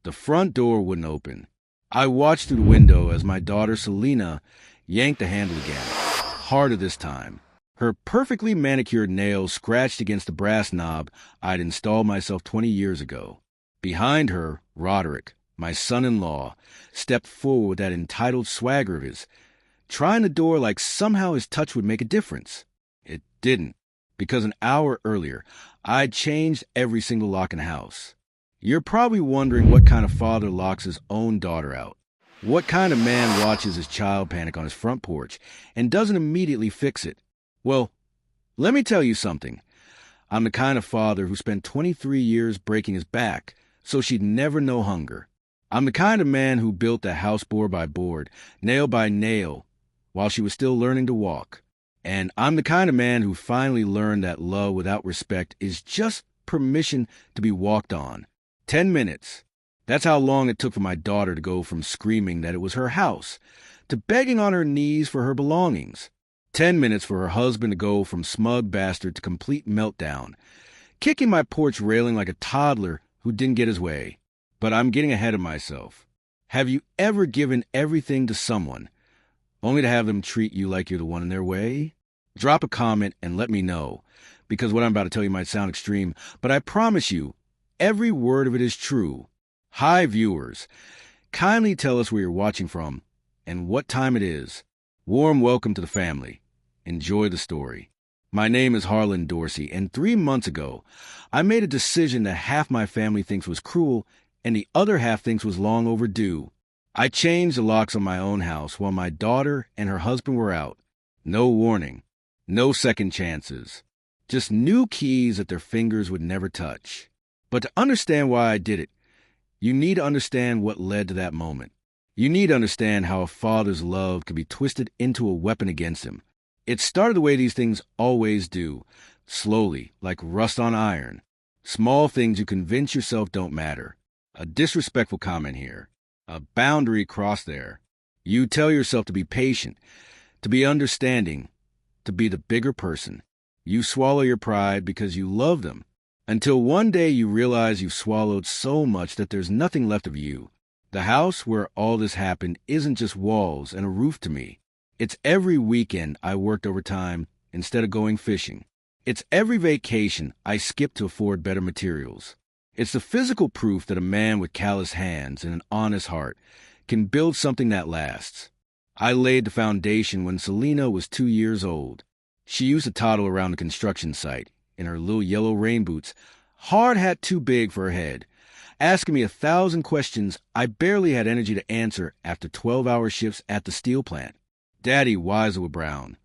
The front door wouldn't open. I watched through the window as my daughter Selena yanked the handle again, harder this time. Her perfectly manicured nails scratched against the brass knob I'd installed myself 20 years ago. Behind her, Roderick, my son-in-law, stepped forward with that entitled swagger of his, trying the door like somehow his touch would make a difference. It didn't, because an hour earlier, I'd changed every single lock in the house. You're probably wondering what kind of father locks his own daughter out. What kind of man watches his child panic on his front porch and doesn't immediately fix it? Well, let me tell you something. I'm the kind of father who spent 23 years breaking his back so she'd never know hunger. I'm the kind of man who built the house board by board, nail by nail, while she was still learning to walk. And I'm the kind of man who finally learned that love without respect is just permission to be walked on. 10 minutes. That's how long it took for my daughter to go from screaming that it was her house to begging on her knees for her belongings. 10 minutes for her husband to go from smug bastard to complete meltdown, kicking my porch railing like a toddler who didn't get his way. But I'm getting ahead of myself. Have you ever given everything to someone, only to have them treat you like you're the one in their way? Drop a comment and let me know, because what I'm about to tell you might sound extreme, but I promise you, every word of it is true. Hi, viewers. Kindly tell us where you're watching from and what time it is. Warm welcome to the family. Enjoy the story. My name is Harlan Dorsey, and 3 months ago, I made a decision that half my family thinks was cruel and the other half thinks was long overdue. I changed the locks on my own house while my daughter and her husband were out. No warning. No second chances. Just new keys that their fingers would never touch. But to understand why I did it, you need to understand what led to that moment. You need to understand how a father's love could be twisted into a weapon against him. It started the way these things always do, slowly, like rust on iron. Small things you convince yourself don't matter. A disrespectful comment here. A boundary crossed there. You tell yourself to be patient, to be understanding, to be the bigger person. You swallow your pride because you love them, until one day you realize you've swallowed so much that there's nothing left of you. The house where all this happened isn't just walls and a roof to me. It's every weekend I worked overtime instead of going fishing. It's every vacation I skipped to afford better materials. It's the physical proof that a man with callous hands and an honest heart can build something that lasts. I laid the foundation when Selena was 2 years old. She used to toddle around the construction site in her little yellow rain boots, hard hat too big for her head, asking me 1,000 questions I barely had energy to answer after 12-hour shifts at the steel plant. Daddy, why is it brown?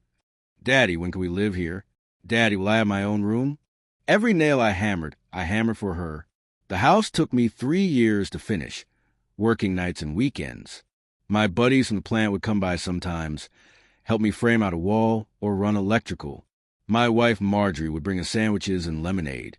Daddy, when can we live here? Daddy, will I have my own room? Every nail I hammered for her. The house took me 3 years to finish, working nights and weekends. My buddies from the plant would come by sometimes, help me frame out a wall or run electrical. My wife Marjorie would bring us sandwiches and lemonade,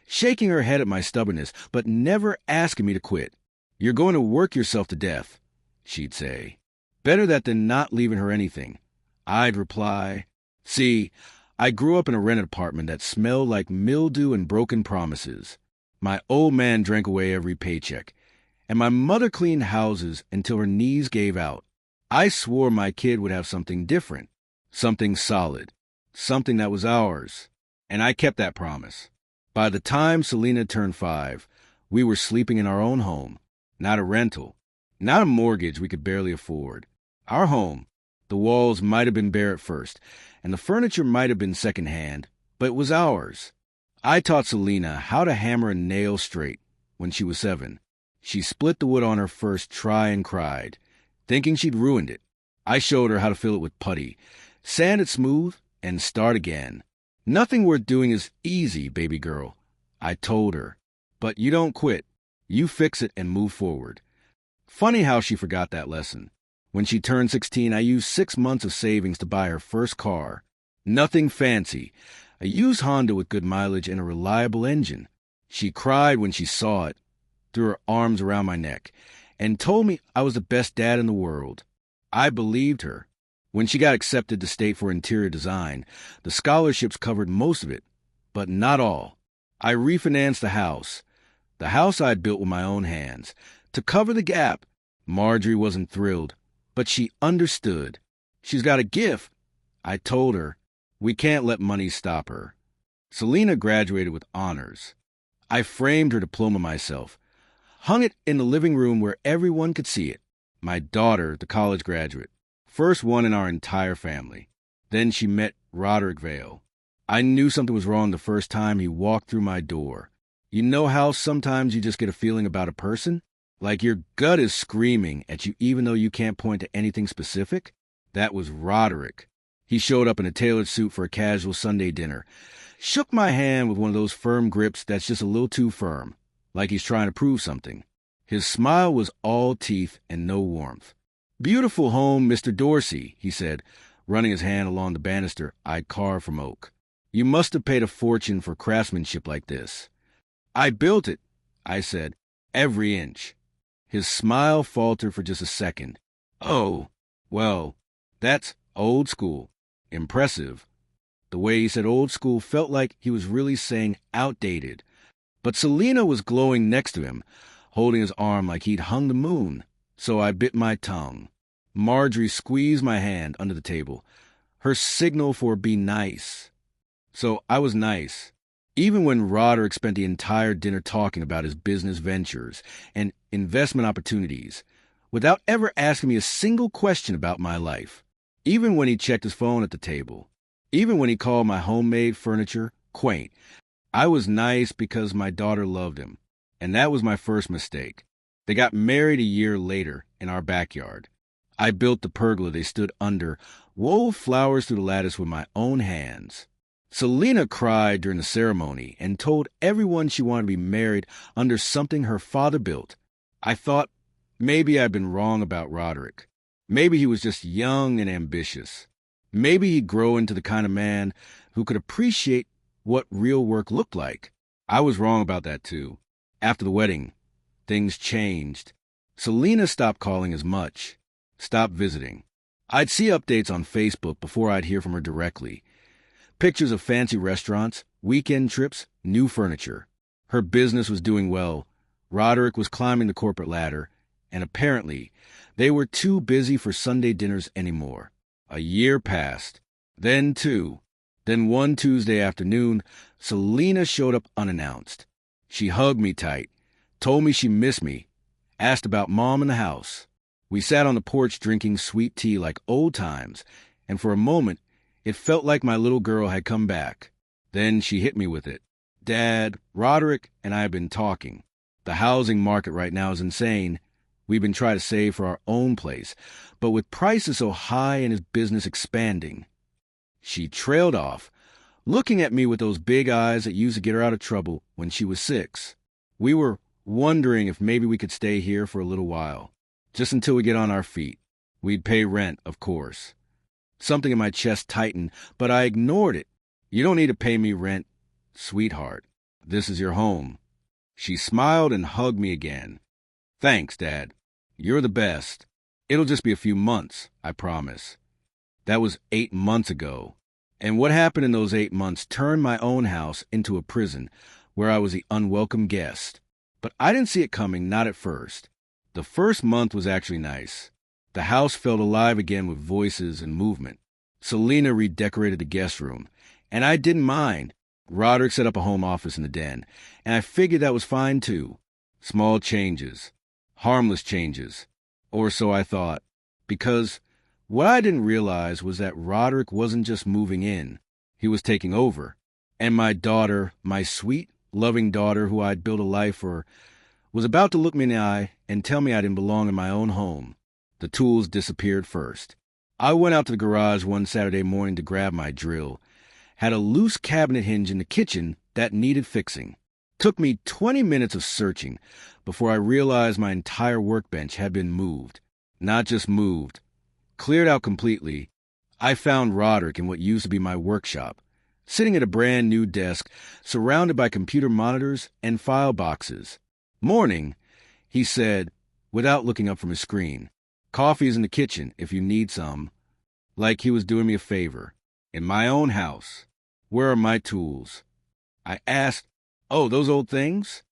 shaking her head at my stubbornness, but never asking me to quit. You're going to work yourself to death, she'd say. Better that than not leaving her anything. I'd reply, see, I grew up in a rented apartment that smelled like mildew and broken promises. My old man drank away every paycheck, and my mother cleaned houses until her knees gave out. I swore my kid would have something different, something solid, something that was ours, and I kept that promise. By the time Selena turned 5, we were sleeping in our own home, not a rental, not a mortgage we could barely afford. Our home. The walls might have been bare at first, and the furniture might have been secondhand, but it was ours. I taught Selena how to hammer a nail straight when she was 7. She split the wood on her first try and cried, thinking she'd ruined it. I showed her how to fill it with putty, sand it smooth, and start again. Nothing worth doing is easy, baby girl, I told her. But you don't quit. You fix it and move forward. Funny how she forgot that lesson. When she turned 16, I used 6 months of savings to buy her first car. Nothing fancy. A used Honda with good mileage and a reliable engine. She cried when she saw it, threw her arms around my neck, and told me I was the best dad in the world. I believed her. When she got accepted to state for interior design, the scholarships covered most of it, but not all. I refinanced the house, The house I'd built with my own hands. To cover the gap. Marjorie wasn't thrilled, but she understood. She's got a gift. I told her, we can't let money stop her. Selena graduated with honors. I framed her diploma myself, hung it in the living room where everyone could see it. My daughter, the college graduate, first one in our entire family. Then she met Roderick Vale. I knew something was wrong the first time he walked through my door. You know how sometimes you just get a feeling about a person? Like your gut is screaming at you even though you can't point to anything specific? That was Roderick. He showed up in a tailored suit for a casual Sunday dinner. Shook my hand with one of those firm grips that's just a little too firm, like he's trying to prove something. His smile was all teeth and no warmth. "Beautiful home, Mr. Dorsey," he said, running his hand along the banister I'd carved from oak. "You must have paid a fortune for craftsmanship like this." "I built it," I said, "every inch." His smile faltered for just a second. "Oh, well, that's old school. Impressive." The way he said old school felt like he was really saying outdated. But Selena was glowing next to him, holding his arm like he'd hung the moon. So I bit my tongue. Marjorie squeezed my hand under the table, her signal for be nice. So I was nice. Even when Roderick spent the entire dinner talking about his business ventures and investment opportunities, without ever asking me a single question about my life. Even when he checked his phone at the table. Even when he called my homemade furniture quaint. I was nice because my daughter loved him. And that was my first mistake. They got married a year later in our backyard. I built the pergola they stood under, wove flowers through the lattice with my own hands. Selena cried during the ceremony and told everyone she wanted to be married under something her father built. I thought maybe I'd been wrong about Roderick. Maybe he was just young and ambitious. Maybe he'd grow into the kind of man who could appreciate what real work looked like. I was wrong about that too. After the wedding, things changed. Selena stopped calling as much, stopped visiting. I'd see updates on Facebook before I'd hear from her directly. Pictures of fancy restaurants, weekend trips, new furniture. Her business was doing well. Roderick was climbing the corporate ladder, and apparently they were too busy for Sunday dinners anymore. A year passed. Then two. Then one Tuesday afternoon, Selena showed up unannounced. She hugged me tight, told me she missed me, asked about Mom in the house. We sat on the porch drinking sweet tea like old times, and for a moment, it felt like my little girl had come back. Then she hit me with it. "Dad, Roderick and I have been talking. The housing market right now is insane. We've been trying to save for our own place, but with prices so high and his business expanding." She trailed off, looking at me with those big eyes that used to get her out of trouble when she was 6. We were wondering if maybe we could stay here for a little while, just until we get on our feet. We'd pay rent, of course. Something in my chest tightened, but I ignored it. "You don't need to pay me rent, sweetheart. This is your home." She smiled and hugged me again. "Thanks, Dad. You're the best. It'll just be a few months, I promise." That was 8 months ago. And what happened in those 8 months turned my own house into a prison where I was the unwelcome guest. But I didn't see it coming, not at first. The first month was actually nice. The house felt alive again with voices and movement. Selena redecorated the guest room, and I didn't mind. Roderick set up a home office in the den, and I figured that was fine too. Small changes. Harmless changes. Or so I thought. Because what I didn't realize was that Roderick wasn't just moving in. He was taking over. And my daughter, my sweet, loving daughter who I'd built a life for, was about to look me in the eye and tell me I didn't belong in my own home. The tools disappeared first. I went out to the garage one Saturday morning to grab my drill. Had a loose cabinet hinge in the kitchen that needed fixing. Took me 20 minutes of searching before I realized my entire workbench had been moved. Not just moved. Cleared out completely. I found Roderick in what used to be my workshop, sitting at a brand new desk, surrounded by computer monitors and file boxes. "Morning," he said, without looking up from his screen. "Coffee's in the kitchen if you need some." Like he was doing me a favor. In my own house. Where are my tools? I asked, "Oh, those old things?"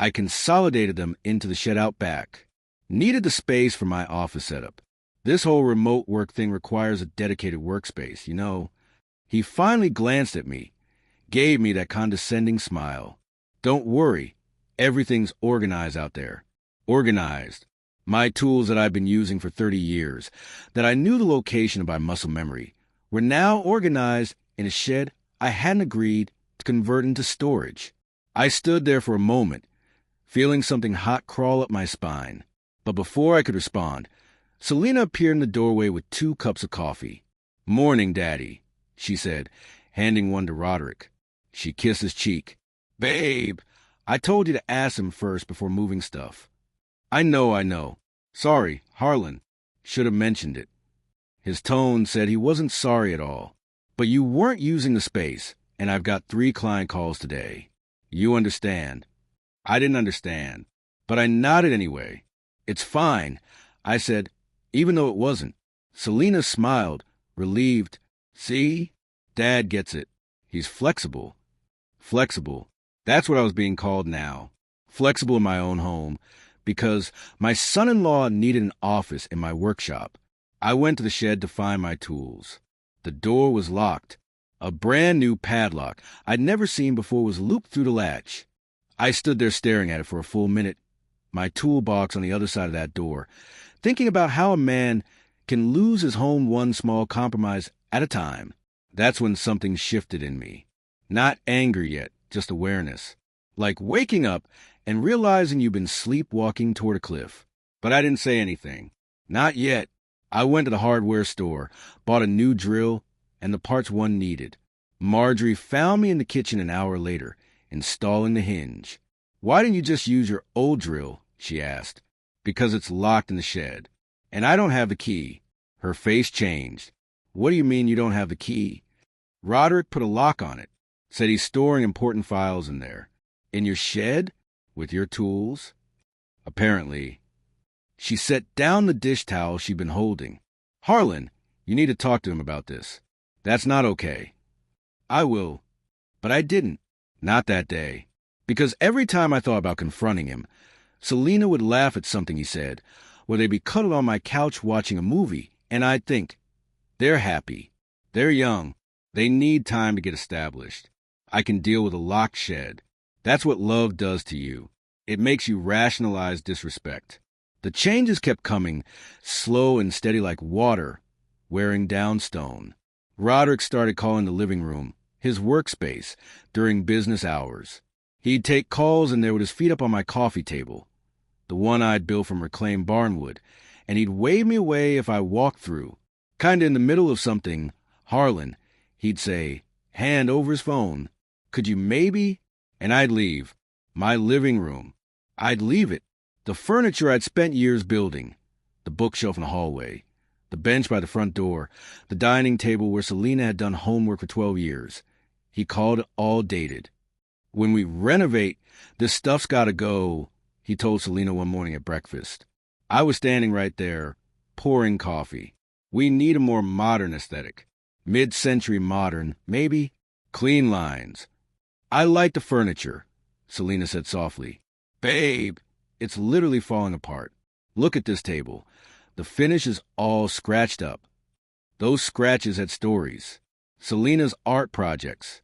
I consolidated them into the shed out back. Needed the space for my office setup. This whole remote work thing requires a dedicated workspace, you know. He finally glanced at me, gave me that condescending smile. Don't worry, everything's organized out there. Organized. My tools that I've been using for 30 years, that I knew the location by muscle memory, were now organized in a shed I hadn't agreed to convert into storage. I stood there for a moment, feeling something hot crawl up my spine. But before I could respond, Selena appeared in the doorway with 2 cups of coffee. "Morning, Daddy," she said, handing one to Roderick. She kissed his cheek. "Babe, I told you to ask him first before moving stuff." I know. Sorry, Harlan. Should have mentioned it." His tone said he wasn't sorry at all. "But you weren't using the space, and I've got 3 client calls today. You understand." I didn't understand, but I nodded anyway. "It's fine," I said, even though it wasn't. Selena smiled, relieved. "See? Dad gets it. He's flexible." Flexible. That's what I was being called now. Flexible in my own home, because my son-in-law needed an office in my workshop. I went to the shed to find my tools. The door was locked. A brand-new padlock I'd never seen before was looped through the latch. I stood there staring at it for a full minute, my toolbox on the other side of that door, thinking about how a man can lose his home one small compromise at a time. That's when something shifted in me. Not anger yet, just awareness. Like waking up and realizing you've been sleepwalking toward a cliff. But I didn't say anything. Not yet. I went to the hardware store, bought a new drill, and the parts one needed. Marjorie found me in the kitchen an hour later, installing the hinge. "Why didn't you just use your old drill?" she asked. "Because it's locked in the shed. And I don't have the key." Her face changed. "What do you mean you don't have the key?" "Roderick put a lock on it. Said he's storing important files in there." "In your shed? With your tools?" "Apparently." She set down the dish towel she'd been holding. "Harlan, you need to talk to him about this. That's not okay." "I will." But I didn't. Not that day. Because every time I thought about confronting him, Selena would laugh at something he said, or they'd be cuddled on my couch watching a movie, and I'd think, they're happy. They're young. They need time to get established. I can deal with a locked shed. That's what love does to you. It makes you rationalize disrespect. The changes kept coming, slow and steady like water, wearing down stone. Roderick started calling the living room his workspace during business hours. He'd take calls in there with his feet up on my coffee table, the one I'd built from reclaimed barnwood, and he'd wave me away if I walked through. Kinda in the middle of something, "Harlan," he'd say, hand over his phone, "Could you maybe?" And I'd leave. My living room. I'd leave it. The furniture I'd spent years building. The bookshelf in the hallway. The bench by the front door. The dining table where Selena had done homework for 12 years. He called it all dated. "When we renovate, this stuff's gotta go," he told Selena one morning at breakfast. I was standing right there, pouring coffee. "We need a more modern aesthetic. Mid-century modern, maybe. Clean lines." "I like the furniture," Selena said softly. "Babe, it's literally falling apart. Look at this table. The finish is all scratched up." Those scratches had stories. Selena's art projects.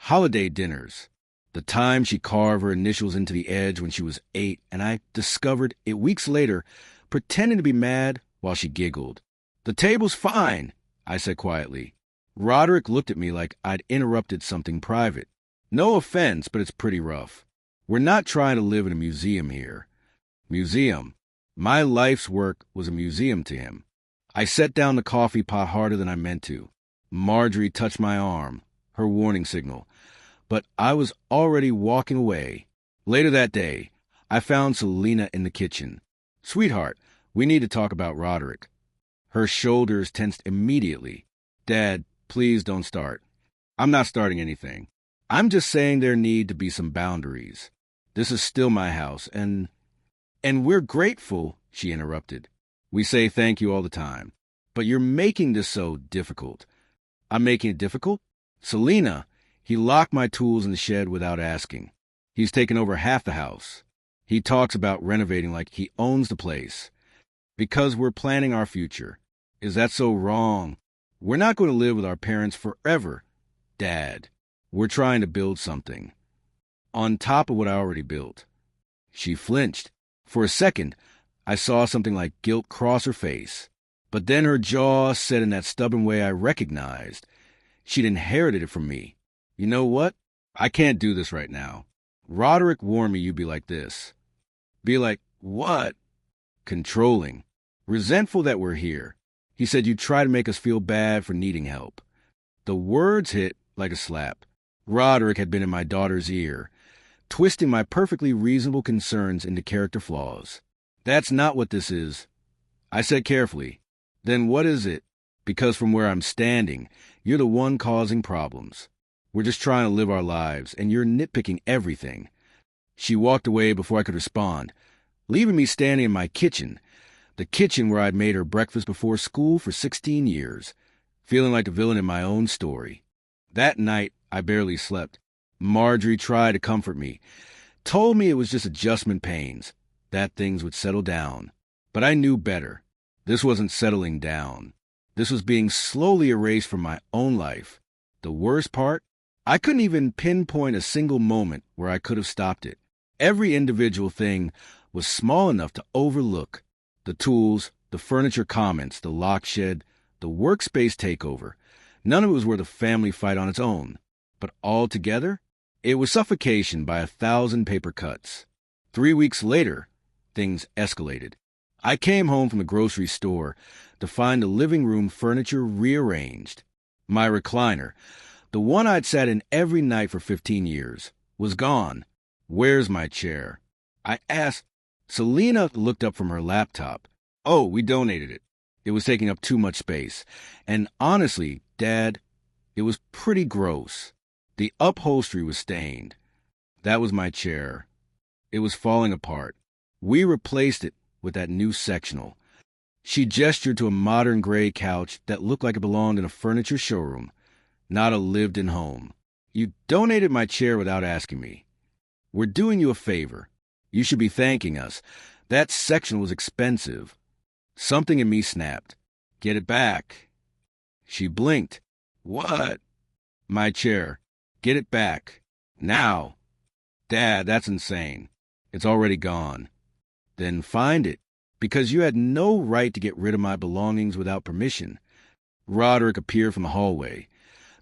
Holiday dinners. The time she carved her initials into the edge when she was 8, and I discovered it weeks later, pretending to be mad while she giggled. "The table's fine," I said quietly. Roderick looked at me like I'd interrupted something private. "No offense, but it's pretty rough. We're not trying to live in a museum here." Museum. My life's work was a museum to him. I set down the coffee pot harder than I meant to. Marjorie touched my arm, her warning signal. But I was already walking away. Later that day, I found Selena in the kitchen. "Sweetheart, we need to talk about Roderick." Her shoulders tensed immediately. "Dad, please don't start." "I'm not starting anything. I'm just saying there need to be some boundaries. This is still my house, and we're grateful," she interrupted. "We say thank you all the time. But you're making this so difficult." "I'm making it difficult?" "Selena, he locked my tools in the shed without asking. He's taken over half the house. He talks about renovating like he owns the place. Because we're planning our future. Is that so wrong? We're not going to live with our parents forever, Dad. We're trying to build something. On top of what I already built. She flinched. For a second, I saw something like guilt cross her face. But then her jaw set in that stubborn way I recognized. She'd inherited it from me. You know what? I can't do this right now. Roderick warned me you'd be like this. Be like, what? Controlling. Resentful that we're here. He said you'd try to make us feel bad for needing help. The words hit like a slap. Roderick had been in my daughter's ear, twisting my perfectly reasonable concerns into character flaws. That's not what this is. I said carefully. Then what is it? Because from where I'm standing, you're the one causing problems. We're just trying to live our lives, and you're nitpicking everything. She walked away before I could respond, leaving me standing in my kitchen, the kitchen where I'd made her breakfast before school for 16 years, feeling like the villain in my own story. That night, I barely slept. Marjorie tried to comfort me, told me it was just adjustment pains, that things would settle down. But I knew better. This wasn't settling down. This was being slowly erased from my own life. The worst part? I couldn't even pinpoint a single moment where I could have stopped it. Every individual thing was small enough to overlook. The tools, the furniture comments, the lock shed, the workspace takeover. None of it was worth a family fight on its own. But all together, it was suffocation by 1,000 paper cuts. 3 weeks later, things escalated. I came home from the grocery store to find the living room furniture rearranged. My recliner, the one I'd sat in every night for 15 years, was gone. Where's my chair? I asked. Selena looked up from her laptop. Oh, we donated it. It was taking up too much space. And honestly, Dad, it was pretty gross. The upholstery was stained. That was my chair. It was falling apart. We replaced it with that new sectional. She gestured to a modern gray couch that looked like it belonged in a furniture showroom, not a lived-in home. You donated my chair without asking me. We're doing you a favor. You should be thanking us. That sectional was expensive. Something in me snapped. Get it back. She blinked. What? My chair. Get it back. Now. Dad, that's insane. It's already gone. Then find it, because you had no right to get rid of my belongings without permission. Roderick appeared from the hallway,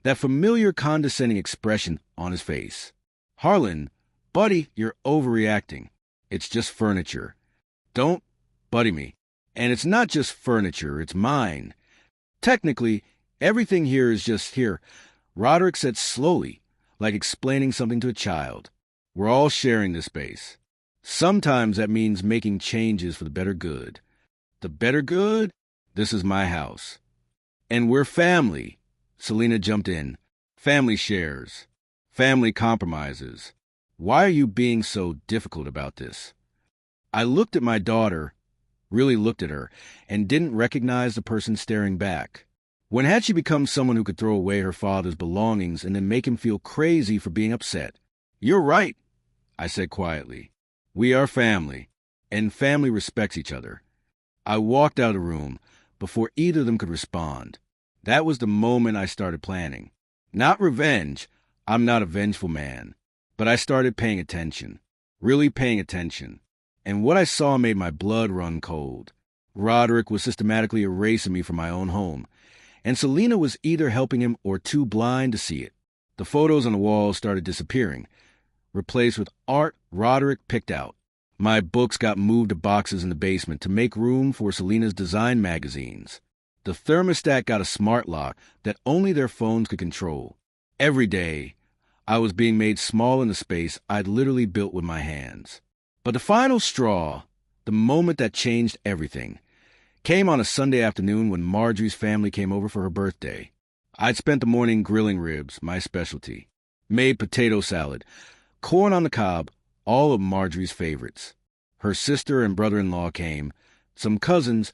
that familiar condescending expression on his face. Harlan, buddy, you're overreacting. It's just furniture. Don't buddy me. And it's not just furniture, it's mine. Technically, everything here is just here. Roderick said slowly, like explaining something to a child. We're all sharing this space. Sometimes that means making changes for the better good. The better good? This is my house. And we're family. Selena jumped in. Family shares. Family compromises. Why are you being so difficult about this? I looked at my daughter, really looked at her, and didn't recognize the person staring back. When had she become someone who could throw away her father's belongings and then make him feel crazy for being upset? You're right, I said quietly. We are family, and family respects each other. I walked out of the room before either of them could respond. That was the moment I started planning. Not revenge. I'm not a vengeful man. But I started paying attention. Really paying attention. And what I saw made my blood run cold. Roderick was systematically erasing me from my own home. And Selena was either helping him or too blind to see it. The photos on the walls started disappearing, replaced with art Roderick picked out. My books got moved to boxes in the basement to make room for Selena's design magazines. The thermostat got a smart lock that only their phones could control. Every day, I was being made small in the space I'd literally built with my hands. But the final straw, the moment that changed everything, came on a Sunday afternoon when Marjorie's family came over for her birthday. I'd spent the morning grilling ribs, my specialty, made potato salad, corn on the cob, all of Marjorie's favorites. Her sister and brother-in-law came, some cousins,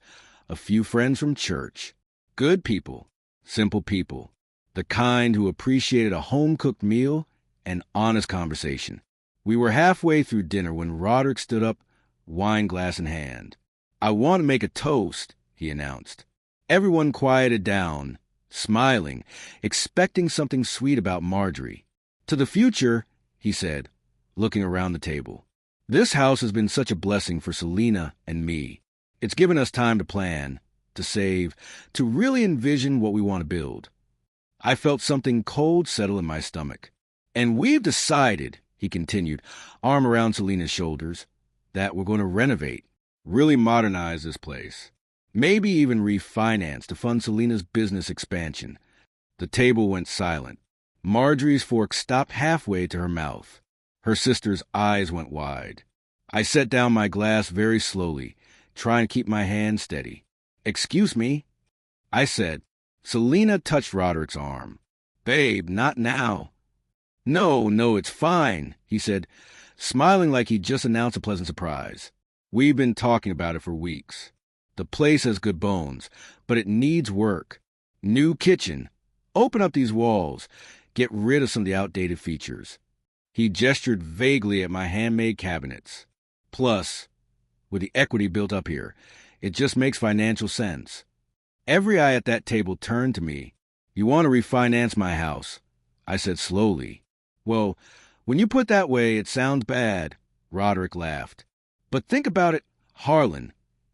a few friends from church. Good people, simple people, the kind who appreciated a home-cooked meal and honest conversation. We were halfway through dinner when Roderick stood up, wine glass in hand. "I want to make a toast," he announced. Everyone quieted down, smiling, expecting something sweet about Marjorie. "To the future," he said, looking around the table. "This house has been such a blessing for Selena and me. It's given us time to plan, to save, to really envision what we want to build." I felt something cold settle in my stomach. "And we've decided," he continued, arm around Selena's shoulders, "that we're going to renovate, really modernize this place. Maybe even refinance to fund Selena's business expansion." The table went silent. Marjorie's fork stopped halfway to her mouth. Her sister's eyes went wide. I set down my glass very slowly, trying to keep my hand steady. "Excuse me," I said. Selena touched Roderick's arm. "Babe, not now." No, it's fine," he said, smiling like he'd just announced a pleasant surprise. "We've been talking about it for weeks. The place has good bones, but it needs work. New kitchen. Open up these walls. Get rid of some of the outdated features." He gestured vaguely at my handmade cabinets. "Plus, with the equity built up here, it just makes financial sense." Every eye at that table turned to me. "You want to refinance my house," I said slowly. "Well, when you put that way, it sounds bad," Roderick laughed. "But think about it, Harlan.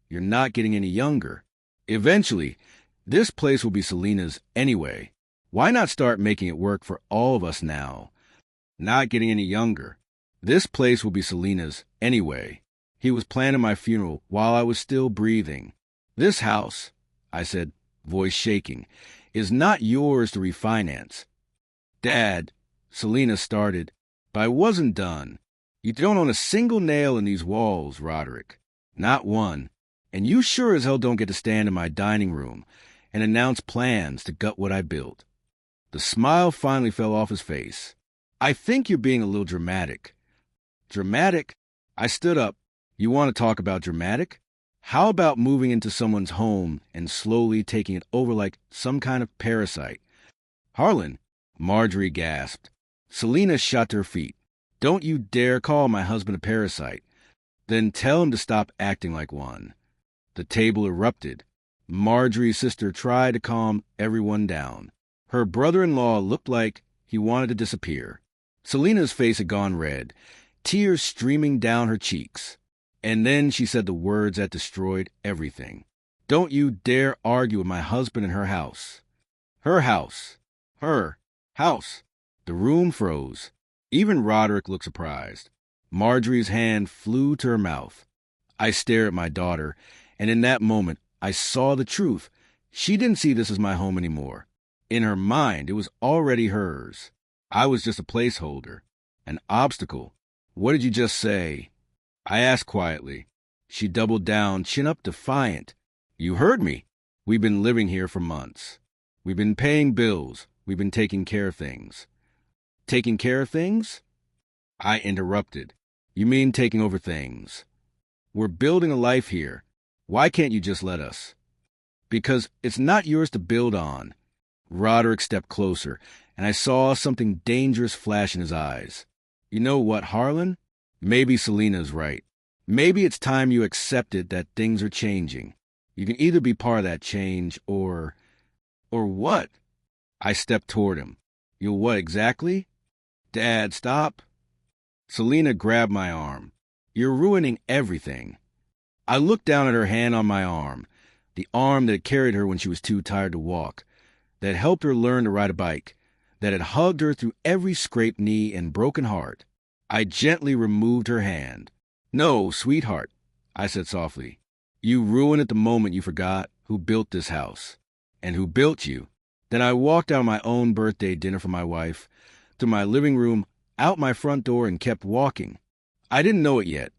You're not getting any younger. Eventually, this place will be Selena's anyway. Why not start making it work for all of us now?" Not getting any younger. This place will be Selena's anyway. He was planning my funeral while I was still breathing. "This house," I said, voice shaking, "is not yours to refinance." "Dad," Selena started, but I wasn't done. "You don't own a single nail in these walls, Roderick. Not one. And you sure as hell don't get to stand in my dining room and announce plans to gut what I built." The smile finally fell off his face. "I think you're being a little dramatic." "Dramatic?" I stood up. "You want to talk about dramatic? How about moving into someone's home and slowly taking it over like some kind of parasite?" "Harlan," Marjorie gasped. Selena shot to her feet. "Don't you dare call my husband a parasite. Then tell him to stop acting like one." The table erupted. Marjorie's sister tried to calm everyone down. Her brother-in-law looked like he wanted to disappear. Selena's face had gone red, tears streaming down her cheeks. And then she said the words that destroyed everything. "Don't you dare argue with my husband in her house." Her house. Her house. The room froze. Even Roderick looked surprised. Marjorie's hand flew to her mouth. I stared at my daughter, and in that moment, I saw the truth. She didn't see this as my home anymore. In her mind, it was already hers. I was just a placeholder, an obstacle. "What did you just say?" I asked quietly. She doubled down, chin up, defiant. "You heard me. We've been living here for months. We've been paying bills. We've been taking care of things." "Taking care of things?" I interrupted. "You mean taking over things. We're building a life here. Why can't you just let us?" "Because it's not yours to build on." Roderick stepped closer, and I saw something dangerous flash in his eyes. "You know what, Harlan? Maybe Selena's right. Maybe it's time you accepted that things are changing. You can either be part of that change or what?" I stepped toward him. "You'll what exactly?" "Dad, stop." Selena grabbed my arm. "You're ruining everything." I looked down at her hand on my arm, the arm that had carried her when she was too tired to walk, that had helped her learn to ride a bike, that had hugged her through every scraped knee and broken heart. I gently removed her hand. "No, sweetheart," I said softly. "You ruined it the moment you forgot who built this house and who built you." Then I walked out my own birthday dinner for my wife, through my living room, out my front door, and kept walking. I didn't know it yet,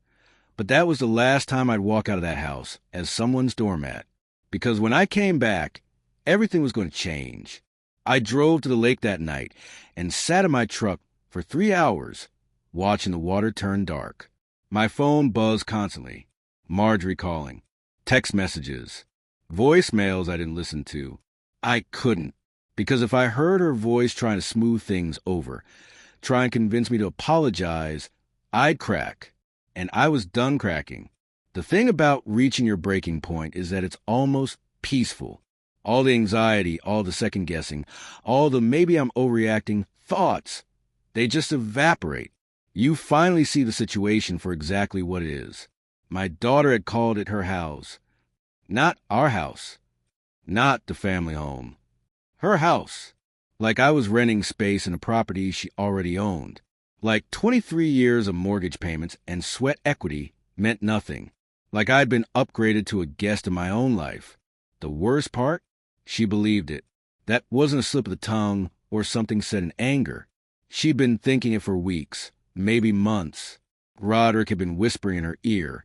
but that was the last time I'd walk out of that house as someone's doormat. Because when I came back, everything was going to change. I drove to the lake that night and sat in my truck for 3 hours, watching the water turn dark. My phone buzzed constantly. Marjorie calling. Text messages. Voicemails I didn't listen to. I couldn't, because if I heard her voice trying to smooth things over, try and convince me to apologize, I'd crack, and I was done cracking. The thing about reaching your breaking point is that it's almost peaceful. All the anxiety, all the second guessing, all the maybe I'm overreacting thoughts, they just evaporate. You finally see the situation for exactly what it is. My daughter had called it her house. Not our house. Not the family home. Her house. Like I was renting space in a property she already owned. Like 23 years of mortgage payments and sweat equity meant nothing. Like I'd been upgraded to a guest in my own life. The worst part? She believed it. That wasn't a slip of the tongue or something said in anger. She'd been thinking it for weeks, maybe months. Roderick had been whispering in her ear,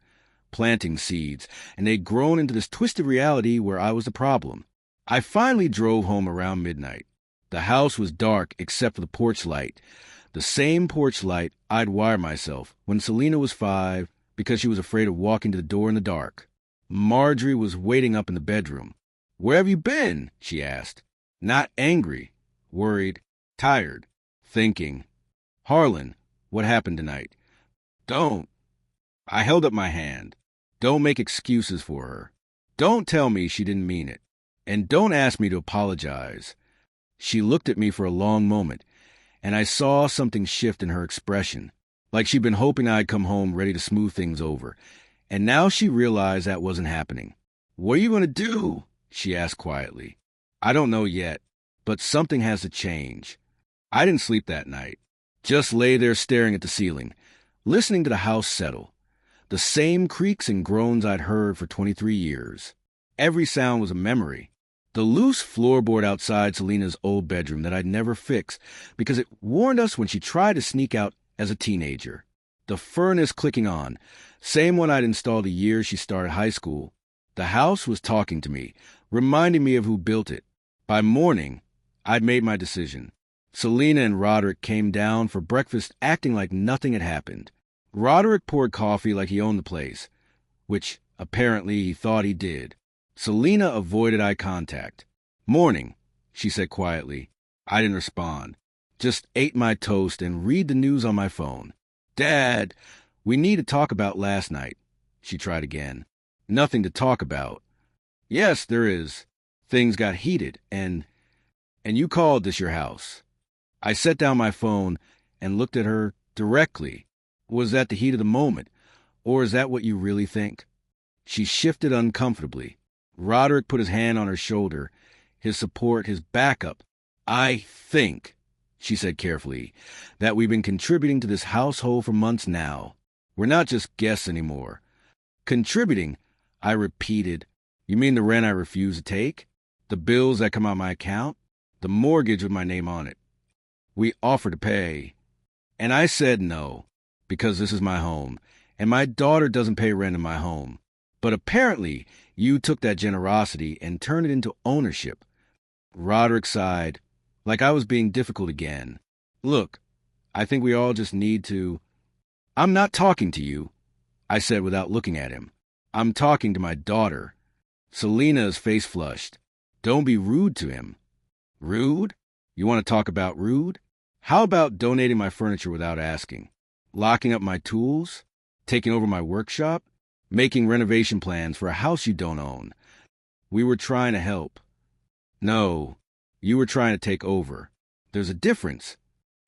planting seeds, and they'd grown into this twisted reality where I was the problem. I finally drove home around midnight. The house was dark except for the porch light. The same porch light I'd wired myself when Selena was 5 because she was afraid of walking to the door in the dark. Marjorie was waiting up in the bedroom. "Where have you been?" she asked. Not angry, worried, tired, thinking. "Harlan, what happened tonight?" "Don't." I held up my hand. Don't make excuses for her. Don't tell me she didn't mean it. And don't ask me to apologize. She looked at me for a long moment, and I saw something shift in her expression, like she'd been hoping I'd come home ready to smooth things over. And now she realized that wasn't happening. "What are you going to do?" she asked quietly. "I don't know yet, but something has to change." I didn't sleep that night. Just lay there staring at the ceiling, listening to the house settle. The same creaks and groans I'd heard for 23 years. Every sound was a memory. The loose floorboard outside Selena's old bedroom that I'd never fixed because it warned us when she tried to sneak out as a teenager. The furnace clicking on, same one I'd installed the year she started high school. The house was talking to me, reminding me of who built it. By morning, I'd made my decision. Selena and Roderick came down for breakfast acting like nothing had happened. Roderick poured coffee like he owned the place, which apparently he thought he did. Selena avoided eye contact. "Morning," she said quietly. I didn't respond. Just ate my toast and read the news on my phone. "Dad, we need to talk about last night." She tried again. "Nothing to talk about." "Yes, there is. Things got heated, and you called this your house." I set down my phone and looked at her directly. "Was that the heat of the moment, or is that what you really think?" She shifted uncomfortably. Roderick put his hand on her shoulder, his support, his backup. "I think," she said carefully, "that we've been contributing to this household for months now. We're not just guests anymore." "Contributing," I repeated. "You mean the rent I refuse to take? The bills that come out of my account? The mortgage with my name on it? We offered to pay." And I said no, because this is my home, and my daughter doesn't pay rent in my home. But apparently, you took that generosity and turned it into ownership. Roderick sighed, like I was being difficult again. "Look, I think we all just need to—" "I'm not talking to you," I said without looking at him. "I'm talking to my daughter." Selena's face flushed. "Don't be rude to him." "Rude? You want to talk about rude? How about donating my furniture without asking? Locking up my tools? Taking over my workshop? Making renovation plans for a house you don't own? We were trying to help." "No, you were trying to take over. There's a difference."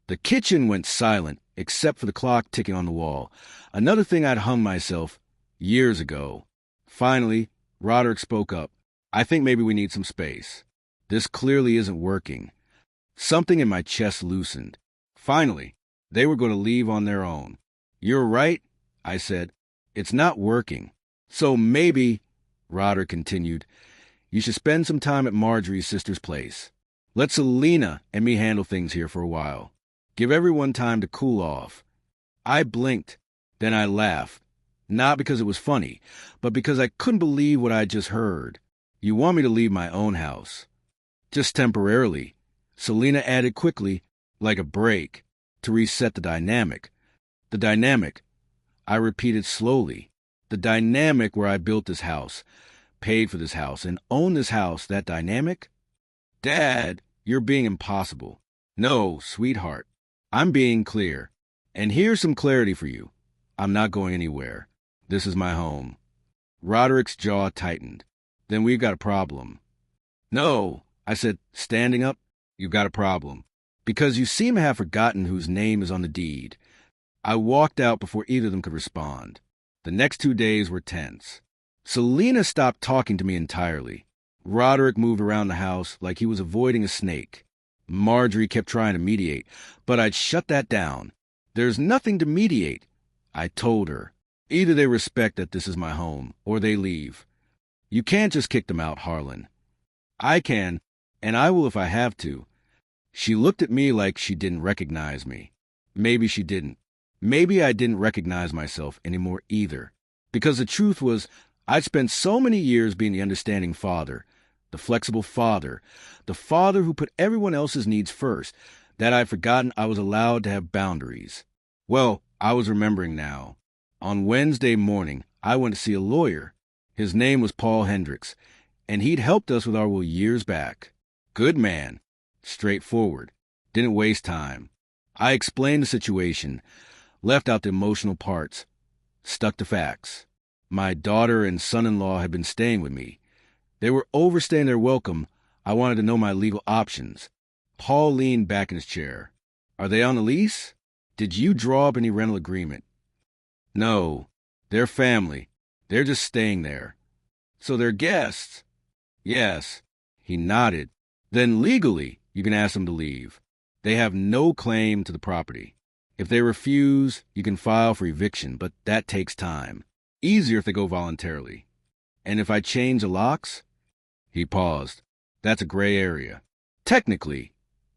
The kitchen went silent, except for the clock ticking on the wall. Another thing I'd hung myself years ago. Finally, Roderick spoke up. "I think maybe we need some space. This clearly isn't working." Something in my chest loosened. Finally, they were going to leave on their own. "You're right," I said. "It's not working. So maybe," Roderick continued, "you should spend some time at Marjorie's sister's place. Let Selena and me handle things here for a while. Give everyone time to cool off." I blinked. Then I laughed. Not because it was funny, but because I couldn't believe what I'd just heard. "You want me to leave my own house?" "Just temporarily," Selena added quickly, like a break, to reset the dynamic. "The dynamic," I repeated slowly. "The dynamic where I built this house, paid for this house, and own this house, that dynamic?" "Dad, you're being impossible." "No, sweetheart. I'm being clear. And here's some clarity for you. I'm not going anywhere. This is my home. Roderick's jaw tightened. Then we've got a problem. No, I said, standing up. You've got a problem. Because you seem to have forgotten whose name is on the deed. I walked out before either of them could respond. The next 2 days were tense. Selena stopped talking to me entirely. Roderick moved around the house like he was avoiding a snake. Marjorie kept trying to mediate, but I'd shut that down. There's nothing to mediate, I told her. Either they respect that this is my home, or they leave. You can't just kick them out, Harlan. I can, and I will if I have to. She looked at me like she didn't recognize me. Maybe she didn't. Maybe I didn't recognize myself anymore either. Because the truth was, I'd spent so many years being the understanding father, the flexible father, the father who put everyone else's needs first, that I'd forgotten I was allowed to have boundaries. Well, I was remembering now. On Wednesday morning, I went to see a lawyer. His name was Paul Hendricks, and he'd helped us with our will years back. Good man. Straightforward. Didn't waste time. I explained the situation, left out the emotional parts, stuck to facts. My daughter and son-in-law had been staying with me. They were overstaying their welcome. I wanted to know my legal options. Paul leaned back in his chair. Are they on the lease? Did you draw up any rental agreement? No. They're family. They're just staying there. So they're guests? Yes. He nodded. Then legally, you can ask them to leave. They have no claim to the property. If they refuse, you can file for eviction, but that takes time. Easier if they go voluntarily. And if I change the locks? He paused. That's a gray area. Technically,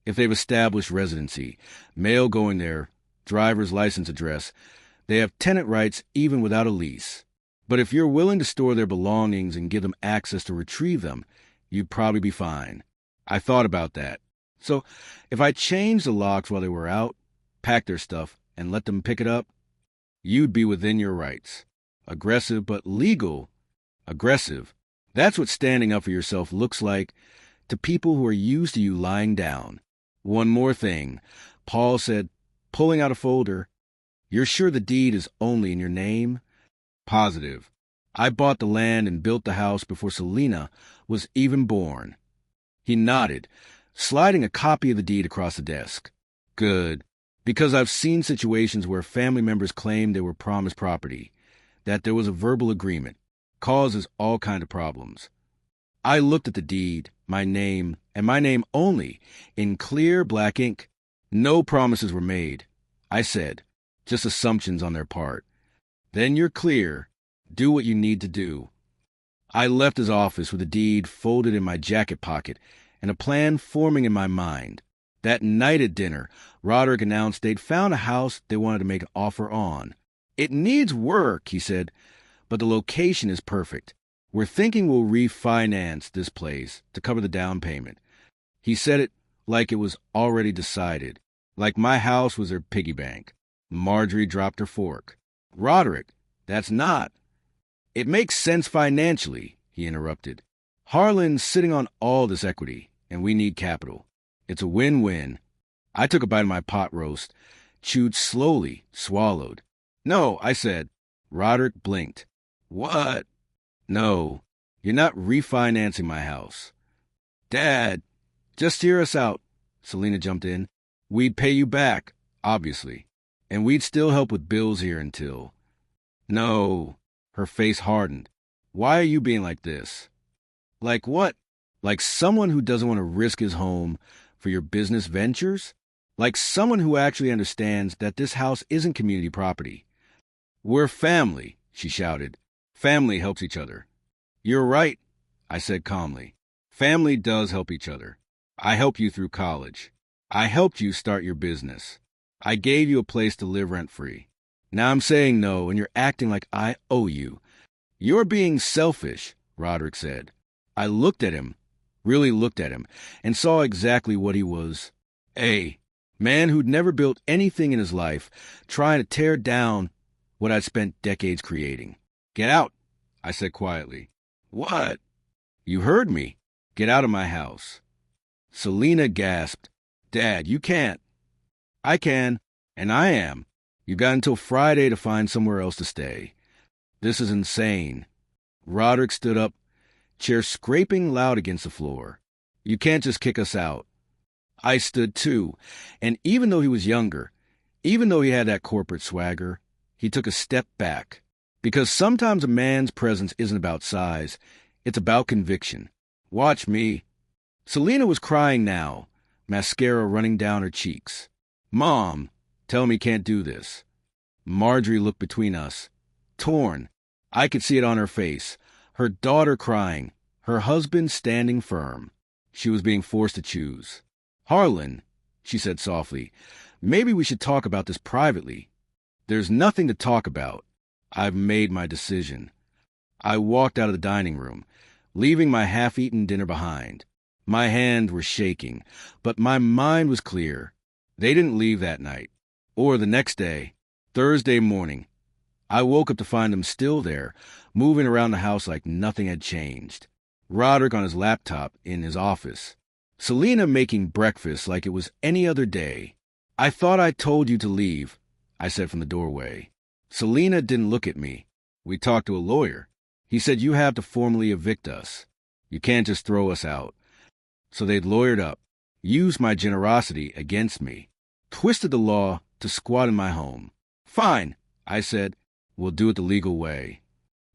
if they've established residency, mail going there, driver's license address, they have tenant rights even without a lease. But if you're willing to store their belongings and give them access to retrieve them, you'd probably be fine. I thought about that. So if I changed the locks while they were out, packed their stuff, and let them pick it up, you'd be within your rights. Aggressive but legal. Aggressive. That's what standing up for yourself looks like to people who are used to you lying down. One more thing. Paul said, pulling out a folder, You're sure the deed is only in your name? Positive. I bought the land and built the house before Selena was even born. He nodded, sliding a copy of the deed across the desk. Good. Because I've seen situations where family members claimed they were promised property, that there was a verbal agreement, causes all kinds of problems. I looked at the deed, my name, and my name only, in clear black ink. No promises were made. I said, just assumptions on their part. Then you're clear. Do what you need to do. I left his office with the deed folded in my jacket pocket and a plan forming in my mind. That night at dinner, Roderick announced they'd found a house they wanted to make an offer on. It needs work, he said, but the location is perfect. We're thinking we'll refinance this place to cover the down payment. He said it like it was already decided, like my house was their piggy bank. Marjorie dropped her fork. Roderick, that's not. It makes sense financially, he interrupted. Harlan's sitting on all this equity, and we need capital. It's a win-win. I took a bite of my pot roast, chewed slowly, swallowed. No, I said. Roderick blinked. What? No, you're not refinancing my house. Dad, just hear us out, Selena jumped in. We'd pay you back, obviously, and we'd still help with bills here until... No, her face hardened. Why are you being like this? Like what? Like someone who doesn't want to risk his home for your business ventures? Like someone who actually understands that this house isn't community property. We're family, she shouted. Family helps each other. You're right, I said calmly. Family does help each other. I helped you through college. I helped you start your business. I gave you a place to live rent-free. Now I'm saying no, and you're acting like I owe you. You're being selfish, Roderick said. I looked at him, really looked at him, and saw exactly what he was. A man who'd never built anything in his life, trying to tear down what I'd spent decades creating. Get out, I said quietly. What? You heard me. Get out of my house. Selena gasped. Dad, you can't. I can, and I am. You got until Friday to find somewhere else to stay. This is insane. Roderick stood up, chair scraping loud against the floor. You can't just kick us out. I stood too, and even though he was younger, even though he had that corporate swagger, he took a step back. Because sometimes a man's presence isn't about size, it's about conviction. Watch me. Selena was crying now, mascara running down her cheeks. Mom, tell me can't do this. Marjorie looked between us, torn. I could see it on her face. Her daughter crying, her husband standing firm. She was being forced to choose. Harlan, she said softly, maybe we should talk about this privately. There's nothing to talk about. I've made my decision. I walked out of the dining room, leaving my half-eaten dinner behind. My hands were shaking, but my mind was clear. They didn't leave that night, or the next day, Thursday morning. I woke up to find them still there, moving around the house like nothing had changed. Roderick on his laptop in his office. Selena making breakfast like it was any other day. I thought I told you to leave, I said from the doorway. Selena didn't look at me. We talked to a lawyer. He said you have to formally evict us. You can't just throw us out. So they'd lawyered up, used my generosity against me, twisted the law to squat in my home. Fine, I said, we'll do it the legal way.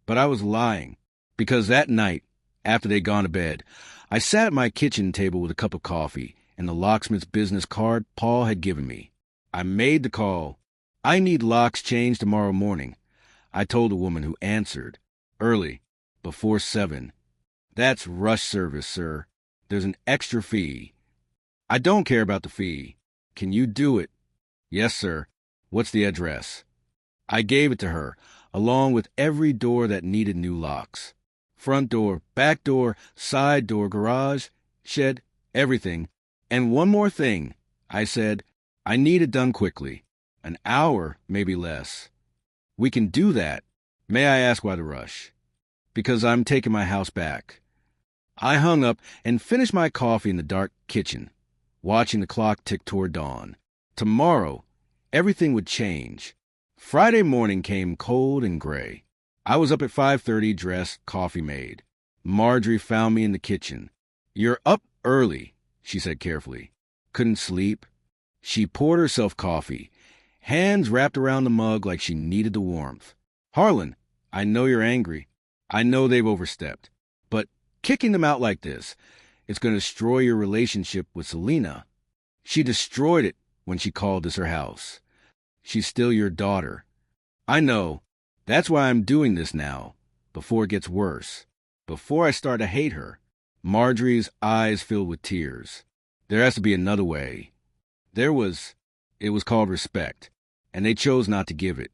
But I was lying, because that night, after they'd gone to bed, I sat at my kitchen table with a cup of coffee and the locksmith's business card Paul had given me. I made the call. I need locks changed tomorrow morning, I told the woman who answered. Early, before 7. That's rush service, sir. There's an extra fee. I don't care about the fee. Can you do it? Yes, sir. What's the address? I gave it to her, along with every door that needed new locks. Front door, back door, side door, garage, shed, everything. And one more thing, I said. I need it done quickly. An hour, maybe less. We can do that. May I ask why the rush? Because I'm taking my house back. I hung up and finished my coffee in the dark kitchen, watching the clock tick toward dawn. Tomorrow, everything would change. Friday morning came cold and gray. I was up at 5:30, dressed, coffee made. Marjorie found me in the kitchen. You're up early, she said carefully. Couldn't sleep. She poured herself coffee, hands wrapped around the mug like she needed the warmth. Harlan, I know you're angry. I know they've overstepped. But kicking them out like this, it's going to destroy your relationship with Selena. She destroyed it when she called this her house. She's still your daughter. I know. That's why I'm doing this now, before it gets worse. Before I start to hate her. Marjorie's eyes filled with tears. There has to be another way. It was called respect, and they chose not to give it.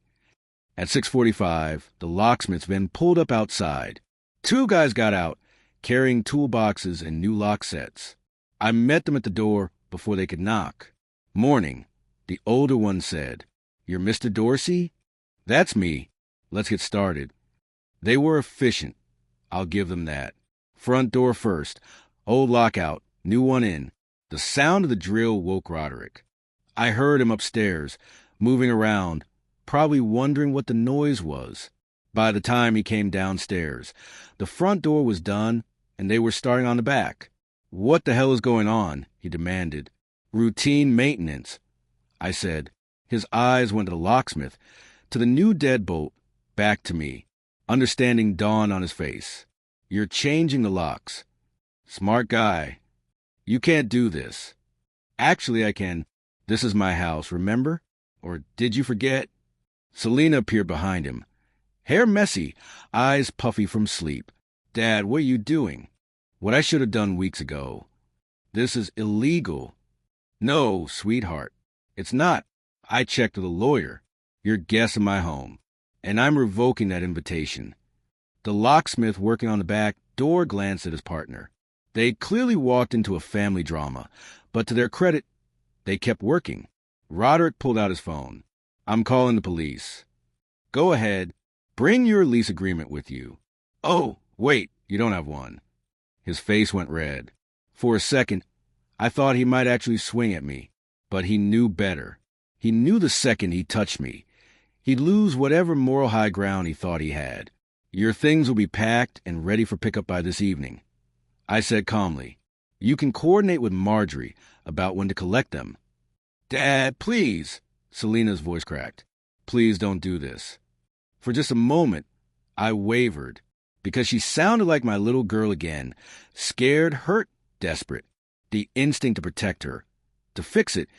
At 6:45, the locksmith's van pulled up outside. 2 guys got out, carrying toolboxes and new lock sets. I met them at the door before they could knock. Morning, the older one said, You're Mr. Dorsey? That's me. Let's get started. They were efficient. I'll give them that. Front door first. Old lockout. New one in. The sound of the drill woke Roderick. I heard him upstairs, moving around, probably wondering what the noise was. By the time he came downstairs, the front door was done, and they were starting on the back. What the hell is going on? He demanded. Routine maintenance, I said. His eyes went to the locksmith, to the new deadbolt, back to me. Understanding dawned on his face. You're changing the locks. Smart guy. You can't do this. Actually, I can. This is my house, remember? Or did you forget? Selena appeared behind him. Hair messy, eyes puffy from sleep. Dad, what are you doing? What I should have done weeks ago. This is illegal. No, sweetheart. It's not. I checked with a lawyer. You're guest in my home. And I'm revoking that invitation. The locksmith working on the back door glanced at his partner. They'd clearly walked into a family drama, but to their credit, they kept working. Roderick pulled out his phone. I'm calling the police. Go ahead. Bring your lease agreement with you. Oh, wait, you don't have one. His face went red. For a second, I thought he might actually swing at me, but he knew better. He knew the second he touched me, He'd lose whatever moral high ground he thought he had. Your things will be packed and ready for pickup by this evening. I said calmly. You can coordinate with Marjorie about when to collect them. Dad, please, Selena's voice cracked. Please don't do this. For just a moment, I wavered, because she sounded like my little girl again, scared, hurt, desperate. The instinct to protect her, to fix it,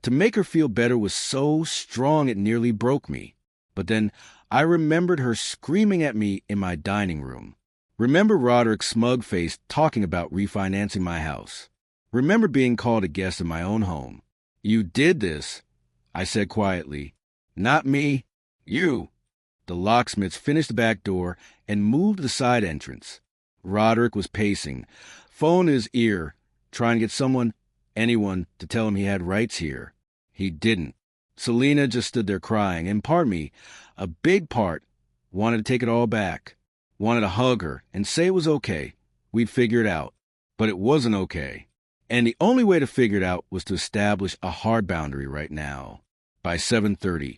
to make her feel better was so strong it nearly broke me. But then I remembered her screaming at me in my dining room. Remember Roderick's smug face talking about refinancing my house. Remember being called a guest in my own home. You did this, I said quietly. Not me. You. The locksmiths finished the back door and moved to the side entrance. Roderick was pacing, phone in his ear, trying to get anyone, to tell him he had rights here. He didn't. Selena just stood there crying, and part of me, a big part, wanted to take it all back. Wanted to hug her and say it was okay. We'd figure it out. But it wasn't okay. And the only way to figure it out was to establish a hard boundary right now. By 7:30,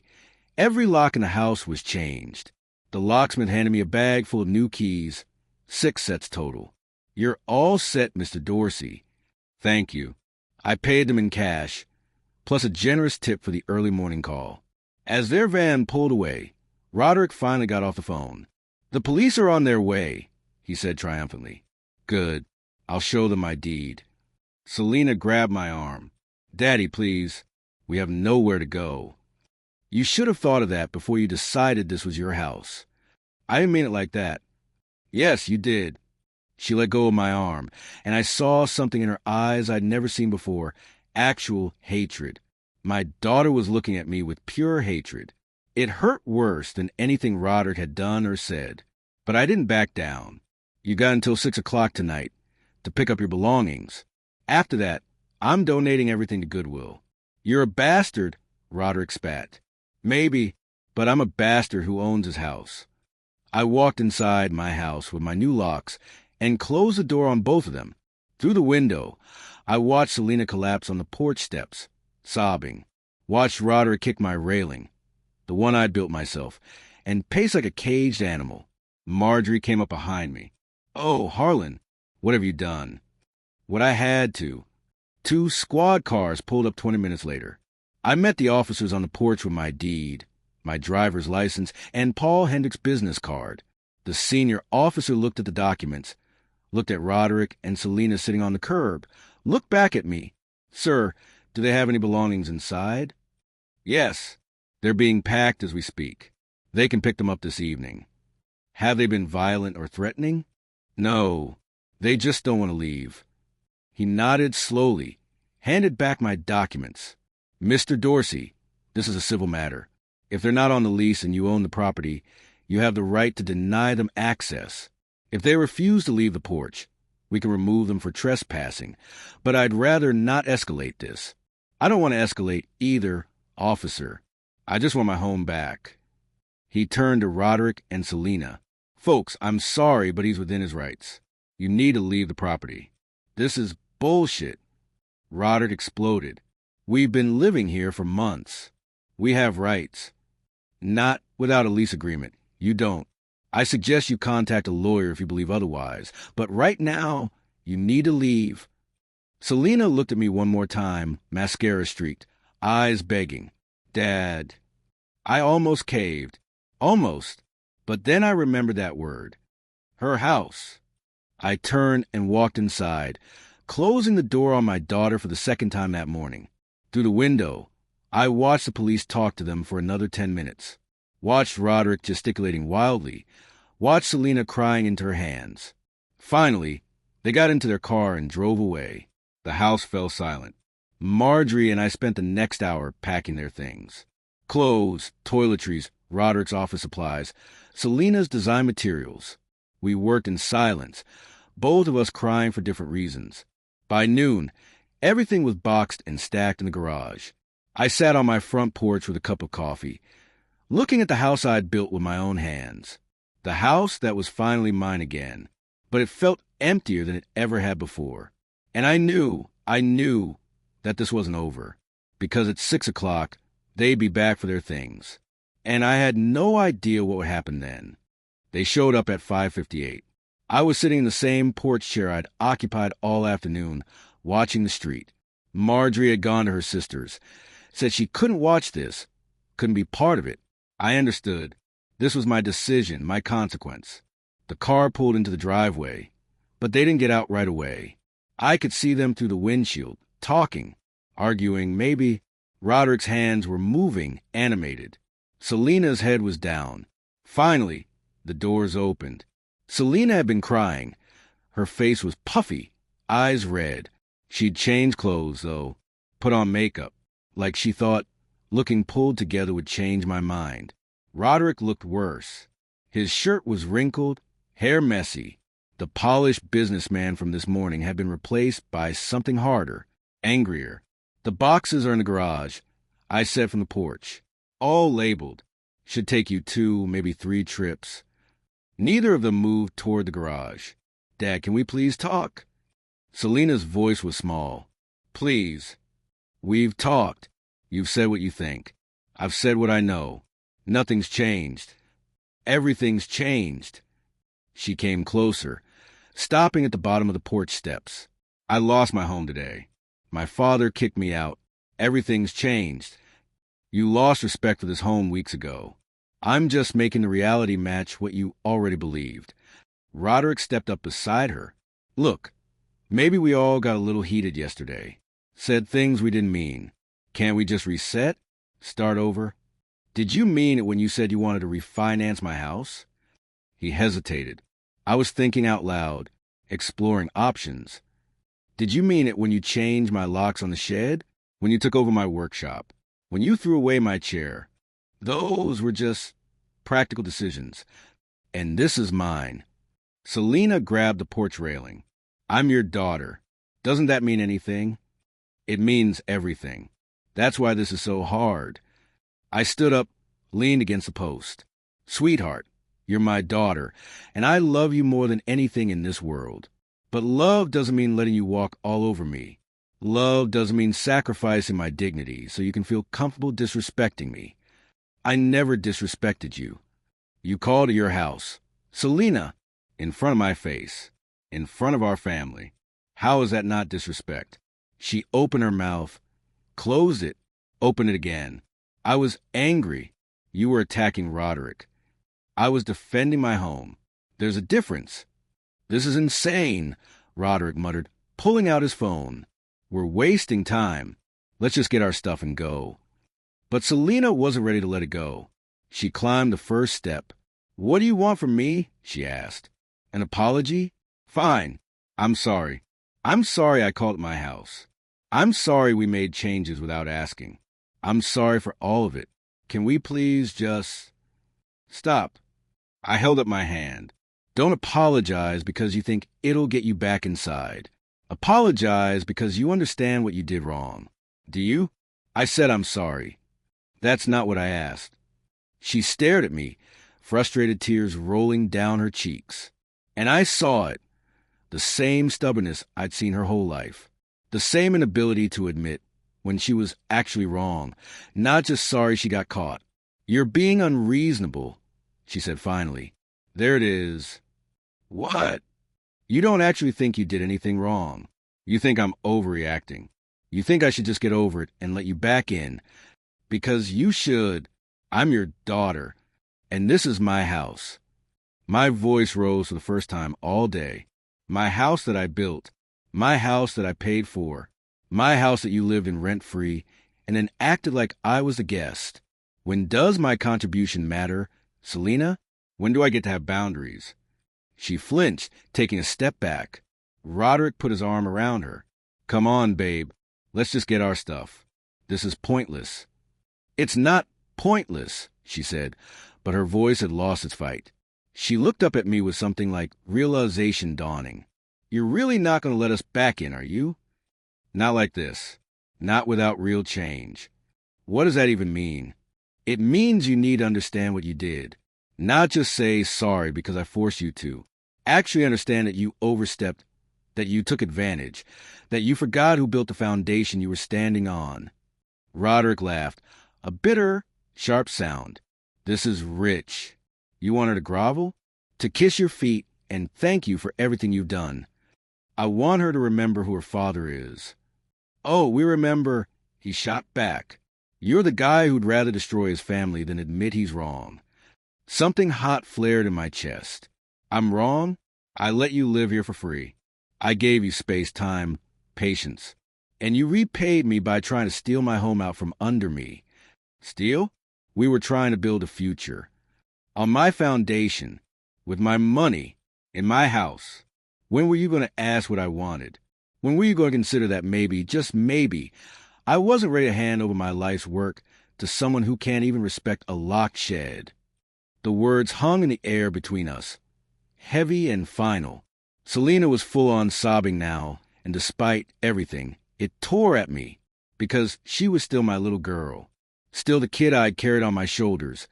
every lock in the house was changed. The locksmith handed me a bag full of new keys, 6 sets total. You're all set, Mr. Dorsey. Thank you. I paid them in cash, plus a generous tip for the early morning call. As their van pulled away, Roderick finally got off the phone. The police are on their way, he said triumphantly. Good. I'll show them my deed. Selena grabbed my arm. Daddy, please. We have nowhere to go. You should have thought of that before you decided this was your house. I didn't mean it like that. Yes, you did. She let go of my arm, and I saw something in her eyes I'd never seen before, actual hatred. My daughter was looking at me with pure hatred. It hurt worse than anything Roderick had done or said. But I didn't back down. You got until 6 o'clock tonight to pick up your belongings. After that, I'm donating everything to Goodwill. You're a bastard, Roderick spat. Maybe, but I'm a bastard who owns his house. I walked inside my house with my new locks and closed the door on both of them. Through the window, I watched Selena collapse on the porch steps, sobbing. Watched Roderick kick my railing, the one I'd built myself, and pace like a caged animal. Marjorie came up behind me. Oh, Harlan, what have you done? What I had to. 2 squad cars pulled up 20 minutes later. I met the officers on the porch with my deed, my driver's license, and Paul Hendrick's business card. The senior officer looked at the documents, looked at Roderick and Selena sitting on the curb, looked back at me. Sir, do they have any belongings inside? Yes. They're being packed as we speak. They can pick them up this evening. Have they been violent or threatening? No. They just don't want to leave. He nodded slowly, handed back my documents. Mr. Dorsey, this is a civil matter. If they're not on the lease and you own the property, you have the right to deny them access. If they refuse to leave the porch, we can remove them for trespassing. But I'd rather not escalate this. I don't want to escalate either, officer. I just want my home back. He turned to Roderick and Selena. Folks, I'm sorry, but he's within his rights. You need to leave the property. This is bullshit. Roderick exploded. We've been living here for months. We have rights. Not without a lease agreement. You don't. I suggest you contact a lawyer if you believe otherwise. But right now, you need to leave. Selena looked at me one more time, mascara streaked, eyes begging. Dad. I almost caved. Almost. But then I remembered that word. Her house. I turned and walked inside, closing the door on my daughter for the second time that morning. Through the window, I watched the police talk to them for another 10 minutes. Watched Roderick gesticulating wildly. Watched Selena crying into her hands. Finally, they got into their car and drove away. The house fell silent. Marjorie and I spent the next hour packing their things. Clothes, toiletries, Roderick's office supplies, Selena's design materials. We worked in silence, both of us crying for different reasons. By noon, everything was boxed and stacked in the garage. I sat on my front porch with a cup of coffee, looking at the house I'd built with my own hands. The house that was finally mine again, but it felt emptier than it ever had before. And I knew that this wasn't over, because at 6 o'clock, they'd be back for their things. and I had no idea what would happen then. They showed up at 5:58. I was sitting in the same porch chair I'd occupied all afternoon, watching the street. Marjorie had gone to her sister's, said she couldn't watch this, couldn't be part of it. I understood. This was my decision, my consequence. The car pulled into the driveway, but they didn't get out right away. I could see them through the windshield, talking, arguing, maybe. Roderick's hands were moving, animated. Selena's head was down. Finally, the doors opened. Selena had been crying. Her face was puffy, eyes red. She'd changed clothes, though, put on makeup, like she thought looking pulled together would change my mind. Roderick looked worse. His shirt was wrinkled, hair messy. The polished businessman from this morning had been replaced by something harder, angrier. The boxes are in the garage, I said from the porch. All labeled. Should take you 2, maybe 3 trips. Neither of them moved toward the garage. Dad, can we please talk? Selena's voice was small. Please. We've talked. You've said what you think. I've said what I know. Nothing's changed. Everything's changed. She came closer, stopping at the bottom of the porch steps. I lost my home today. My father kicked me out. Everything's changed. You lost respect for this home weeks ago. I'm just making the reality match what you already believed. Roderick stepped up beside her. Look, maybe we all got a little heated yesterday. Said things we didn't mean. Can't we just reset? Start over? Did you mean it when you said you wanted to refinance my house? He hesitated. I was thinking out loud, exploring options. Did you mean it when you changed my locks on the shed? When you took over my workshop? When you threw away my chair? Those were just practical decisions. And this is mine. Selena grabbed the porch railing. I'm your daughter. Doesn't that mean anything? It means everything. That's why this is so hard. I stood up, leaned against the post. Sweetheart, you're my daughter, and I love you more than anything in this world. But love doesn't mean letting you walk all over me. Love doesn't mean sacrificing my dignity so you can feel comfortable disrespecting me. I never disrespected you. You called to your house. Selena, in front of my face, in front of our family. How is that not disrespect? She opened her mouth, closed it, opened it again. I was angry. You were attacking Roderick. I was defending my home. There's a difference. This is insane, Roderick muttered, pulling out his phone. We're wasting time. Let's just get our stuff and go. But Selena wasn't ready to let it go. She climbed the first step. What do you want from me? She asked. An apology? Fine. I'm sorry. I'm sorry I called it my house. I'm sorry we made changes without asking. I'm sorry for all of it. Can we please just... Stop. I held up my hand. Don't apologize because you think it'll get you back inside. Apologize because you understand what you did wrong. Do you? I said I'm sorry. That's not what I asked. She stared at me, frustrated tears rolling down her cheeks. And I saw it. The same stubbornness I'd seen her whole life. The same inability to admit when she was actually wrong, not just sorry she got caught. You're being unreasonable, she said finally. There it is. What? You don't actually think you did anything wrong. You think I'm overreacting. You think I should just get over it and let you back in. Because you should. I'm your daughter. And this is my house. My voice rose for the first time all day. My house that I built. My house that I paid for. My house that you lived in rent-free and then acted like I was a guest. When does my contribution matter, Selena? When do I get to have boundaries? She flinched, taking a step back. Roderick put his arm around her. Come on, babe. Let's just get our stuff. This is pointless. It's not pointless, she said, but her voice had lost its fight. She looked up at me with something like realization dawning. You're really not going to let us back in, are you? Not like this. Not without real change. What does that even mean? It means you need to understand what you did. Not just say sorry because I forced you to. Actually understand that you overstepped, that you took advantage, that you forgot who built the foundation you were standing on. Roderick laughed, a bitter, sharp sound. This is rich. You want her to grovel? To kiss your feet and thank you for everything you've done. I want her to remember who her father is. Oh, we remember, he shot back. You're the guy who'd rather destroy his family than admit he's wrong. Something hot flared in my chest. I'm wrong? I let you live here for free. I gave you space, time, patience. And you repaid me by trying to steal my home out from under me. Steal? We were trying to build a future. On my foundation, with my money, in my house. When were you going to ask what I wanted? When were you going to consider that maybe, just maybe, I wasn't ready to hand over my life's work to someone who can't even respect a locked shed? The words hung in the air between us, heavy and final. Selena was full-on sobbing now, and despite everything, it tore at me, because she was still my little girl, still the kid I'd carried on my shoulders,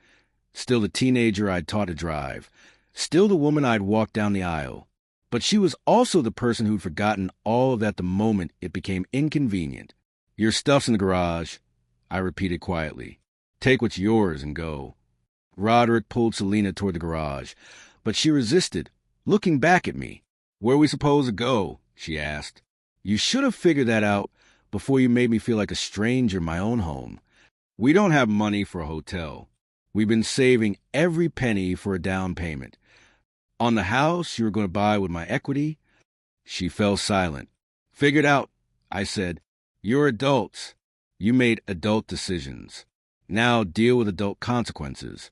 still the teenager I'd taught to drive, still the woman I'd walked down the aisle. But she was also the person who'd forgotten all of that the moment it became inconvenient. Your stuff's in the garage, I repeated quietly. Take what's yours and go. Roderick pulled Selena toward the garage, but she resisted, looking back at me. Where are we supposed to go? She asked. You should have figured that out before you made me feel like a stranger in my own home. We don't have money for a hotel. We've been saving every penny for a down payment. On the house you were going to buy with my equity? She fell silent. Figured out, I said. You're adults. You made adult decisions. Now deal with adult consequences.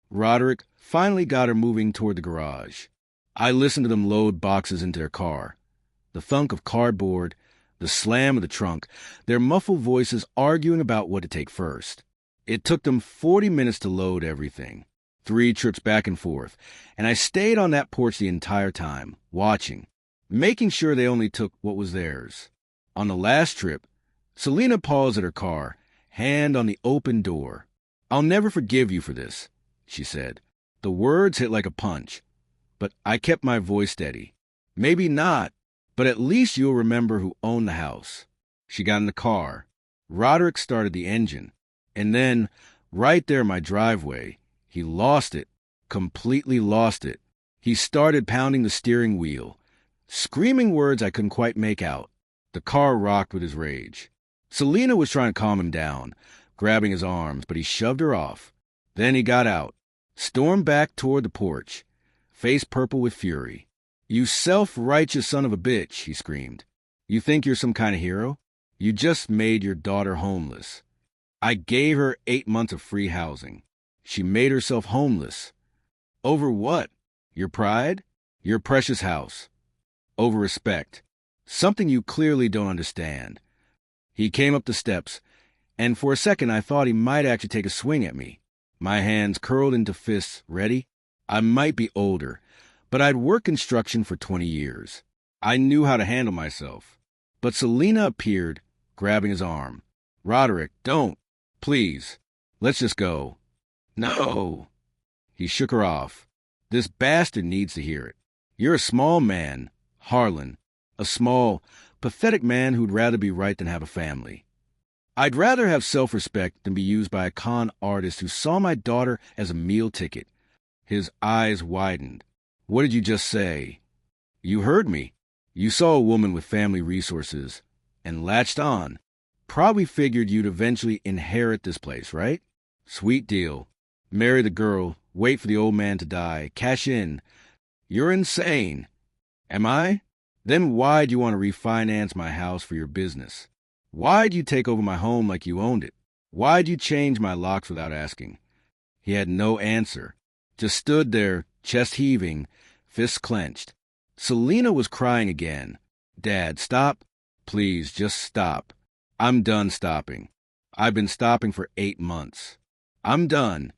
Roderick finally got her moving toward the garage. I listened to them load boxes into their car. The thunk of cardboard, the slam of the trunk, their muffled voices arguing about what to take first. It took them 40 minutes to load everything. 3 trips back and forth, and I stayed on that porch the entire time, watching, making sure they only took what was theirs. On the last trip, Selena paused at her car, hand on the open door. I'll never forgive you for this, she said. The words hit like a punch, but I kept my voice steady. Maybe not, but at least you'll remember who owned the house. She got in the car. Roderick started the engine, and then, right there in my driveway, he lost it, completely lost it. He started pounding the steering wheel, screaming words I couldn't quite make out. The car rocked with his rage. Selena was trying to calm him down, grabbing his arms, but he shoved her off. Then he got out, stormed back toward the porch, face purple with fury. You self-righteous son of a bitch, he screamed. You think you're some kind of hero? You just made your daughter homeless. I gave her 8 months of free housing. She made herself homeless. Over what? Your pride? Your precious house. Over respect. Something you clearly don't understand. He came up the steps, and for a second I thought he might actually take a swing at me. My hands curled into fists, ready. I might be older, but I'd worked construction for 20 years. I knew how to handle myself. But Selena appeared, grabbing his arm. Roderick, don't. Please. Let's just go. No. He shook her off. This bastard needs to hear it. You're a small man, Harlan. A small, pathetic man who'd rather be right than have a family. I'd rather have self-respect than be used by a con artist who saw my daughter as a meal ticket. His eyes widened. What did you just say? You heard me. You saw a woman with family resources and latched on. Probably figured you'd eventually inherit this place, right? Sweet deal. Marry the girl, wait for the old man to die, cash in. You're insane. Am I? Then why'd you want to refinance my house for your business? Why'd you take over my home like you owned it? Why'd you change my locks without asking? He had no answer. Just stood there, chest heaving, fists clenched. Selena was crying again. Dad, stop. Please, just stop. I'm done stopping. I've been stopping for 8 months. I'm done.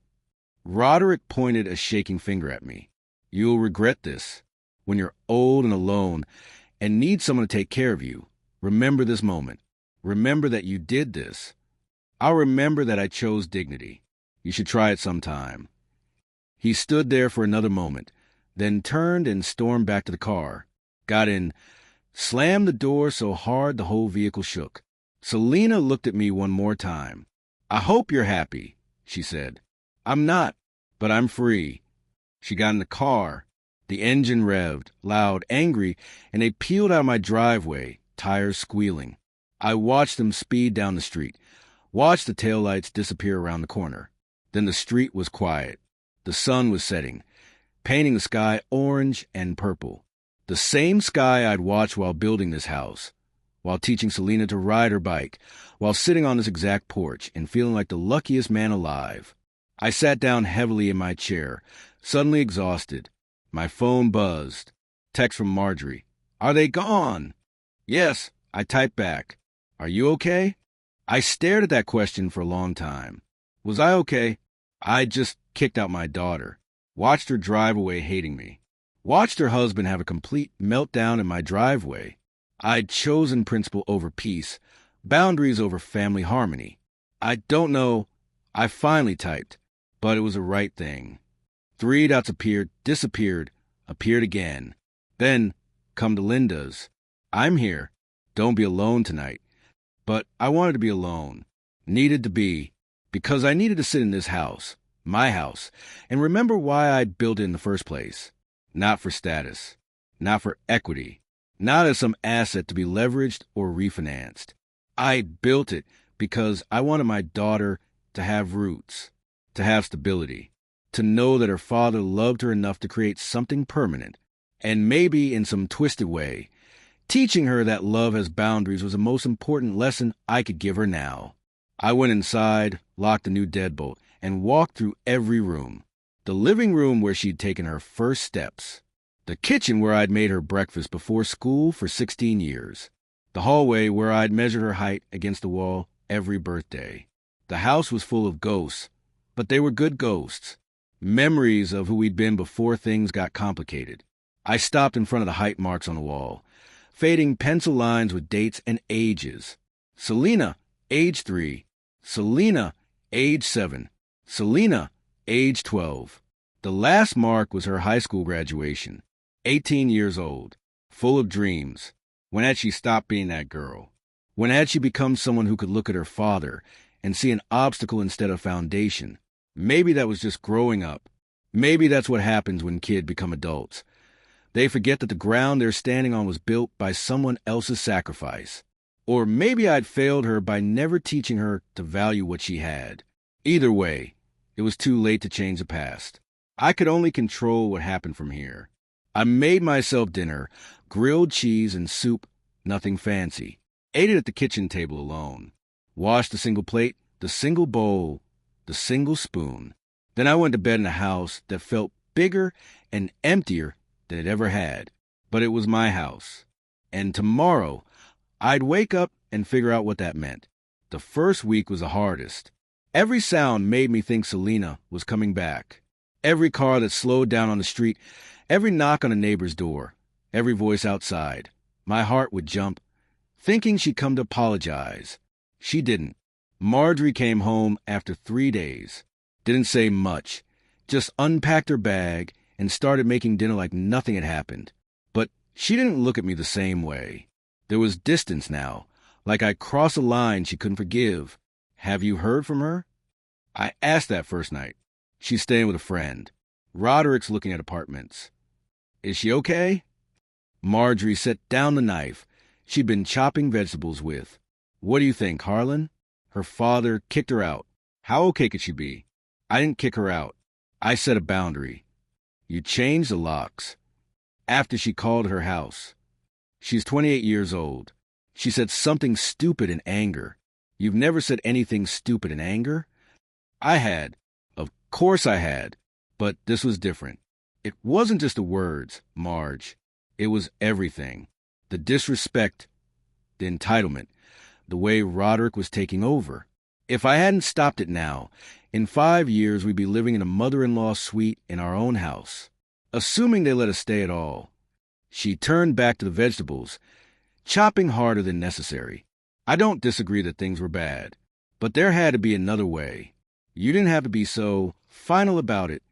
Roderick pointed a shaking finger at me. You'll regret this. When you're old and alone and need someone to take care of you, remember this moment. Remember that you did this. I'll remember that I chose dignity. You should try it sometime. He stood there for another moment, then turned and stormed back to the car, got in, slammed the door so hard the whole vehicle shook. Selena looked at me one more time. I hope you're happy, she said. I'm not, but I'm free. She got in the car. The engine revved, loud, angry, and they peeled out of my driveway, tires squealing. I watched them speed down the street, watched the taillights disappear around the corner. Then the street was quiet. The sun was setting, painting the sky orange and purple. The same sky I'd watched while building this house, while teaching Selena to ride her bike, while sitting on this exact porch and feeling like the luckiest man alive. I sat down heavily in my chair, suddenly exhausted. My phone buzzed. Text from Marjorie. Are they gone? Yes, I typed back. Are you okay? I stared at that question for a long time. Was I okay? I just kicked out my daughter, watched her drive away hating me, watched her husband have a complete meltdown in my driveway. I'd chosen principle over peace, boundaries over family harmony. I don't know. I finally typed, but it was the right thing. 3 dots appeared, disappeared, appeared again. Then, come to Linda's. I'm here. Don't be alone tonight. But I wanted to be alone. Needed to be. Because I needed to sit in this house, my house, and remember why I'd built it in the first place. Not for status. Not for equity. Not as some asset to be leveraged or refinanced. I built it because I wanted my daughter to have roots, to have stability, to know that her father loved her enough to create something permanent, and maybe in some twisted way, teaching her that love has boundaries was the most important lesson I could give her now. I went inside, locked the new deadbolt, and walked through every room. The living room where she'd taken her first steps. The kitchen where I'd made her breakfast before school for 16 years. The hallway where I'd measured her height against the wall every birthday. The house was full of ghosts, but they were good ghosts. Memories of who we'd been before things got complicated. I stopped in front of the height marks on the wall, fading pencil lines with dates and ages. Selena, age 3. Selena, age 7. Selena, age 12. The last mark was her high school graduation. 18 years old, full of dreams. When had she stopped being that girl? When had she become someone who could look at her father and see an obstacle instead of foundation? Maybe that was just growing up. Maybe that's what happens when kids become adults. They forget that the ground they're standing on was built by someone else's sacrifice. Or maybe I'd failed her by never teaching her to value what she had. Either way, it was too late to change the past. I could only control what happened from here. I made myself dinner, grilled cheese and soup, nothing fancy. Ate it at the kitchen table alone. Washed the single plate, the single bowl, the single spoon. Then I went to bed in a house that felt bigger and emptier than it ever had. But it was my house. And tomorrow, I'd wake up and figure out what that meant. The first week was the hardest. Every sound made me think Selena was coming back. Every car that slowed down on the street, every knock on a neighbor's door, every voice outside. My heart would jump, thinking she'd come to apologize. She didn't. Marjorie came home after 3 days. Didn't say much. Just unpacked her bag and started making dinner like nothing had happened. But she didn't look at me the same way. There was distance now, like I'd crossed a line she couldn't forgive. Have you heard from her? I asked that first night. She's staying with a friend. Roderick's looking at apartments. Is she okay? Marjorie set down the knife she'd been chopping vegetables with. What do you think, Harlan? Her father kicked her out. How okay could she be? I didn't kick her out. I set a boundary. You changed the locks. After she called her house. She's 28 years old. She said something stupid in anger. You've never said anything stupid in anger? I had. Of course I had. But this was different. It wasn't just the words, Marge. It was everything. The disrespect, the entitlement, the way Roderick was taking over. If I hadn't stopped it now, in 5 years we'd be living in a mother-in-law suite in our own house. Assuming they let us stay at all. She turned back to the vegetables, chopping harder than necessary. I don't disagree that things were bad, but there had to be another way. You didn't have to be so final about it.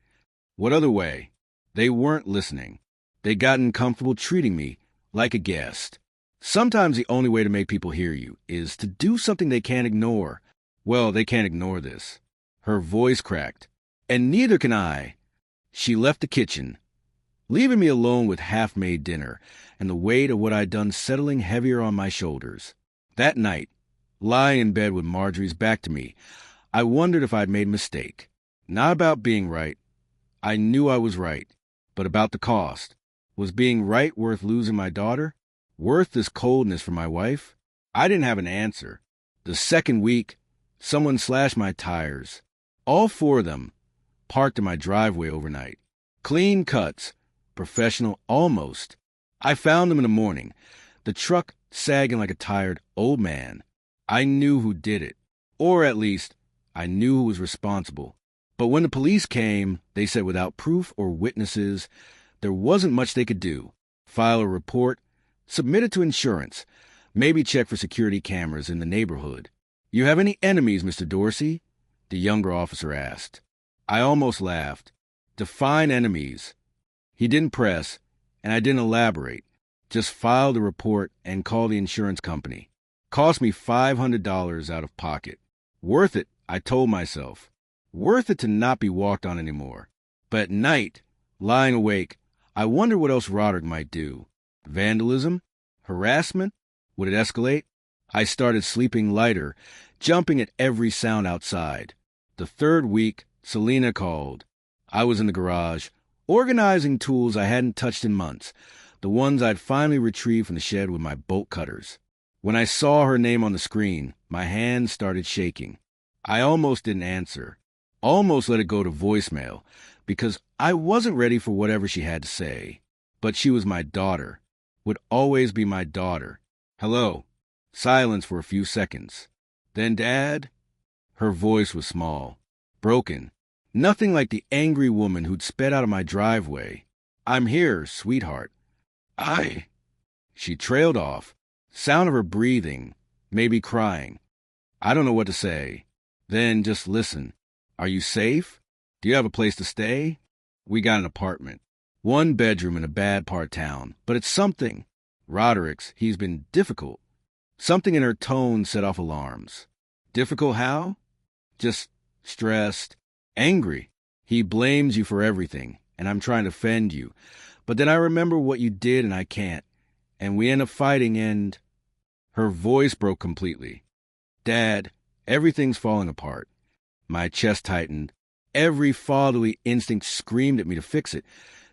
What other way? They weren't listening. They'd gotten comfortable treating me like a guest. Sometimes the only way to make people hear you is to do something they can't ignore. Well, they can't ignore this. Her voice cracked. And neither can I. She left the kitchen, leaving me alone with half-made dinner and the weight of what I'd done settling heavier on my shoulders. That night, lying in bed with Marjorie's back to me, I wondered if I'd made a mistake. Not about being right. I knew I was right. But about the cost. Was being right worth losing my daughter? Worth this coldness for my wife? I didn't have an answer. The second week, someone slashed my tires. All four of them, parked in my driveway overnight. Clean cuts. Professional almost. I found them in the morning. The truck sagging like a tired old man. I knew who did it. Or at least, I knew who was responsible. But when the police came, they said without proof or witnesses, there wasn't much they could do. File a report, submit it to insurance, maybe check for security cameras in the neighborhood. You have any enemies, Mr. Dorsey? The younger officer asked. I almost laughed. Define enemies. He didn't press, and I didn't elaborate. Just filed a report and called the insurance company. Cost me $500 out of pocket. Worth it, I told myself. Worth it to not be walked on anymore. But at night, lying awake, I wondered what else Roderick might do. Vandalism? Harassment? Would it escalate? I started sleeping lighter, jumping at every sound outside. The third week, Selena called. I was in the garage, organizing tools I hadn't touched in months, the ones I'd finally retrieved from the shed with my bolt cutters. When I saw her name on the screen, my hands started shaking. I almost didn't answer. Almost let it go to voicemail, because I wasn't ready for whatever she had to say. But she was my daughter. Would always be my daughter. Hello. Silence for a few seconds. Then, Dad? Her voice was small, broken. Nothing like the angry woman who'd sped out of my driveway. I'm here, sweetheart. She trailed off. Sound of her breathing, maybe crying. I don't know what to say. Then just listen. Are you safe? Do you have a place to stay? We got an apartment. 1 bedroom in a bad part town, but it's something. Roderick's, he's been difficult. Something in her tone set off alarms. Difficult how? Just stressed, angry. He blames you for everything, and I'm trying to fend you. But then I remember what you did and I can't. And we end up fighting and... Her voice broke completely. Dad, everything's falling apart. My chest tightened. Every fatherly instinct screamed at me to fix it,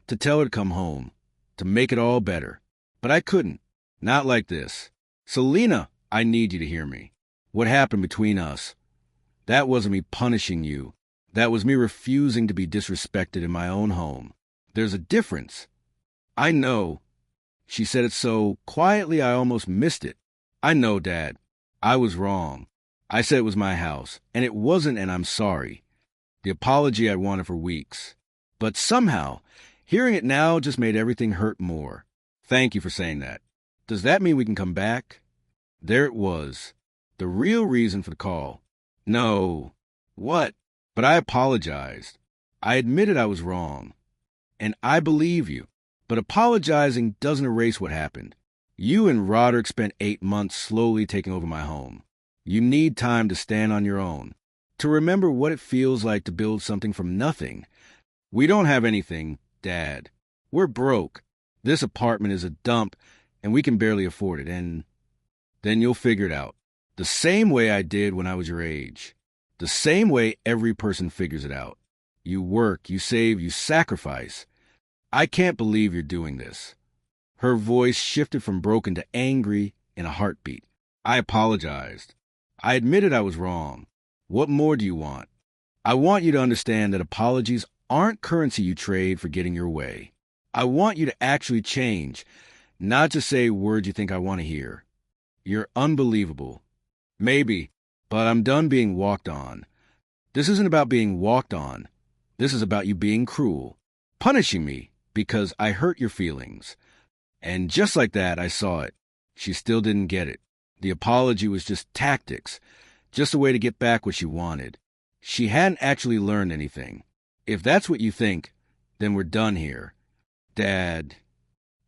to tell her to come home, to make it all better. But I couldn't. Not like this. Selena, I need you to hear me. What happened between us? That wasn't me punishing you. That was me refusing to be disrespected in my own home. There's a difference. I know. She said it so quietly I almost missed it. I know, Dad. I was wrong. I said it was my house, and it wasn't, and I'm sorry. The apology I'd wanted for weeks. But somehow, hearing it now just made everything hurt more. Thank you for saying that. Does that mean we can come back? There it was. The real reason for the call. No. What? But I apologized. I admitted I was wrong. And I believe you. But apologizing doesn't erase what happened. You and Roderick spent 8 months slowly taking over my home. You need time to stand on your own, to remember what it feels like to build something from nothing. We don't have anything, Dad. We're broke. This apartment is a dump, and we can barely afford it, and then you'll figure it out. The same way I did when I was your age. The same way every person figures it out. You work, you save, you sacrifice. I can't believe you're doing this. Her voice shifted from broken to angry in a heartbeat. I apologized. I admitted I was wrong. What more do you want? I want you to understand that apologies aren't currency you trade for getting your way. I want you to actually change, not just say words you think I want to hear. You're unbelievable. Maybe, but I'm done being walked on. This isn't about being walked on. This is about you being cruel, punishing me because I hurt your feelings. And just like that, I saw it. She still didn't get it. The apology was just tactics, just a way to get back what she wanted. She hadn't actually learned anything. If that's what you think, then we're done here. Dad.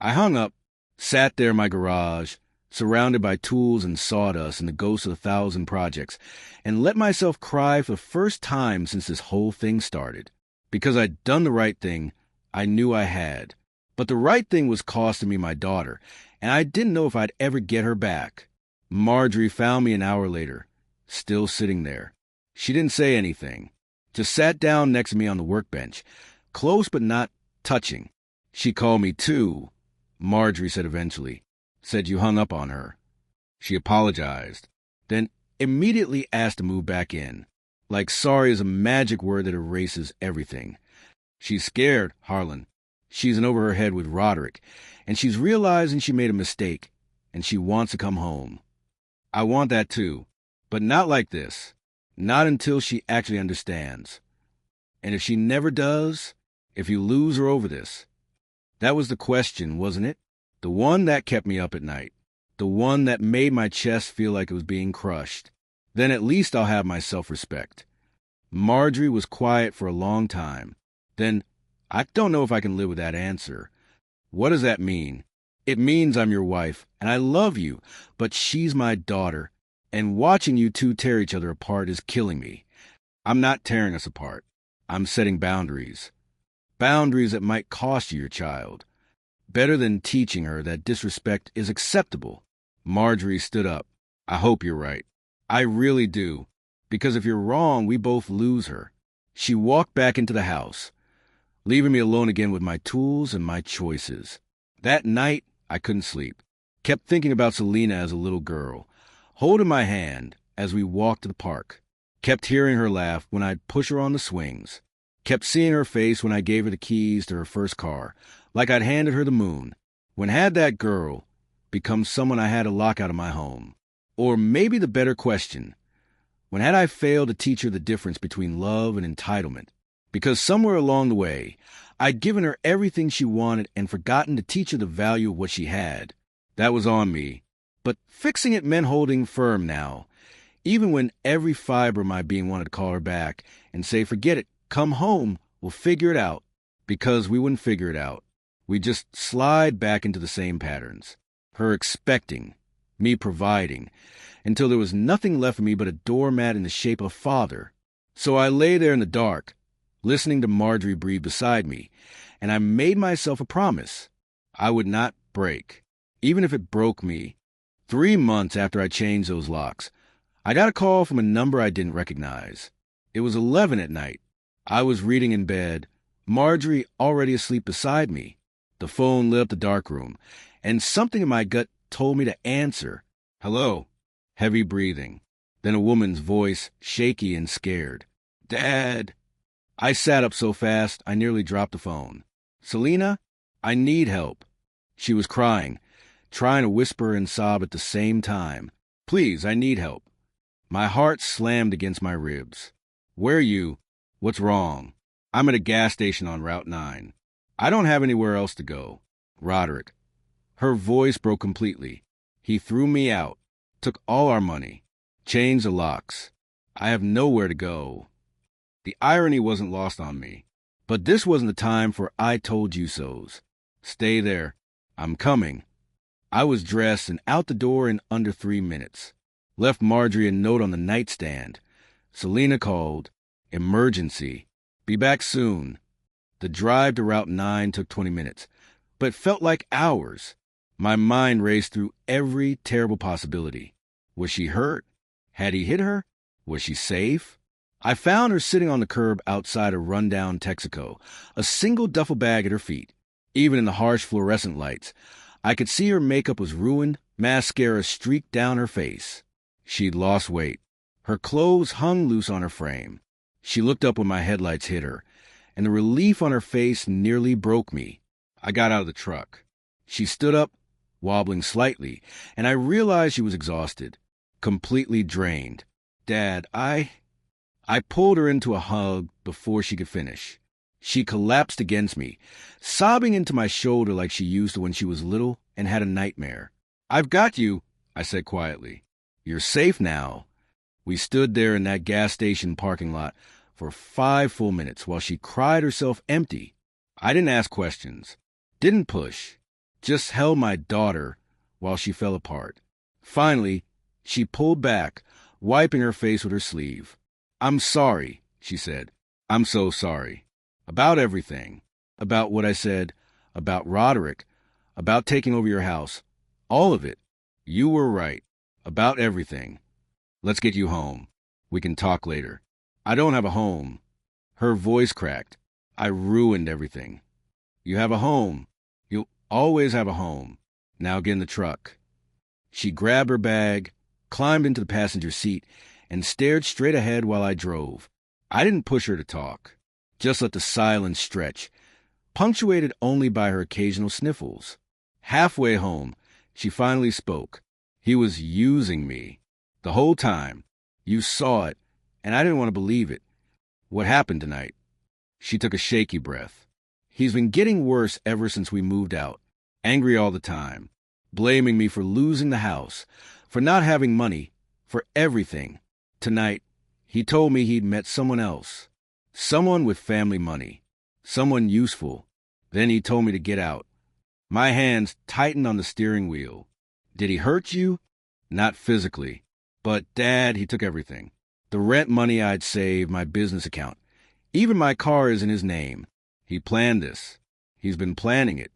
I hung up, sat there in my garage, surrounded by tools and sawdust and the ghosts of 1,000 projects, and let myself cry for the first time since this whole thing started. Because I'd done the right thing, I knew I had. But the right thing was costing me my daughter, and I didn't know if I'd ever get her back. Marjorie found me an hour later, still sitting there. She didn't say anything, just sat down next to me on the workbench, close but not touching. She called me too, Marjorie said eventually. Said you hung up on her. She apologized, then immediately asked to move back in. Like sorry is a magic word that erases everything. She's scared, Harlan. She's in over her head with Roderick, and she's realizing she made a mistake, and she wants to come home. I want that too, but not like this. Not until she actually understands. And if she never does, if you lose her over this. That was the question, wasn't it? The one that kept me up at night. The one that made my chest feel like it was being crushed. Then at least I'll have my self-respect. Marjorie was quiet for a long time. Then, I don't know if I can live with that answer. What does that mean? It means I'm your wife, and I love you, but she's my daughter, and watching you two tear each other apart is killing me. I'm not tearing us apart. I'm setting boundaries. Boundaries that might cost you your child. Better than teaching her that disrespect is acceptable. Marjorie stood up. I hope you're right. I really do. Because if you're wrong, we both lose her. She walked back into the house, leaving me alone again with my tools and my choices. That night, I couldn't sleep. Kept thinking about Selena as a little girl, holding my hand as we walked to the park. Kept hearing her laugh when I'd push her on the swings. Kept seeing her face when I gave her the keys to her first car, like I'd handed her the moon. When had that girl become someone I had to lock out of my home? Or maybe the better question, when had I failed to teach her the difference between love and entitlement? Because somewhere along the way, I'd given her everything she wanted and forgotten to teach her the value of what she had. That was on me. But fixing it meant holding firm now, even when every fiber of my being wanted to call her back and say, forget it, come home, we'll figure it out. Because we wouldn't figure it out. We'd just slide back into the same patterns. Her expecting, me providing, until there was nothing left for me but a doormat in the shape of father. So I lay there in the dark, listening to Marjorie breathe beside me, and I made myself a promise. I would not break, even if it broke me. 3 months after I changed those locks, I got a call from a number I didn't recognize. It was 11 at night. I was reading in bed, Marjorie already asleep beside me. The phone lit up the dark room, and something in my gut told me to answer. Hello. Heavy breathing. Then a woman's voice, shaky and scared. Dad. I sat up so fast I nearly dropped the phone. Selena, I need help. She was crying, trying to whisper and sob at the same time. Please, I need help. My heart slammed against my ribs. Where are you? What's wrong? I'm at a gas station on Route 9. I don't have anywhere else to go. Roderick. Her voice broke completely. He threw me out, took all our money, changed the locks. I have nowhere to go. The irony wasn't lost on me. But this wasn't the time for I told you so's. Stay there. I'm coming. I was dressed and out the door in under 3 minutes. Left Marjorie a note on the nightstand. Selena called. Emergency. Be back soon. The drive to Route 9 took 20 minutes, but it felt like hours. My mind raced through every terrible possibility. Was she hurt? Had he hit her? Was she safe? I found her sitting on the curb outside a rundown Texaco, a single duffel bag at her feet. Even in the harsh fluorescent lights, I could see her makeup was ruined, mascara streaked down her face. She'd lost weight. Her clothes hung loose on her frame. She looked up when my headlights hit her, and the relief on her face nearly broke me. I got out of the truck. She stood up, wobbling slightly, and I realized she was exhausted, completely drained. Dad, I pulled her into a hug before she could finish. She collapsed against me, sobbing into my shoulder like she used to when she was little and had a nightmare. I've got you, I said quietly. You're safe now. We stood there in that gas station parking lot for 5 full minutes while she cried herself empty. I didn't ask questions, didn't push, just held my daughter while she fell apart. Finally, she pulled back, wiping her face with her sleeve. "I'm sorry," she said. "I'm so sorry. About everything. About what I said, about Roderick, about taking over your house. All of it. You were right. About everything. Let's get you home. We can talk later." "I don't have a home." Her voice cracked. "I ruined everything." "You have a home. You'll always have a home. Now get in the truck." She grabbed her bag, climbed into the passenger seat, and stared straight ahead while I drove. I didn't push her to talk, just let the silence stretch, punctuated only by her occasional sniffles. Halfway home, she finally spoke. "He was using me. The whole time. You saw it, and I didn't want to believe it. What happened tonight?" She took a shaky breath. "He's been getting worse ever since we moved out. Angry all the time. Blaming me for losing the house, for not having money, for everything. Tonight, he told me he'd met someone else. Someone with family money. Someone useful. Then he told me to get out." My hands tightened on the steering wheel. "Did he hurt you?" "Not physically. But, Dad, he took everything. The rent money I'd saved, my business account. Even my car is in his name. He planned this. He's been planning it.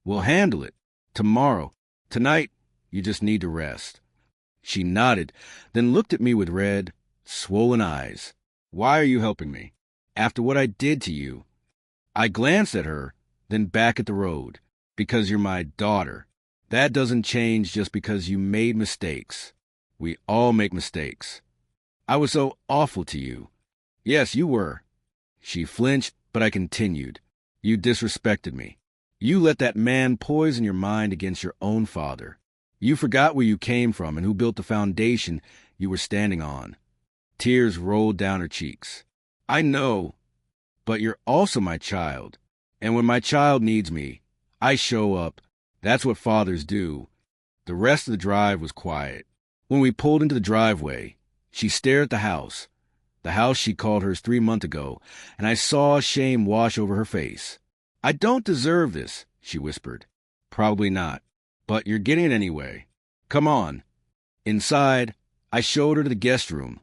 We'll handle it. Tomorrow. Tonight, you just need to rest." She nodded, then looked at me with red, swollen eyes. "Why are you helping me? After what I did to you?" I glanced at her, then back at the road. "Because you're my daughter. That doesn't change just because you made mistakes. We all make mistakes. I was so awful to you." "Yes, you were." She flinched, but I continued. "You disrespected me. You let that man poison your mind against your own father. You forgot where you came from and who built the foundation you were standing on." Tears rolled down her cheeks. "I know, but you're also my child. And when my child needs me, I show up. That's what fathers do." The rest of the drive was quiet. When we pulled into the driveway, she stared at the house she called hers 3 months ago, and I saw shame wash over her face. "I don't deserve this," she whispered. "Probably not, but you're getting it anyway. Come on." Inside, I showed her to the guest room.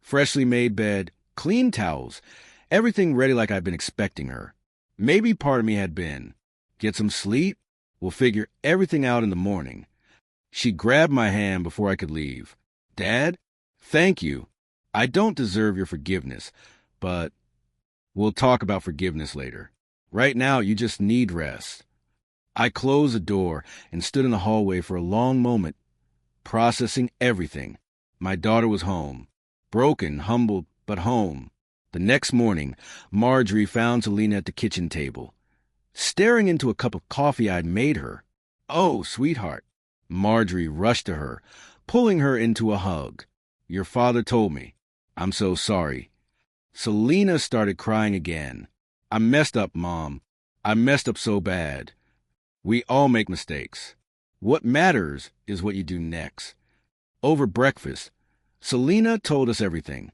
Freshly made bed, clean towels, everything ready like I'd been expecting her. Maybe part of me had been. "Get some sleep? We'll figure everything out in the morning." She grabbed my hand before I could leave. "Dad, thank you. I don't deserve your forgiveness, but we'll talk about forgiveness later. Right now, you just need rest." I closed the door and stood in the hallway for a long moment, processing everything. My daughter was home. Broken, humbled, but home. The next morning, Marjorie found Selena at the kitchen table, staring into a cup of coffee I'd made her. "Oh, sweetheart." Marjorie rushed to her, pulling her into a hug. "Your father told me. I'm so sorry." Selena started crying again. "I messed up, Mom. I messed up so bad. We all make mistakes. What matters is what you do next." Over breakfast, Selena told us everything.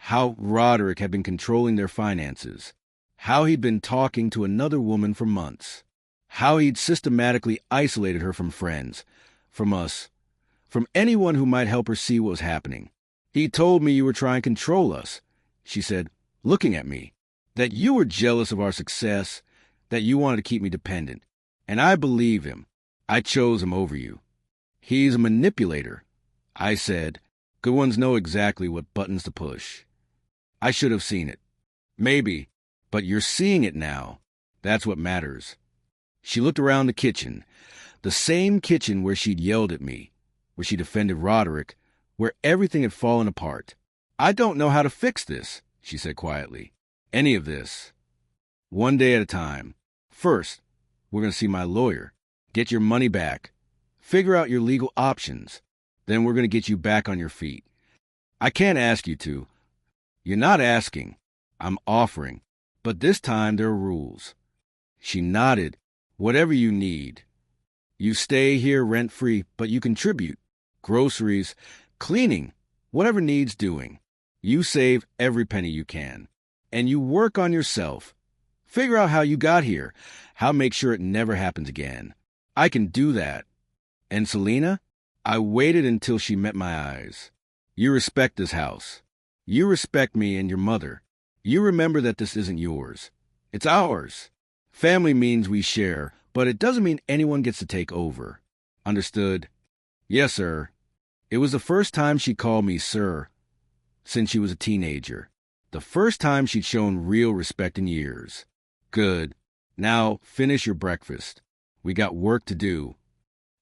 How Roderick had been controlling their finances. How he'd been talking to another woman for months. How he'd systematically isolated her from friends, from us, from anyone who might help her see what was happening. "He told me you were trying to control us," she said, looking at me. "That you were jealous of our success, that you wanted to keep me dependent. And I believe him. I chose him over you." "He's a manipulator," I said. "Good ones know exactly what buttons to push." "I should have seen it." "Maybe, but you're seeing it now. That's what matters." She looked around the kitchen, the same kitchen where she'd yelled at me, where she defended Roderick, where everything had fallen apart. "I don't know how to fix this," she said quietly. "Any of this. One day at a time. First, we're going to see my lawyer, get your money back, figure out your legal options. Then we're going to get you back on your feet. I can't ask you to. You're not asking. I'm offering. But this time there are rules." She nodded. "Whatever you need. You stay here rent-free, but you contribute. Groceries, cleaning, whatever needs doing. You save every penny you can. And you work on yourself. Figure out how you got here, how to make sure it never happens again. I can do that. And Selena? I waited until she met my eyes. You respect this house. You respect me and your mother. You remember that this isn't yours. It's ours. Family means we share, but it doesn't mean anyone gets to take over. Understood? Yes, sir. It was the first time she called me sir since she was a teenager. The first time she'd shown real respect in years. Good. Now, finish your breakfast. We got work to do.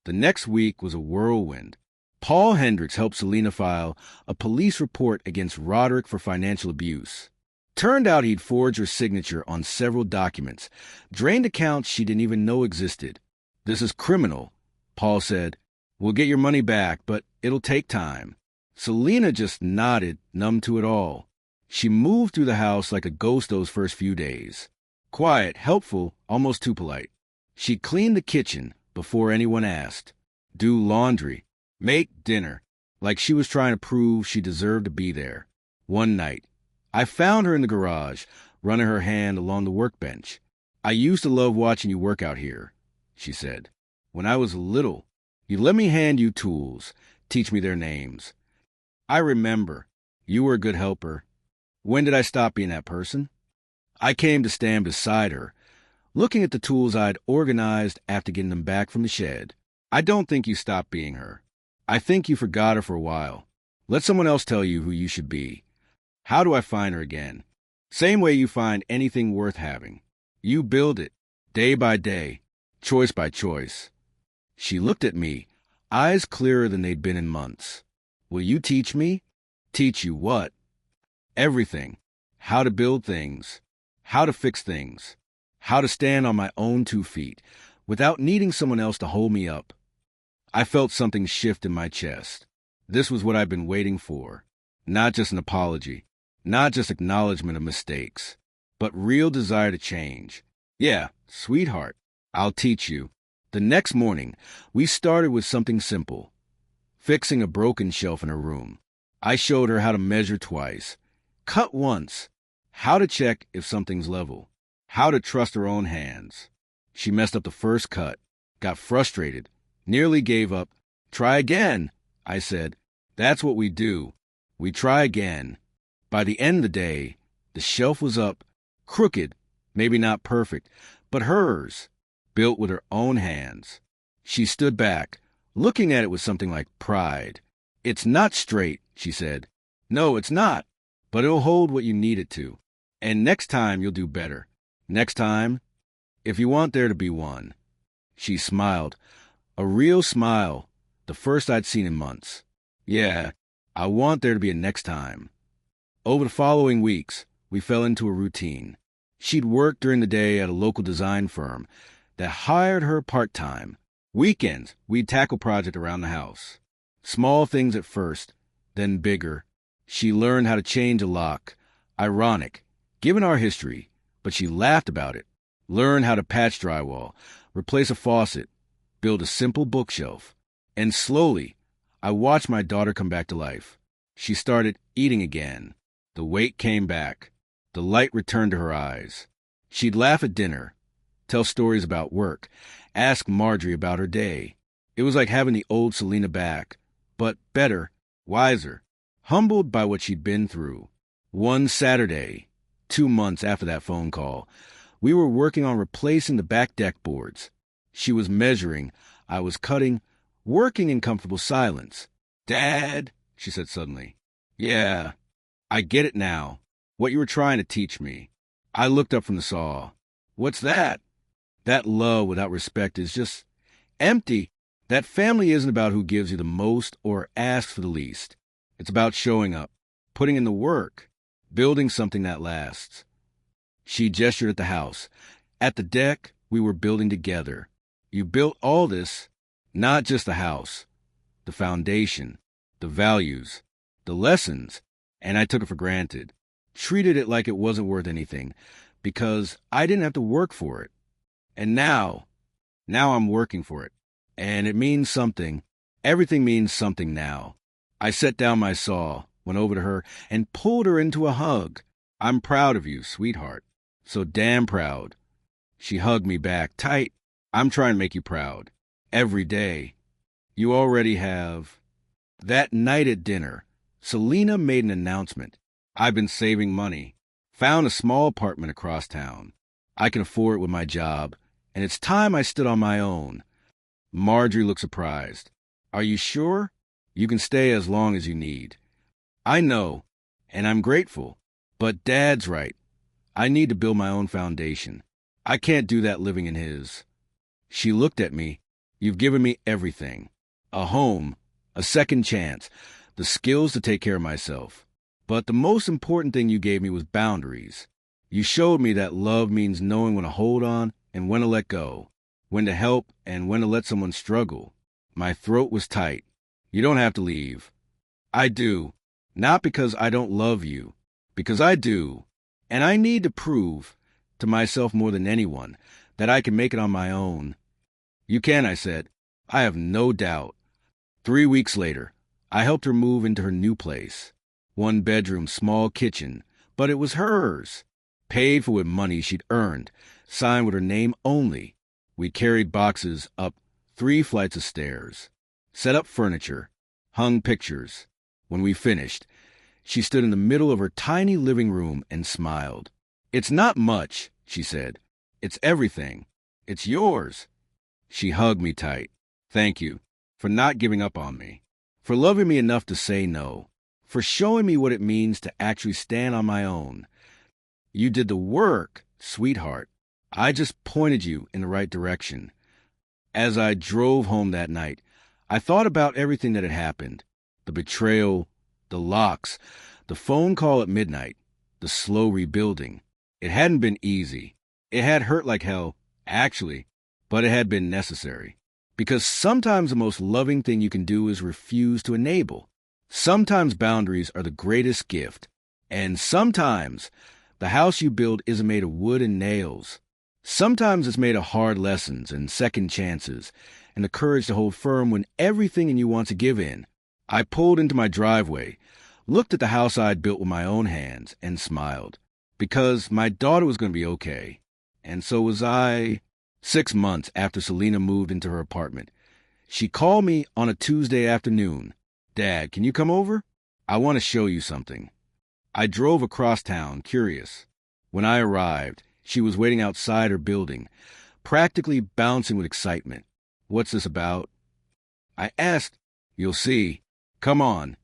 The next week was a whirlwind. Paul Hendricks helped Selena file a police report against Roderick for financial abuse. Turned out he'd forged her signature on several documents, drained accounts she didn't even know existed. This is criminal, Paul said. We'll get your money back, but it'll take time. Selena just nodded, numb to it all. She moved through the house like a ghost those first few days. Quiet, helpful, almost too polite. She cleaned the kitchen before anyone asked. Do laundry. Make dinner. Like she was trying to prove she deserved to be there. One night, I found her in the garage, running her hand along the workbench. I used to love watching you work out here, she said. When I was little, you let me hand you tools, teach me their names. I remember. You were a good helper. When did I stop being that person? I came to stand beside her, looking at the tools I'd organized after getting them back from the shed. I don't think you stopped being her. I think you forgot her for a while. Let someone else tell you who you should be. How do I find her again? Same way you find anything worth having. You build it, day by day, choice by choice. She looked at me, eyes clearer than they'd been in months. Will you teach me? Teach you what? Everything. How to build things. How to fix things. How to stand on my own 2 feet, without needing someone else to hold me up. I felt something shift in my chest. This was what I'd been waiting for. Not just an apology. Not just acknowledgement of mistakes. But real desire to change. Yeah, sweetheart, I'll teach you. The next morning, we started with something simple. Fixing a broken shelf in her room. I showed her how to measure twice. Cut once. How to check if something's level. How to trust her own hands. She messed up the first cut. Got frustrated. Nearly gave up. Try again, I said. That's what we do. We try again. By the end of the day, the shelf was up, crooked, maybe not perfect, but hers, built with her own hands. She stood back, looking at it with something like pride. It's not straight, she said. No, it's not, but it'll hold what you need it to. And next time you'll do better. Next time, if you want there to be one. She smiled, a real smile, the first I'd seen in months. Yeah, I want there to be a next time. Over the following weeks, we fell into a routine. She'd work during the day at a local design firm that hired her part-time. Weekends, we'd tackle projects around the house. Small things at first, then bigger. She learned how to change a lock. Ironic, given our history, but she laughed about it. Learned how to patch drywall, replace a faucet, build a simple bookshelf. And slowly, I watched my daughter come back to life. She started eating again. The weight came back. The light returned to her eyes. She'd laugh at dinner, tell stories about work, ask Marjorie about her day. It was like having the old Selena back, but better, wiser, humbled by what she'd been through. One Saturday, 2 months after that phone call, we were working on replacing the back deck boards. She was measuring, I was cutting, working in comfortable silence. Dad, she said suddenly. Yeah, I get it now. What you were trying to teach me. I looked up from the saw. What's that? That love without respect is just empty. That family isn't about who gives you the most or asks for the least. It's about showing up, putting in the work, building something that lasts. She gestured at the house. At the deck, we were building together. You built all this, not just the house, the foundation, the values, the lessons, and I took it for granted. Treated it like it wasn't worth anything, because I didn't have to work for it. And now I'm working for it. And it means something. Everything means something now. I set down my saw, went over to her, and pulled her into a hug. I'm proud of you, sweetheart. So damn proud. She hugged me back tight. I'm trying to make you proud. Every day. You already have. That night at dinner, Selena made an announcement. I've been saving money. Found a small apartment across town. I can afford it with my job, and it's time I stood on my own. Marjorie looked surprised. Are you sure? You can stay as long as you need. I know, and I'm grateful. But Dad's right. I need to build my own foundation. I can't do that living in his. She looked at me. You've given me everything. A home, a second chance, the skills to take care of myself. But the most important thing you gave me was boundaries. You showed me that love means knowing when to hold on and when to let go, when to help and when to let someone struggle. My throat was tight. You don't have to leave. I do. Not because I don't love you, because I do. And I need to prove, to myself more than anyone, that I can make it on my own. You can, I said. I have no doubt. 3 weeks later, I helped her move into her new place. 1 bedroom, small kitchen, but it was hers. Paid for with money she'd earned, signed with her name only. We carried boxes up 3 flights of stairs, set up furniture, hung pictures. When we finished, she stood in the middle of her tiny living room and smiled. It's not much, she said. It's everything. It's yours. She hugged me tight. Thank you for not giving up on me, for loving me enough to say no, for showing me what it means to actually stand on my own. You did the work, sweetheart. I just pointed you in the right direction. As I drove home that night, I thought about everything that had happened. The betrayal, the locks, the phone call at midnight, the slow rebuilding. It hadn't been easy. It had hurt like hell, actually, but it had been necessary. Because sometimes the most loving thing you can do is refuse to enable. Sometimes boundaries are the greatest gift. And sometimes the house you build isn't made of wood and nails. Sometimes it's made of hard lessons and second chances and the courage to hold firm when everything in you wants to give in. I pulled into my driveway, looked at the house I'd built with my own hands, and smiled. Because my daughter was going to be okay. And so was I. 6 months after Selena moved into her apartment, she called me on a Tuesday afternoon. Dad, can you come over? I want to show you something. I drove across town, curious. When I arrived, she was waiting outside her building, practically bouncing with excitement. What's this about? I asked. You'll see. Come on.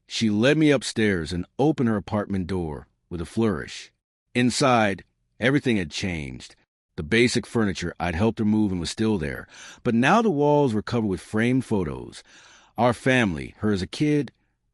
She led me upstairs and opened her apartment door with a flourish. Inside, everything had changed. The basic furniture I'd helped her move and was still there, but now the walls were covered with framed photos. Our family, her as a kid,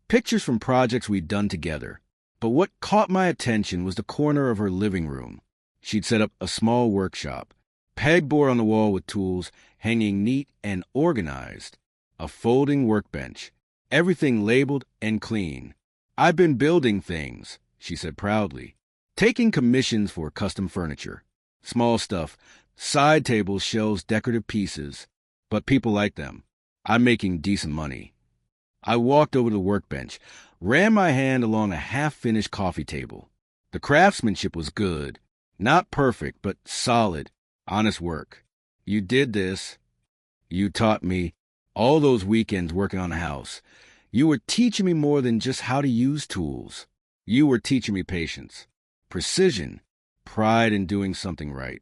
pictures from projects we'd done together. But what caught my attention was the corner of her living room. She'd set up a small workshop, pegboard on the wall with tools hanging neat and organized, a folding workbench, everything labeled and clean. I've been building things, she said proudly, taking commissions for custom furniture. Small stuff, side tables, shelves, decorative pieces, but people like them. I'm making decent money. I walked over to the workbench, ran my hand along a half-finished coffee table. The craftsmanship was good. Not perfect, but solid, honest work. You did this. You taught me all those weekends working on the house. You were teaching me more than just how to use tools. You were teaching me patience, precision, pride in doing something right.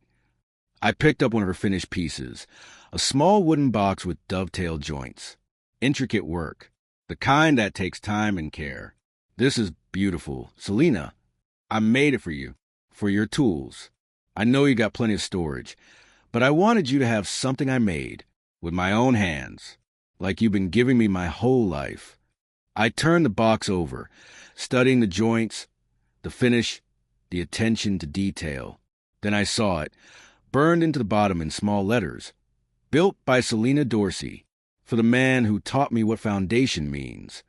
I picked up one of her finished pieces, a small wooden box with dovetail joints. Intricate work, the kind that takes time and care. This is beautiful. Selena, I made it for you, for your tools. I know you got plenty of storage, but I wanted you to have something I made, with my own hands, like you've been giving me my whole life. I turned the box over, studying the joints, the finish, the attention to detail. Then I saw it, burned into the bottom in small letters. Built by Selena Dorsey, for the man who taught me what foundation means.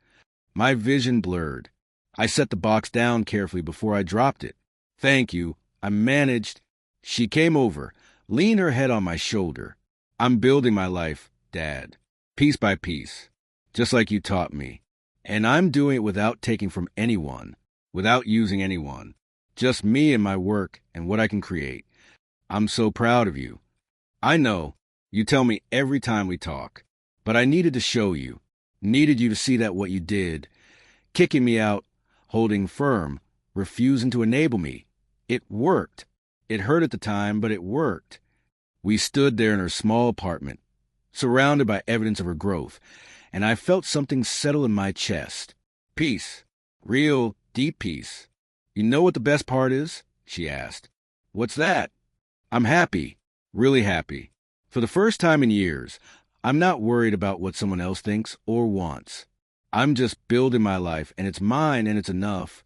My vision blurred. I set the box down carefully before I dropped it. Thank you. I managed. She came over, leaned her head on my shoulder. I'm building my life, Dad, piece by piece, just like you taught me. And I'm doing it without taking from anyone, without using anyone. Just me and my work and what I can create. I'm so proud of you. I know. You tell me every time we talk. But I needed to show you. Needed you to see that what you did, kicking me out, holding firm, refusing to enable me. It worked. It hurt at the time, but it worked. We stood there in her small apartment, surrounded by evidence of her growth, and I felt something settle in my chest. Peace. Real, deep peace. You know what the best part is? She asked. What's that? I'm happy. Really happy. For the first time in years, I'm not worried about what someone else thinks or wants. I'm just building my life, and it's mine, and it's enough.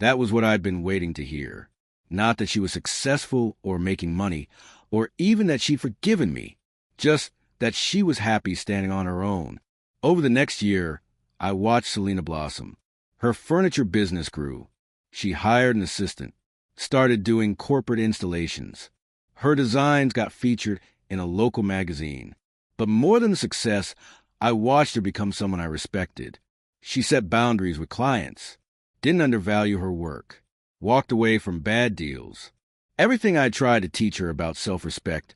That was what I'd been waiting to hear. Not that she was successful or making money, or even that she'd forgiven me. Just that she was happy standing on her own. Over the next year, I watched Selena blossom. Her furniture business grew. She hired an assistant, started doing corporate installations. Her designs got featured in a local magazine. But more than the success, I watched her become someone I respected. She set boundaries with clients, didn't undervalue her work, walked away from bad deals. Everything I tried to teach her about self-respect,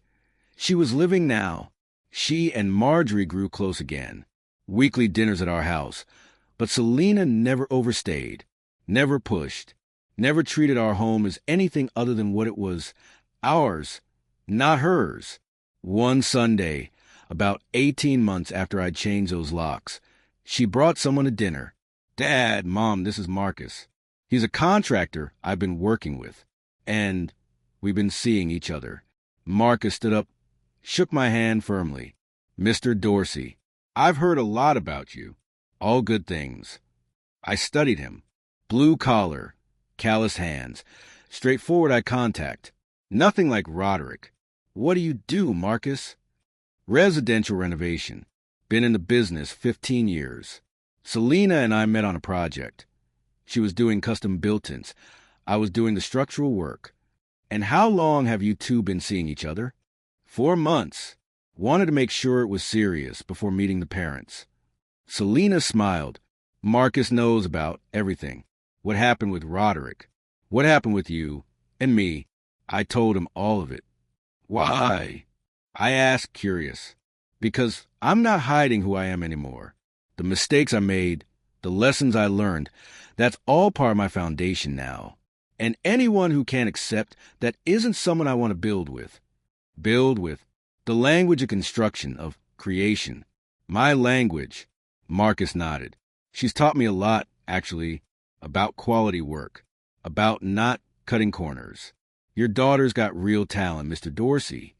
she was living now. She and Marjorie grew close again. Weekly dinners at our house. But Selena never overstayed, never pushed, never treated our home as anything other than what it was, ours, not hers. One Sunday, about 18 months after I'd changed those locks, she brought someone to dinner. Dad, Mom, this is Marcus. He's a contractor I've been working with, and we've been seeing each other. Marcus stood up, shook my hand firmly. Mr. Dorsey, I've heard a lot about you. All good things. I studied him. Blue collar, callous hands, straightforward eye contact. Nothing like Roderick. What do you do, Marcus? Residential renovation. Been in the business 15 years. Selena and I met on a project. She was doing custom built-ins. I was doing the structural work. And how long have you two been seeing each other? 4 months. Wanted to make sure it was serious before meeting the parents. Selena smiled. Marcus knows about everything. What happened with Roderick. What happened with you and me. I told him all of it. Why? I asked, curious. Because I'm not hiding who I am anymore. The mistakes I made, the lessons I learned, that's all part of my foundation now. And anyone who can't accept that isn't someone I want to build with. Build with. The language of construction, of creation. My language. Marcus nodded. She's taught me a lot, actually, about quality work, about not cutting corners. Your daughter's got real talent, Mr. Dorsey.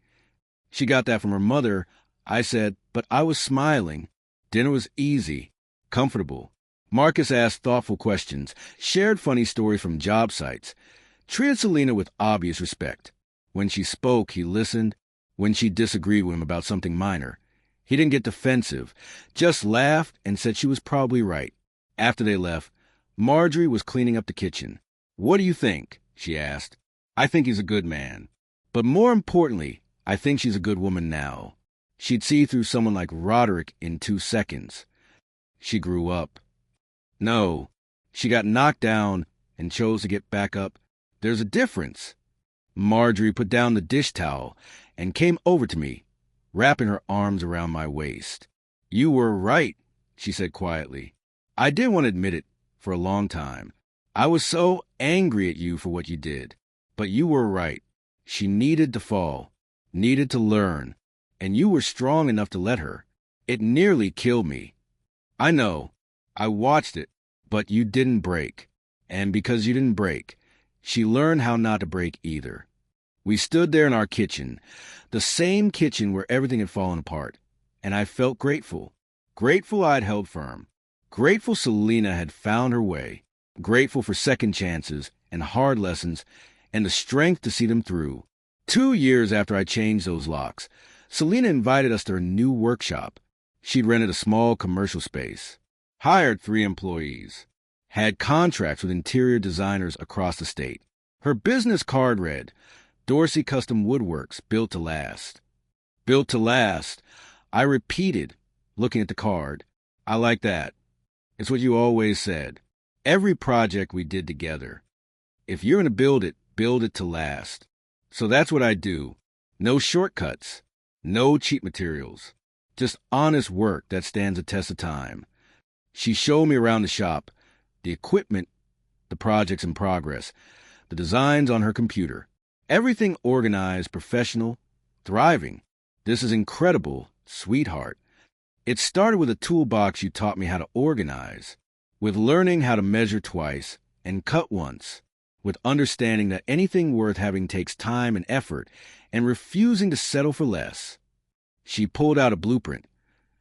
She got that from her mother. I said, but I was smiling. Dinner was easy, comfortable. Marcus asked thoughtful questions, shared funny stories from job sites, treated Selena with obvious respect. When she spoke, he listened. When she disagreed with him about something minor, he didn't get defensive, just laughed and said she was probably right. After they left, Marjorie was cleaning up the kitchen. What do you think? She asked. I think he's a good man. But more importantly, I think she's a good woman now. She'd see through someone like Roderick in 2 seconds. She grew up. No, she got knocked down and chose to get back up. There's a difference. Marjorie put down the dish towel and came over to me, wrapping her arms around my waist. You were right, she said quietly. I didn't want to admit it for a long time. I was so angry at you for what you did. But you were right. She needed to fall, needed to learn, and you were strong enough to let her. It nearly killed me. I know. I watched it, but you didn't break. And because you didn't break, she learned how not to break either. We stood there in our kitchen, the same kitchen where everything had fallen apart, and I felt grateful. Grateful I'd held firm. Grateful Selena had found her way. Grateful for second chances and hard lessons and the strength to see them through. 2 years after I changed those locks, Selena invited us to her new workshop. She'd rented a small commercial space, hired 3 employees, had contracts with interior designers across the state. Her business card read, Dorsey Custom Woodworks, built to last. Built to last. I repeated, looking at the card. I like that. It's what you always said. Every project we did together. If you're going to build it to last. So that's what I do. No shortcuts. No cheap materials. Just honest work that stands a test of time. She showed me around the shop, the equipment, the projects in progress, the designs on her computer. Everything organized, professional, thriving. This is incredible, sweetheart. It started with a toolbox you taught me how to organize, with learning how to measure twice and cut once, with understanding that anything worth having takes time and effort, and refusing to settle for less. She pulled out a blueprint,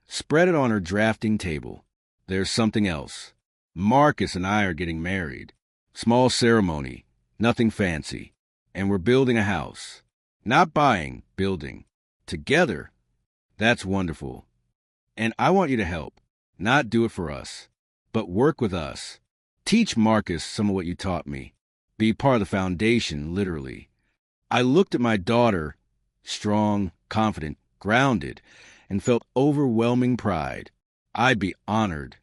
spread it on her drafting table. There's something else. Marcus and I are getting married. Small ceremony, nothing fancy. And we're building a house. Not buying, building. Together. That's wonderful. And I want you to help. Not do it for us, but work with us. Teach Marcus some of what you taught me. Be part of the foundation, literally. I looked at my daughter, strong, confident, grounded, and felt overwhelming pride. I'd be honored.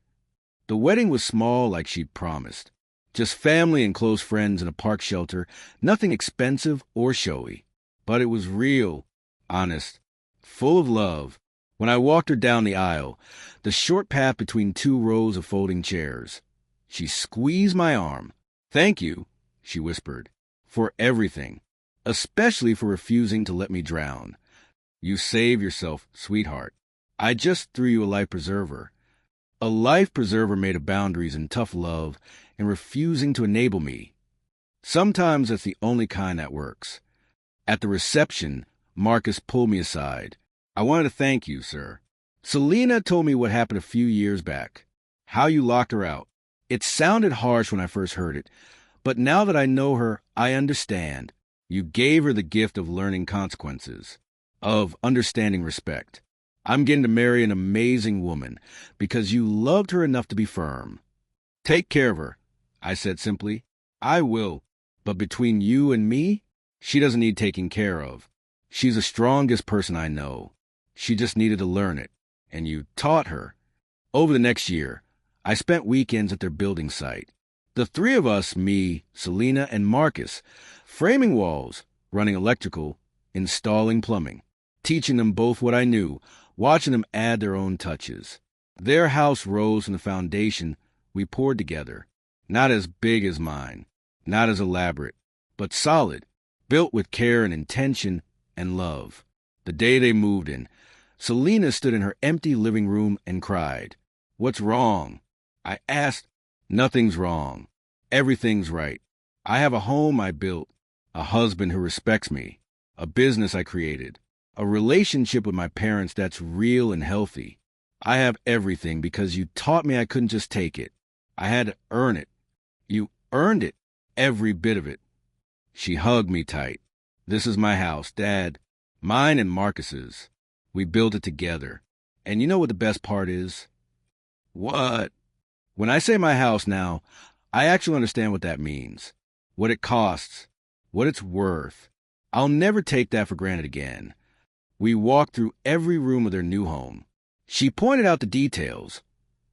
The wedding was small like she'd promised. Just family and close friends in a park shelter, nothing expensive or showy. But it was real, honest, full of love. When I walked her down the aisle, the short path between two rows of folding chairs, she squeezed my arm. "Thank you," she whispered, "for everything, especially for refusing to let me drown. You saved yourself, sweetheart. I just threw you a life preserver. A life preserver made of boundaries and tough love and refusing to enable me. Sometimes that's the only kind that works." At the reception, Marcus pulled me aside. "I wanted to thank you, sir. Selena told me what happened a few years back, how you locked her out. It sounded harsh when I first heard it, but now that I know her, I understand. You gave her the gift of learning consequences, of understanding respect. I'm getting to marry an amazing woman because you loved her enough to be firm. Take care of her," I said simply. "I will, but between you and me, she doesn't need taking care of. She's the strongest person I know. She just needed to learn it, and you taught her." Over the next year, I spent weekends at their building site. The three of us, me, Selena, and Marcus, framing walls, running electrical, installing plumbing, teaching them both what I knew, watching them add their own touches. Their house rose from the foundation we poured together, not as big as mine, not as elaborate, but solid, built with care and intention and love. The day they moved in, Selena stood in her empty living room and cried. "What's wrong?" I asked. "Nothing's wrong. Everything's right. I have a home I built, a husband who respects me, a business I created, a relationship with my parents that's real and healthy. I have everything because you taught me I couldn't just take it. I had to earn it. You earned it, every bit of it." She hugged me tight. "This is my house, Dad. Mine and Marcus's. We built it together. And you know what the best part is?" "What?" "When I say my house now, I actually understand what that means. What it costs. What it's worth. I'll never take that for granted again." We walked through every room of their new home. She pointed out the details,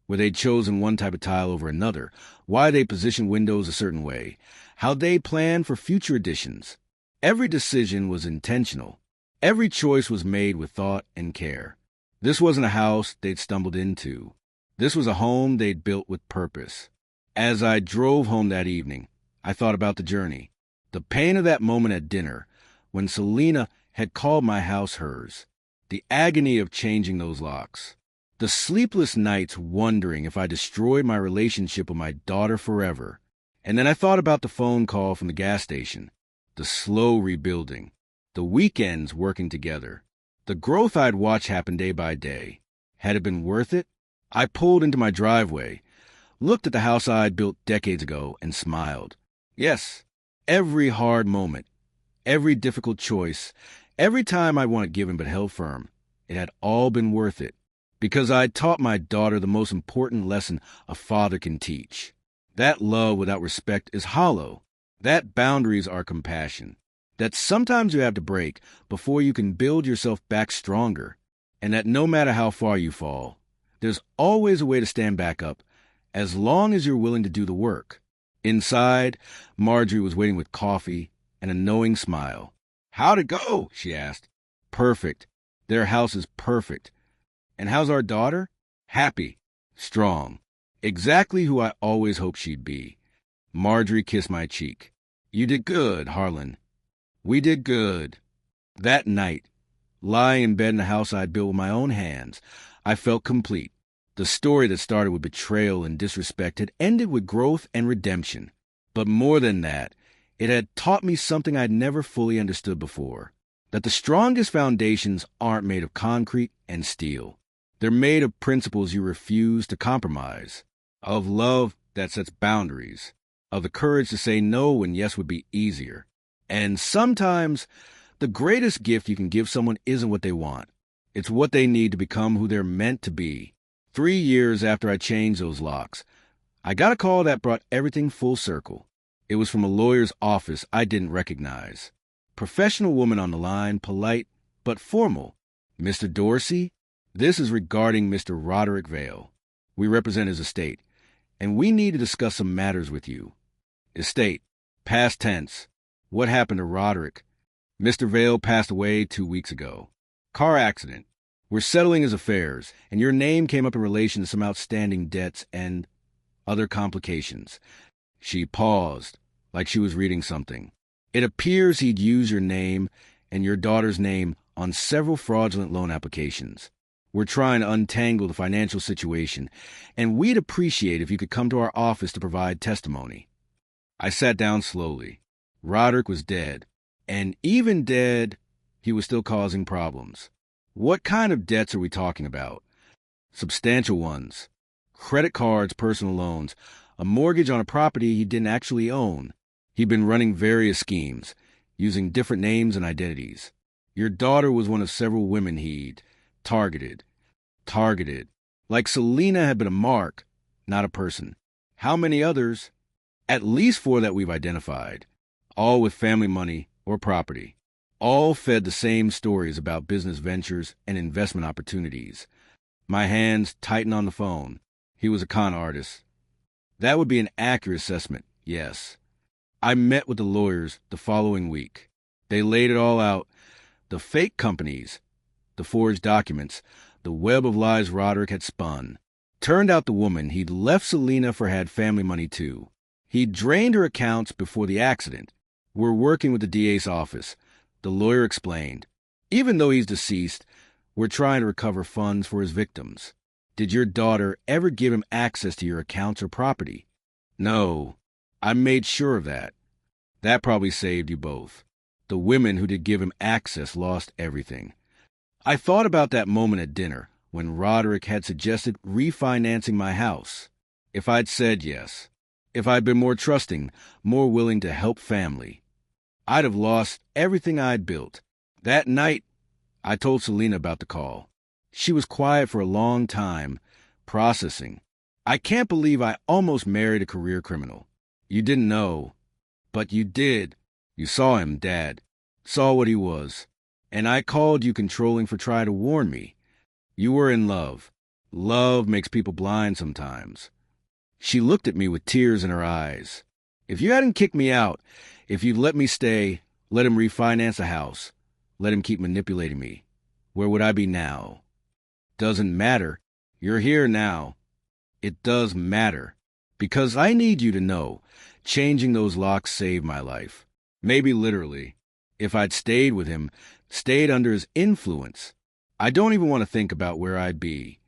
where they'd chosen one type of tile over another, why they positioned windows a certain way, how they planned for future additions. Every decision was intentional. Every choice was made with thought and care. This wasn't a house they'd stumbled into. This was a home they'd built with purpose. As I drove home that evening, I thought about the journey, the pain of that moment at dinner, when Selena had called my house hers, the agony of changing those locks, the sleepless nights wondering if I destroyed my relationship with my daughter forever. And then I thought about the phone call from the gas station, the slow rebuilding, the weekends working together, the growth I'd watched happen day by day. Had it been worth it? I pulled into my driveway, looked at the house I'd built decades ago, and smiled. Yes, every hard moment, every difficult choice, every time I wanted given but held firm, it had all been worth it, because I'd taught my daughter the most important lesson a father can teach. That love without respect is hollow. That boundaries are compassion. That sometimes you have to break before you can build yourself back stronger. And that no matter how far you fall, there's always a way to stand back up, as long as you're willing to do the work. Inside, Marjorie was waiting with coffee and a knowing smile. "How'd it go?" she asked. "Perfect. Their house is perfect. And how's our daughter? Happy. Strong. Exactly who I always hoped she'd be. Marjorie kissed my cheek. You did good, Harlan. We did good. That night, lying in bed in the house I'd built with my own hands, I felt complete. The story that started with betrayal and disrespect had ended with growth and redemption. But more than that, it had taught me something I'd never fully understood before. That the strongest foundations aren't made of concrete and steel. They're made of principles you refuse to compromise. Of love that sets boundaries. Of the courage to say no when yes would be easier. And sometimes, the greatest gift you can give someone isn't what they want. It's what they need to become who they're meant to be. 3 years after I changed those locks, I got a call that brought everything full circle. It was from a lawyer's office I didn't recognize. Professional woman on the line, polite but formal. Mr. Dorsey, this is regarding Mr. Roderick Vale. We represent his estate, and we need to discuss some matters with you. Estate, past tense. What happened to Roderick? Mr. Vale passed away 2 weeks ago. Car accident. We're settling his affairs, and your name came up in relation to some outstanding debts and other complications. She paused, like she was reading something. It appears he'd used your name and your daughter's name on several fraudulent loan applications. We're trying to untangle the financial situation, and we'd appreciate if you could come to our office to provide testimony. I sat down slowly. Roderick was dead, and even dead, he was still causing problems. What kind of debts are we talking about? Substantial ones. Credit cards, personal loans, a mortgage on a property he didn't actually own. He'd been running various schemes, using different names and identities. Your daughter was one of several women he'd targeted. Like Selena had been a mark, not a person. How many others? At least 4 that we've identified. All with family money or property. All fed the same stories about business ventures and investment opportunities. My hands tightened on the phone. He was a con artist. That would be an accurate assessment, yes. I met with the lawyers the following week. They laid it all out. The fake companies, the forged documents, the web of lies Roderick had spun. Turned out the woman he'd left Selena for had family money too. He'd drained her accounts before the accident. We're working with the DA's office. The lawyer explained. Even though he's deceased, we're trying to recover funds for his victims. Did your daughter ever give him access to your accounts or property? No. I made sure of that. That probably saved you both. The women who did give him access lost everything. I thought about that moment at dinner when Roderick had suggested refinancing my house. If I'd said yes, if I'd been more trusting, more willing to help family, I'd have lost everything I'd built. That night, I told Selena about the call. She was quiet for a long time, processing. I can't believe I almost married a career criminal. You didn't know, but you did. You saw him, Dad. Saw what he was. And I called you controlling for trying to warn me. You were in love. Love makes people blind sometimes. She looked at me with tears in her eyes. If you hadn't kicked me out, if you'd let me stay, let him refinance a house, let him keep manipulating me, where would I be now? Doesn't matter. You're here now. It does matter. Because I need you to know, changing those locks saved my life. Maybe literally. If I'd stayed with him, stayed under his influence, I don't even want to think about where I'd be.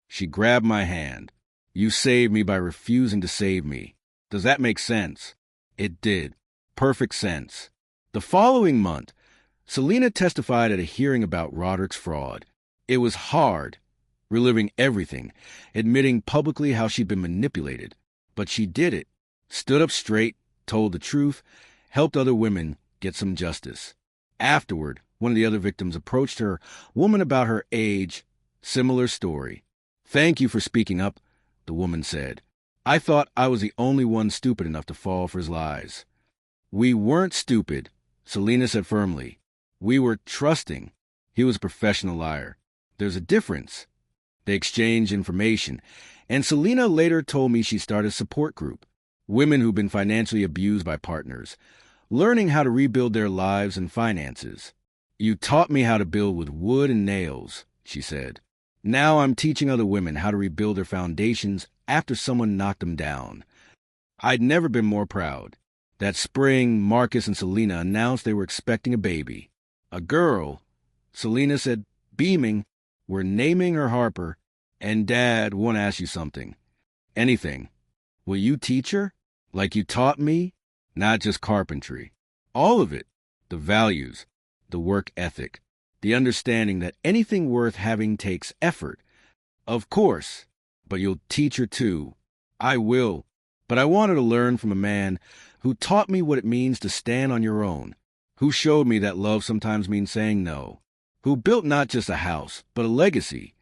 She grabbed my hand. You saved me by refusing to save me. Does that make sense? It did. Perfect sense. The following month, Selena testified at a hearing about Roderick's fraud. It was hard, reliving everything, admitting publicly how she'd been manipulated. But she did it, stood up straight, told the truth, helped other women get some justice. Afterward, one of the other victims approached her, woman about her age, similar story. Thank you for speaking up, the woman said. I thought I was the only one stupid enough to fall for his lies. We weren't stupid, Selena said firmly. We were trusting. He was a professional liar. There's a difference. They exchanged information, and Selena later told me she started a support group. Women who've been financially abused by partners, learning how to rebuild their lives and finances. You taught me how to build with wood and nails, she said. Now I'm teaching other women how to rebuild their foundations after someone knocked them down. I'd never been more proud. That spring, Marcus and Selena announced they were expecting a baby. A girl. Selena said, beaming, "We're naming her Harper, and Dad want to ask you something." "Anything. Will you teach her? Like you taught me?" "Not just carpentry. All of it. The values, the work ethic, the understanding that anything worth having takes effort." "Of course. But you'll teach her too." "I will. But I wanted to learn from a man who taught me what it means to stand on your own, who showed me that love sometimes means saying no, who built not just a house, but a legacy.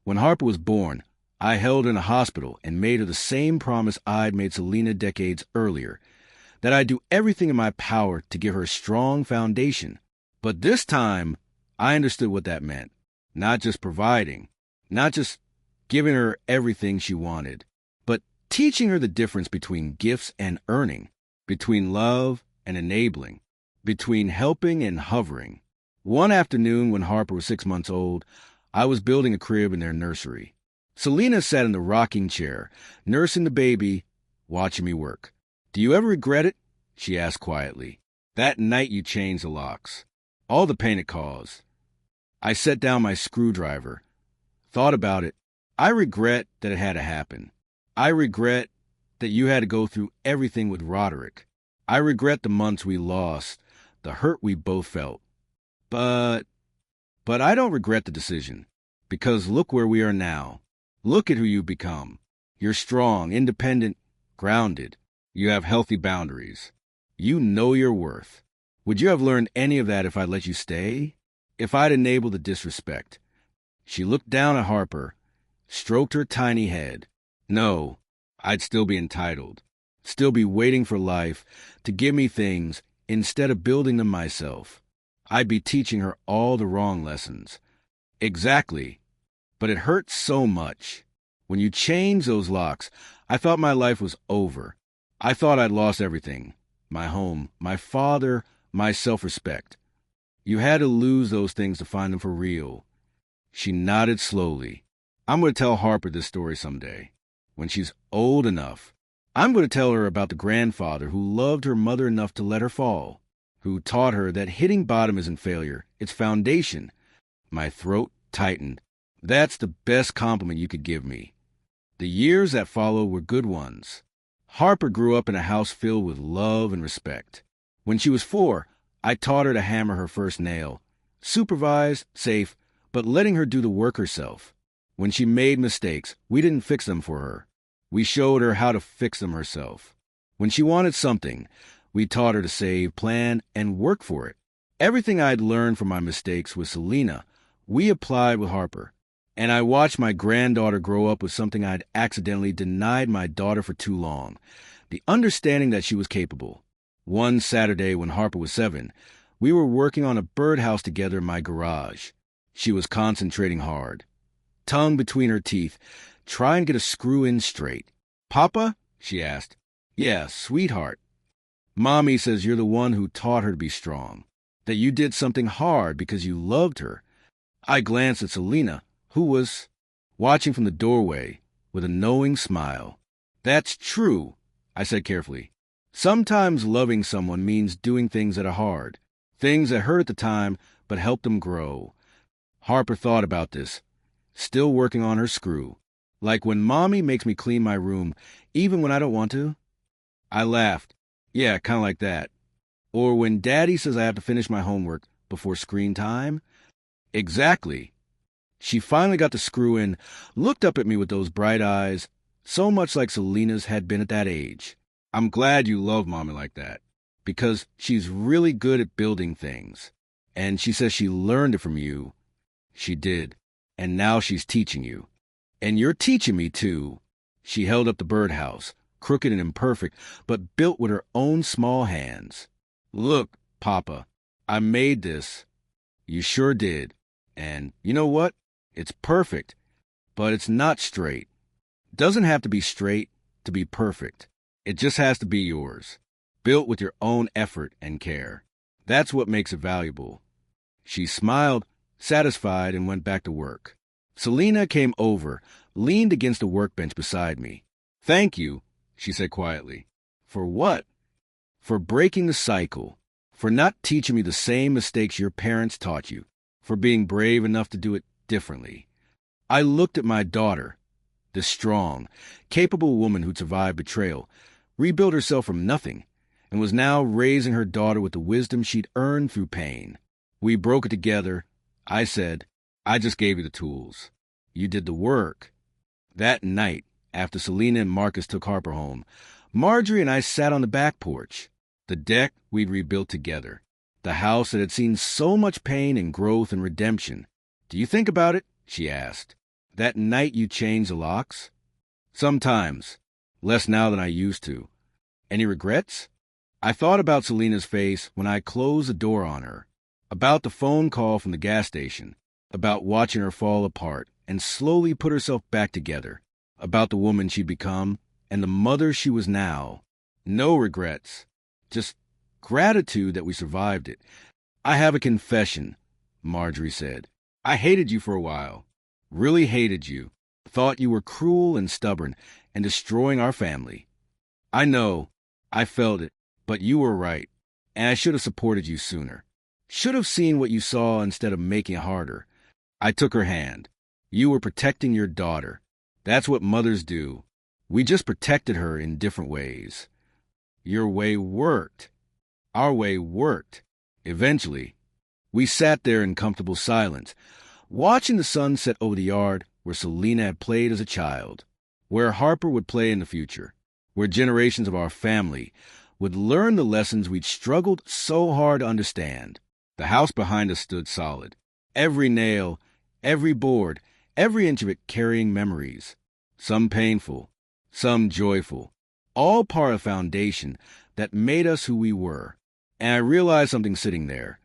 When Harper was born, I held her in a hospital and made her the same promise I'd made Selena decades earlier, that I'd do everything in my power to give her a strong foundation. But this time, I understood what that meant. Not just providing, not just giving her everything she wanted, but teaching her the difference between gifts and earning, between love and enabling, between helping and hovering. One afternoon when Harper was 6 months old, I was building a crib in their nursery. Selena sat in the rocking chair, nursing the baby, watching me work. "Do you ever regret it?" she asked quietly. "That night you changed the locks. All the pain it caused." I set down my screwdriver, thought about it. I regret that it had to happen. I regret that you had to go through everything with Roderick. I regret the months we lost, the hurt we both felt. But I don't regret the decision, because look where we are now. Look at who you've become. You're strong, independent, grounded. You have healthy boundaries. You know your worth. Would you have learned any of that if I'd let you stay? If I'd enabled the disrespect?" She looked down at Harper, stroked her tiny head. "No, I'd still be entitled, still be waiting for life to give me things instead of building them myself. I'd be teaching her all the wrong lessons." "Exactly. But it hurts so much. When you changed those locks, I thought my life was over. I thought I'd lost everything. My home, my father, my self-respect. You had to lose those things to find them for real." She nodded slowly. "I'm going to tell Harper this story someday, when she's old enough. I'm going to tell her about the grandfather who loved her mother enough to let her fall, who taught her that hitting bottom isn't failure, it's foundation." My throat tightened. That's the best compliment you could give me. The years that followed were good ones. Harper grew up in a house filled with love and respect. When she was 4, I taught her to hammer her first nail. Supervised, safe, but letting her do the work herself. When she made mistakes, we didn't fix them for her. We showed her how to fix them herself. When she wanted something, we taught her to save, plan, and work for it. Everything I'd learned from my mistakes with Selena, we applied with Harper. And I watched my granddaughter grow up with something I'd accidentally denied my daughter for too long, the understanding that she was capable. One Saturday when Harper was 7, we were working on a birdhouse together in my garage. She was concentrating hard, tongue between her teeth, trying to get a screw in straight. "Papa?" she asked. "Yeah, sweetheart." "Mommy says you're the one who taught her to be strong, that you did something hard because you loved her." I glanced at Selena, who was watching from the doorway with a knowing smile. "That's true," I said carefully. "Sometimes loving someone means doing things that are hard, things that hurt at the time but help them grow." Harper thought about this, still working on her screw. "Like when Mommy makes me clean my room, even when I don't want to?" I laughed. "Yeah, kind of like that. Or when Daddy says I have to finish my homework before screen time?" "Exactly." She finally got the screw in, looked up at me with those bright eyes, so much like Selena's had been at that age. "I'm glad you love Mommy like that, because she's really good at building things. And she says she learned it from you." "She did. And now she's teaching you. And you're teaching me, too." She held up the birdhouse, crooked and imperfect, but built with her own small hands. "Look, Papa, I made this." "You sure did. And you know what? It's perfect, but it's not straight. Doesn't have to be straight to be perfect. It just has to be yours, built with your own effort and care. That's what makes it valuable." She smiled, satisfied, and went back to work. Selena came over, leaned against a workbench beside me. "Thank you," she said quietly. "For what?" "For breaking the cycle. For not teaching me the same mistakes your parents taught you. For being brave enough to do it differently." I looked at my daughter, this strong, capable woman who'd survived betrayal, rebuilt herself from nothing, and was now raising her daughter with the wisdom she'd earned through pain. We broke it together. I said, "I just gave you the tools. You did the work." That night, after Selena and Marcus took Harper home, Marjorie and I sat on the back porch, the deck we'd rebuilt together, the house that had seen so much pain and growth and redemption. "Do you think about it?" she asked. "That night you changed the locks?" "Sometimes. Less now than I used to." "Any regrets?" I thought about Selena's face when I closed the door on her, about the phone call from the gas station, about watching her fall apart and slowly put herself back together, about the woman she'd become and the mother she was now. No regrets. Just gratitude that we survived it. "I have a confession," Marjorie said. "I hated you for a while. Really hated you. Thought you were cruel and stubborn and destroying our family. I know. I felt it. But you were right. And I should have supported you sooner. Should have seen what you saw instead of making it harder." I took her hand. "You were protecting your daughter. That's what mothers do. We just protected her in different ways. Your way worked. Our way worked. Eventually." We sat there in comfortable silence, watching the sun set over the yard where Selena had played as a child, where Harper would play in the future, where generations of our family would learn the lessons we'd struggled so hard to understand. The house behind us stood solid. Every nail, every board, every inch of it carrying memories. Some painful, some joyful. All part of the foundation that made us who we were. And I realized something sitting there.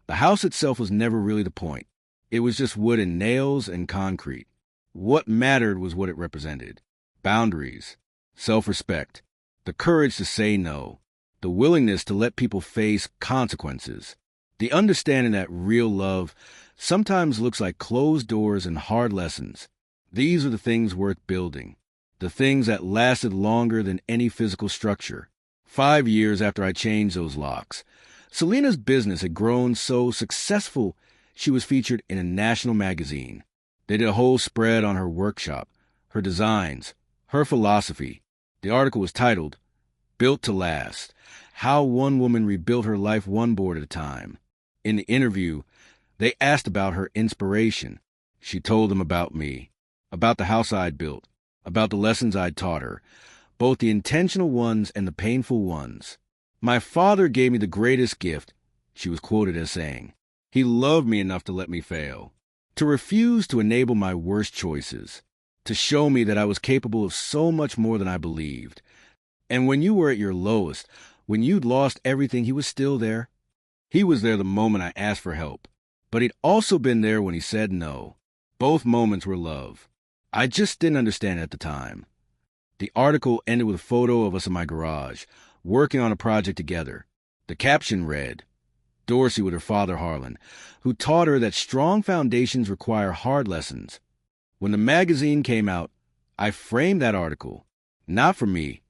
The house itself was never really the point. It was just wood and nails and concrete. What mattered was what it represented. Boundaries, self-respect, the courage to say no, the willingness to let people face consequences, the understanding that real love sometimes looks like closed doors and hard lessons. These are the things worth building, the things that lasted longer than any physical structure. 5 years after I changed those locks, Selena's business had grown so successful she was featured in a national magazine. They did a whole spread on her workshop, her designs, her philosophy. The article was titled, "Built to Last: How One Woman Rebuilt Her Life One Board at a Time." In the interview, they asked about her inspiration. She told them about me, about the house I'd built, about the lessons I'd taught her, both the intentional ones and the painful ones. "My father gave me the greatest gift," she was quoted as saying. "He loved me enough to let me fail, to refuse to enable my worst choices, to show me that I was capable of so much more than I believed. And when you were at your lowest, when you'd lost everything, he was still there. He was there the moment I asked for help, but he'd also been there when he said no. Both moments were love. I just didn't understand it at the time." The article ended with a photo of us in my garage, working on a project together. The caption read, "Dorsey with her father Harlan, who taught her that strong foundations require hard lessons." When the magazine came out, I framed that article, not for me,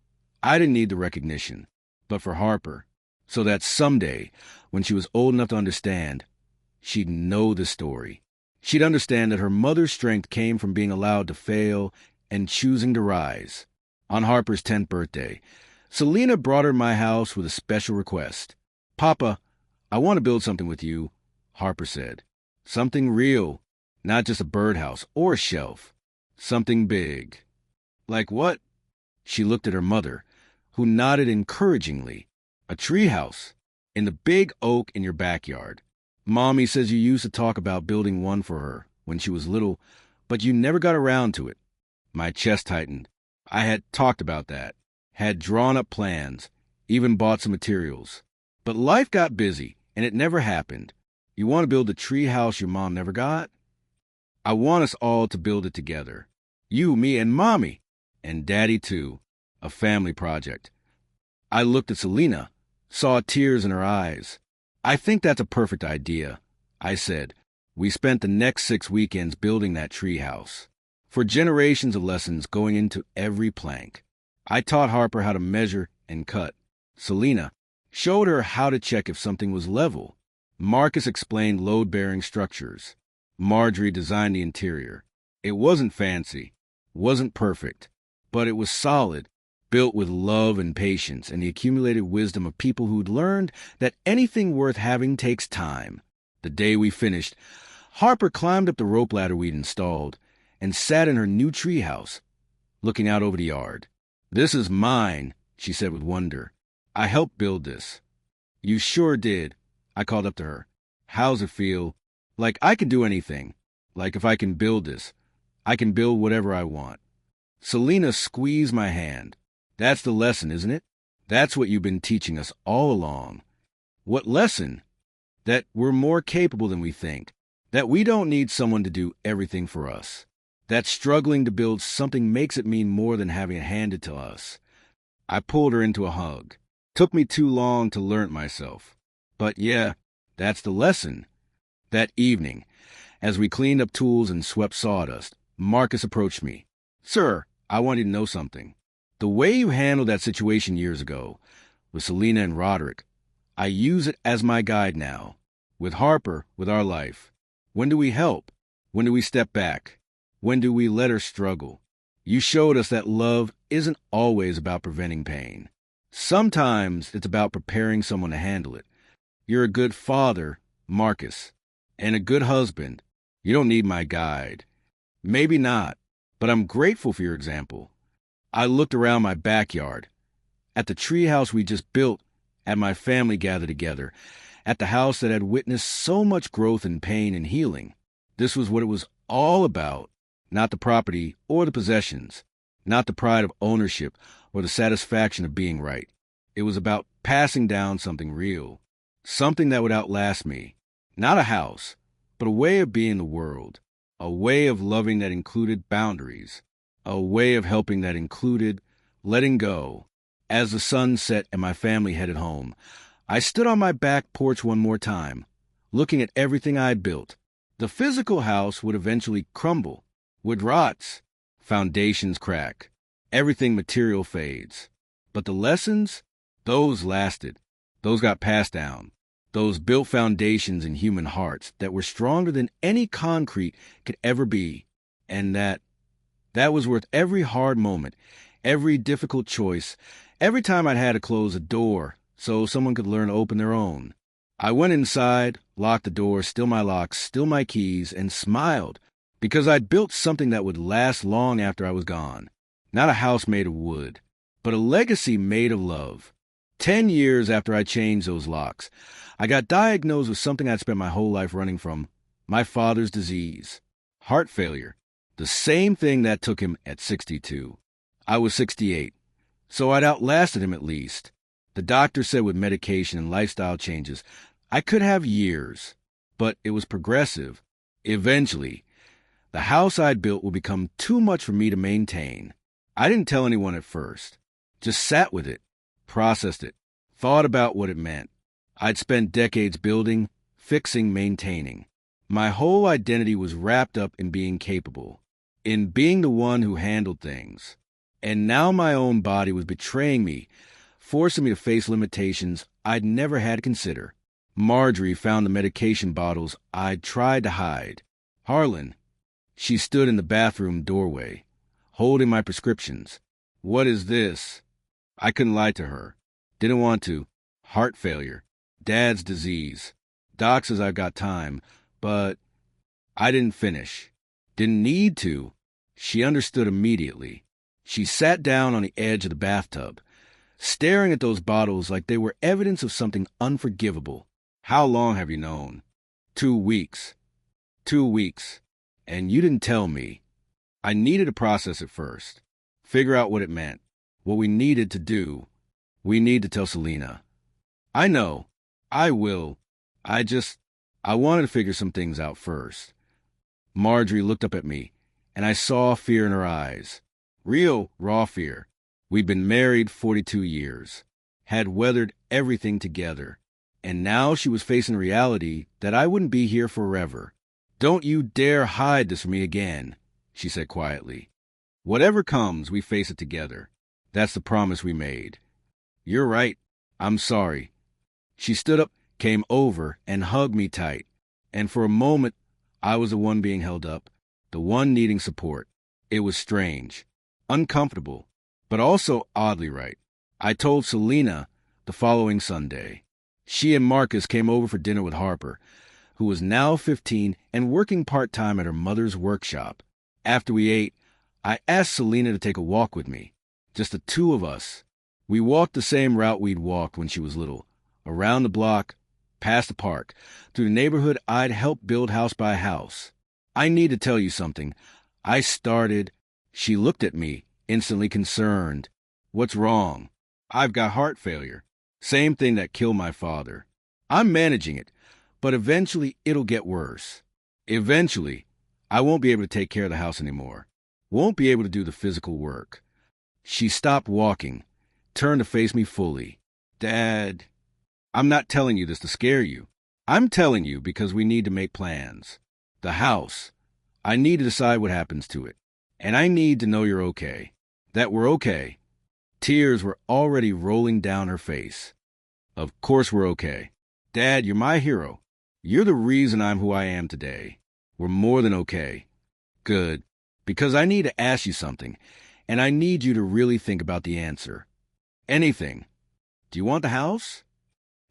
I didn't need the recognition, but for Harper, so that someday, when she was old enough to understand, she'd know the story. She'd understand that her mother's strength came from being allowed to fail and choosing to rise. On Harper's 10th birthday, Selena brought her to my house with a special request. "Papa, I want to build something with you," Harper said. "Something real, not just a birdhouse or a shelf. Something big." "Like what?" She looked at her mother, who nodded encouragingly. "A treehouse, in the big oak in your backyard. Mommy says you used to talk about building one for her when she was little, but you never got around to it." My chest tightened. I had talked about that, had drawn up plans, even bought some materials. But life got busy, and it never happened. "You want to build the tree house your mom never got?" "I want us all to build it together. You, me, and Mommy. And Daddy, too. A family project." I looked at Selena, saw tears in her eyes. "I think that's a perfect idea," I said. We spent the next 6 weekends building that treehouse. For generations of lessons going into every plank. I taught Harper how to measure and cut. Selena showed her how to check if something was level. Marcus explained load-bearing structures. Marjorie designed the interior. It wasn't fancy, wasn't perfect, but it was solid, built with love and patience and the accumulated wisdom of people who'd learned that anything worth having takes time. The day we finished, Harper climbed up the rope ladder we'd installed and sat in her new treehouse, looking out over the yard. "This is mine," she said with wonder. "I helped build this." "You sure did," I called up to her. "How's it feel?" "Like I can do anything. Like if I can build this, I can build whatever I want." Selena squeezed my hand. "That's the lesson, isn't it? That's what you've been teaching us all along." "What lesson?" "That we're more capable than we think. That we don't need someone to do everything for us. That struggling to build something makes it mean more than having it handed to us." I pulled her into a hug. Took me too long to learn it myself. But yeah, that's the lesson. That evening, as we cleaned up tools and swept sawdust, Marcus approached me. "Sir, I want you to know something. The way you handled that situation years ago, with Selena and Roderick, I use it as my guide now. With Harper, with our life. When do we help? When do we step back? When do we let her struggle? You showed us that love isn't always about preventing pain. Sometimes it's about preparing someone to handle it. You're a good father, Marcus, and a good husband. You don't need my guide." "Maybe not, but I'm grateful for your example." I looked around my backyard, at the treehouse we just built, at my family gathered together, at the house that had witnessed so much growth and pain and healing. This was what it was all about. Not the property or the possessions, not the pride of ownership or the satisfaction of being right. It was about passing down something real, something that would outlast me. Not a house, but a way of being the world, a way of loving that included boundaries, a way of helping that included letting go. As the sun set and my family headed home, I stood on my back porch one more time, looking at everything I'd built. The physical house would eventually crumble. Wood rots, foundations crack, everything material fades. But the lessons, those lasted. Those got passed down. Those built foundations in human hearts that were stronger than any concrete could ever be. And that was worth every hard moment, every difficult choice, every time I'd had to close a door so someone could learn to open their own. I went inside, locked the door, still my locks, still my keys, and smiled. Because I'd built something that would last long after I was gone. Not a house made of wood, but a legacy made of love. 10 years after I changed those locks, I got diagnosed with something I'd spent my whole life running from, my father's disease. Heart failure. The same thing that took him at 62. I was 68, so I'd outlasted him at least. The doctor said with medication and lifestyle changes, I could have years, but it was progressive. Eventually, the house I'd built would become too much for me to maintain. I didn't tell anyone at first. Just sat with it, processed it, thought about what it meant. I'd spent decades building, fixing, maintaining. My whole identity was wrapped up in being capable, in being the one who handled things. And now my own body was betraying me, forcing me to face limitations I'd never had to consider. Marjorie found the medication bottles I'd tried to hide. Harlan. She stood in the bathroom doorway, holding my prescriptions. "What is this?" I couldn't lie to her. Didn't want to. Heart failure. Dad's disease. Doc says I've got time, but I didn't finish. Didn't need to. She understood immediately. She sat down on the edge of the bathtub, staring at those bottles like they were evidence of something unforgivable. "How long have you known?" 2 weeks. 2 weeks. And you didn't tell me. I needed to process it first. Figure out what it meant. What we needed to do. We need to tell Selena. I know. I will. I wanted to figure some things out first. Marjorie looked up at me, and I saw fear in her eyes. Real, raw fear. We'd been married 42 years. Had weathered everything together. And now she was facing reality that I wouldn't be here forever. Don't you dare hide this from me again, she said quietly. Whatever comes, we face it together. That's the promise we made. You're right. I'm sorry. She stood up, came over, and hugged me tight. And for a moment, I was the one being held up, the one needing support. It was strange, uncomfortable, but also oddly right. I told Selena the following Sunday. She and Marcus came over for dinner with Harper, who was now 15 and working part-time at her mother's workshop. After we ate, I asked Selena to take a walk with me, just the two of us. We walked the same route we'd walked when she was little, around the block, past the park, through the neighborhood I'd helped build house by house. I need to tell you something. I started. She looked at me, instantly concerned. What's wrong? I've got heart failure. Same thing that killed my father. I'm managing it, but eventually it'll get worse. Eventually, I won't be able to take care of the house anymore. Won't be able to do the physical work. She stopped walking, turned to face me fully. Dad, I'm not telling you this to scare you. I'm telling you because we need to make plans. The house. I need to decide what happens to it. And I need to know you're okay. That we're okay. Tears were already rolling down her face. Of course we're okay. Dad, you're my hero. You're the reason I'm who I am today. We're more than okay. Good. Because I need to ask you something, and I need you to really think about the answer. Anything. Do you want the house?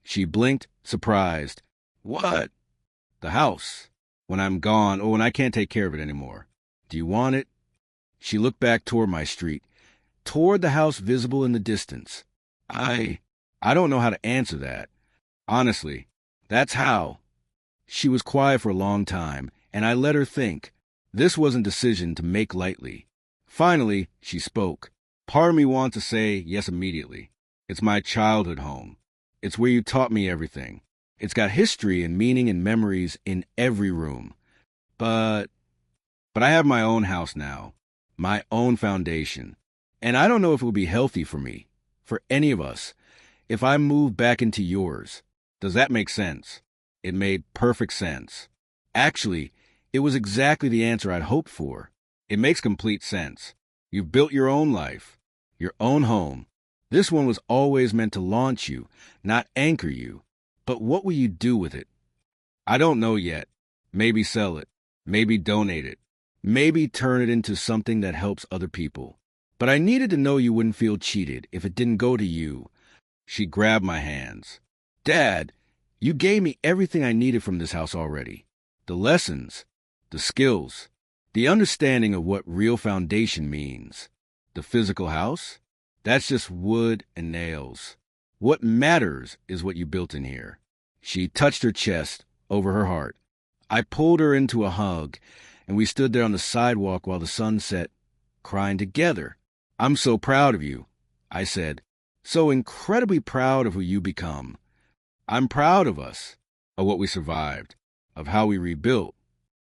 She blinked, surprised. What? The house. When I'm gone, or when I can't take care of it anymore. Do you want it? She looked back toward my street, toward the house visible in the distance. I don't know how to answer that. Honestly, that's how. She was quiet for a long time, and I let her think. This wasn't a decision to make lightly. Finally, she spoke. Part of me wants to say yes immediately. It's my childhood home. It's where you taught me everything. It's got history and meaning and memories in every room. But I have my own house now, my own foundation. And I don't know if it would be healthy for me, for any of us, if I move back into yours. Does that make sense? It made perfect sense. Actually, it was exactly the answer I'd hoped for. It makes complete sense. You've built your own life, your own home. This one was always meant to launch you, not anchor you. But what will you do with it? I don't know yet. Maybe sell it. Maybe donate it. Maybe turn it into something that helps other people. But I needed to know you wouldn't feel cheated if it didn't go to you. She grabbed my hands. Dad, you gave me everything I needed from this house already. The lessons, the skills, the understanding of what real foundation means. The physical house? That's just wood and nails. What matters is what you built in here. She touched her chest over her heart. I pulled her into a hug, and we stood there on the sidewalk while the sun set, crying together. I'm so proud of you, I said. So incredibly proud of who you become. I'm proud of us, of what we survived, of how we rebuilt.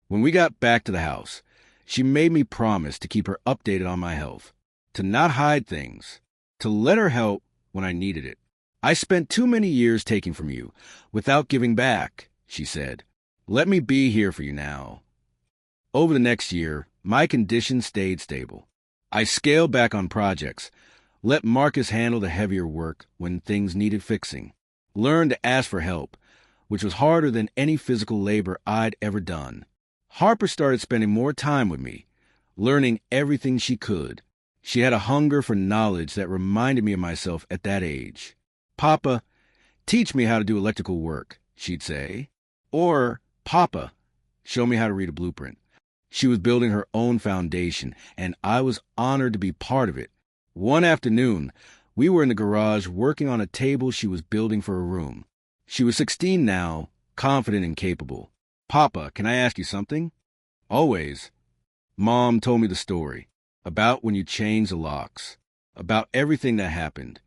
When we got back to the house, she made me promise to keep her updated on my health, to not hide things, to let her help when I needed it. I spent too many years taking from you, without giving back, she said. Let me be here for you now. Over the next year, my condition stayed stable. I scaled back on projects, let Marcus handle the heavier work when things needed fixing, learned to ask for help, which was harder than any physical labor I'd ever done. Harper started spending more time with me, learning everything she could. She had a hunger for knowledge that reminded me of myself at that age. Papa, teach me how to do electrical work, she'd say. Or, Papa, show me how to read a blueprint. She was building her own foundation, and I was honored to be part of it. One afternoon, we were in the garage working on a table she was building for a room. She was 16 now, confident and capable. Papa, can I ask you something? Always. Mom told me the story, about when you changed the locks, about everything that happened.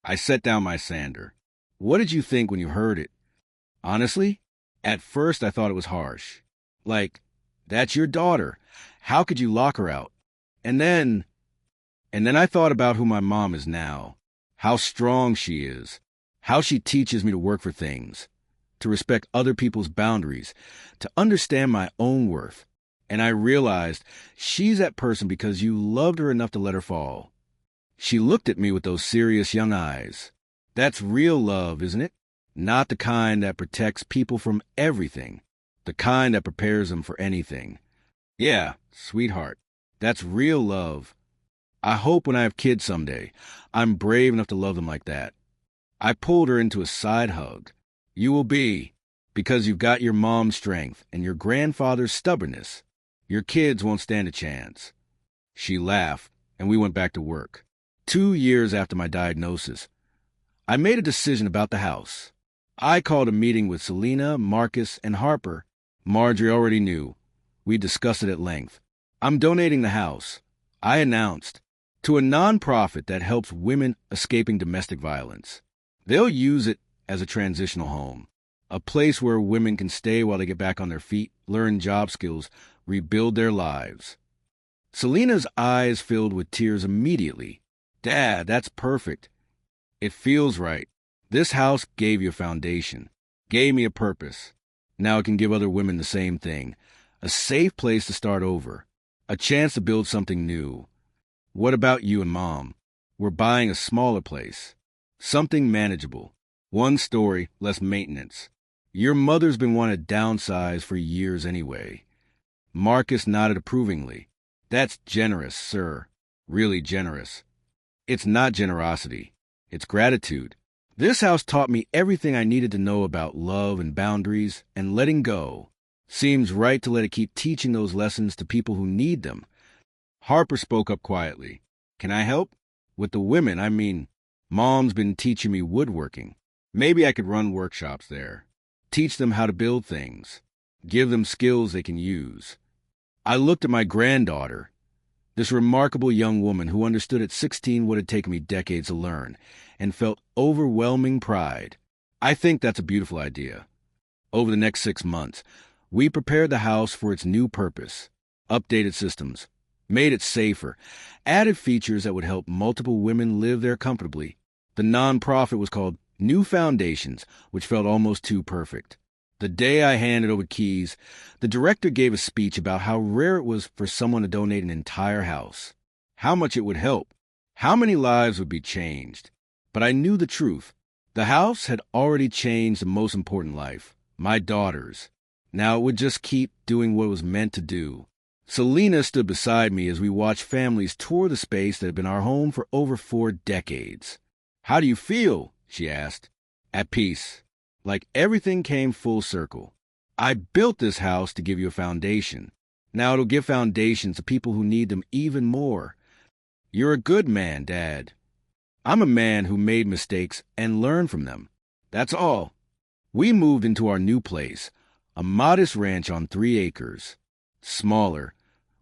I set down my sander. What did you think when you heard it? Honestly, at first I thought it was harsh. Like, that's your daughter. How could you lock her out? And then I thought about who my mom is now, how strong she is, how she teaches me to work for things, to respect other people's boundaries, to understand my own worth. And I realized she's that person because you loved her enough to let her fall. She looked at me with those serious young eyes. That's real love, isn't it? Not the kind that protects people from everything, the kind that prepares them for anything. Yeah, sweetheart, that's real love. I hope when I have kids someday, I'm brave enough to love them like that. I pulled her into a side hug. You will be, because you've got your mom's strength and your grandfather's stubbornness. Your kids won't stand a chance. She laughed, and we went back to work. 2 years after my diagnosis, I made a decision about the house. I called a meeting with Selena, Marcus, and Harper. Marjorie already knew. We discussed it at length. I'm donating the house, I announced, to a nonprofit that helps women escaping domestic violence. They'll use it as a transitional home, a place where women can stay while they get back on their feet, learn job skills, rebuild their lives. Selena's eyes filled with tears immediately. Dad, that's perfect. It feels right. This house gave you a foundation, gave me a purpose. Now it can give other women the same thing, a safe place to start over, a chance to build something new. What about you and Mom? We're buying a smaller place, something manageable. One story, less maintenance. Your mother's been wanting to downsize for years anyway. Marcus nodded approvingly. That's generous, sir. Really generous. It's not generosity. It's gratitude. This house taught me everything I needed to know about love and boundaries and letting go. Seems right to let it keep teaching those lessons to people who need them. Harper spoke up quietly. Can I help? With the women, I mean, Mom's been teaching me woodworking. Maybe I could run workshops there. Teach them how to build things. Give them skills they can use. I looked at my granddaughter, this remarkable young woman who understood at 16 what had taken me decades to learn, and felt overwhelming pride. I think that's a beautiful idea. Over the next 6 months, we prepared the house for its new purpose, updated systems, made it safer, added features that would help multiple women live there comfortably. The nonprofit was called New Foundations, which felt almost too perfect. The day I handed over keys, the director gave a speech about how rare it was for someone to donate an entire house, how much it would help, how many lives would be changed. But I knew the truth. The house had already changed the most important life, my daughter's. Now it would just keep doing what it was meant to do. Selena stood beside me as we watched families tour the space that had been our home for over 4 decades. How do you feel? She asked. At peace. Like everything came full circle. I built this house to give you a foundation. Now it'll give foundations to people who need them even more. You're a good man, Dad. I'm a man who made mistakes and learned from them. That's all. We moved into our new place, a modest ranch on 3 acres. Smaller,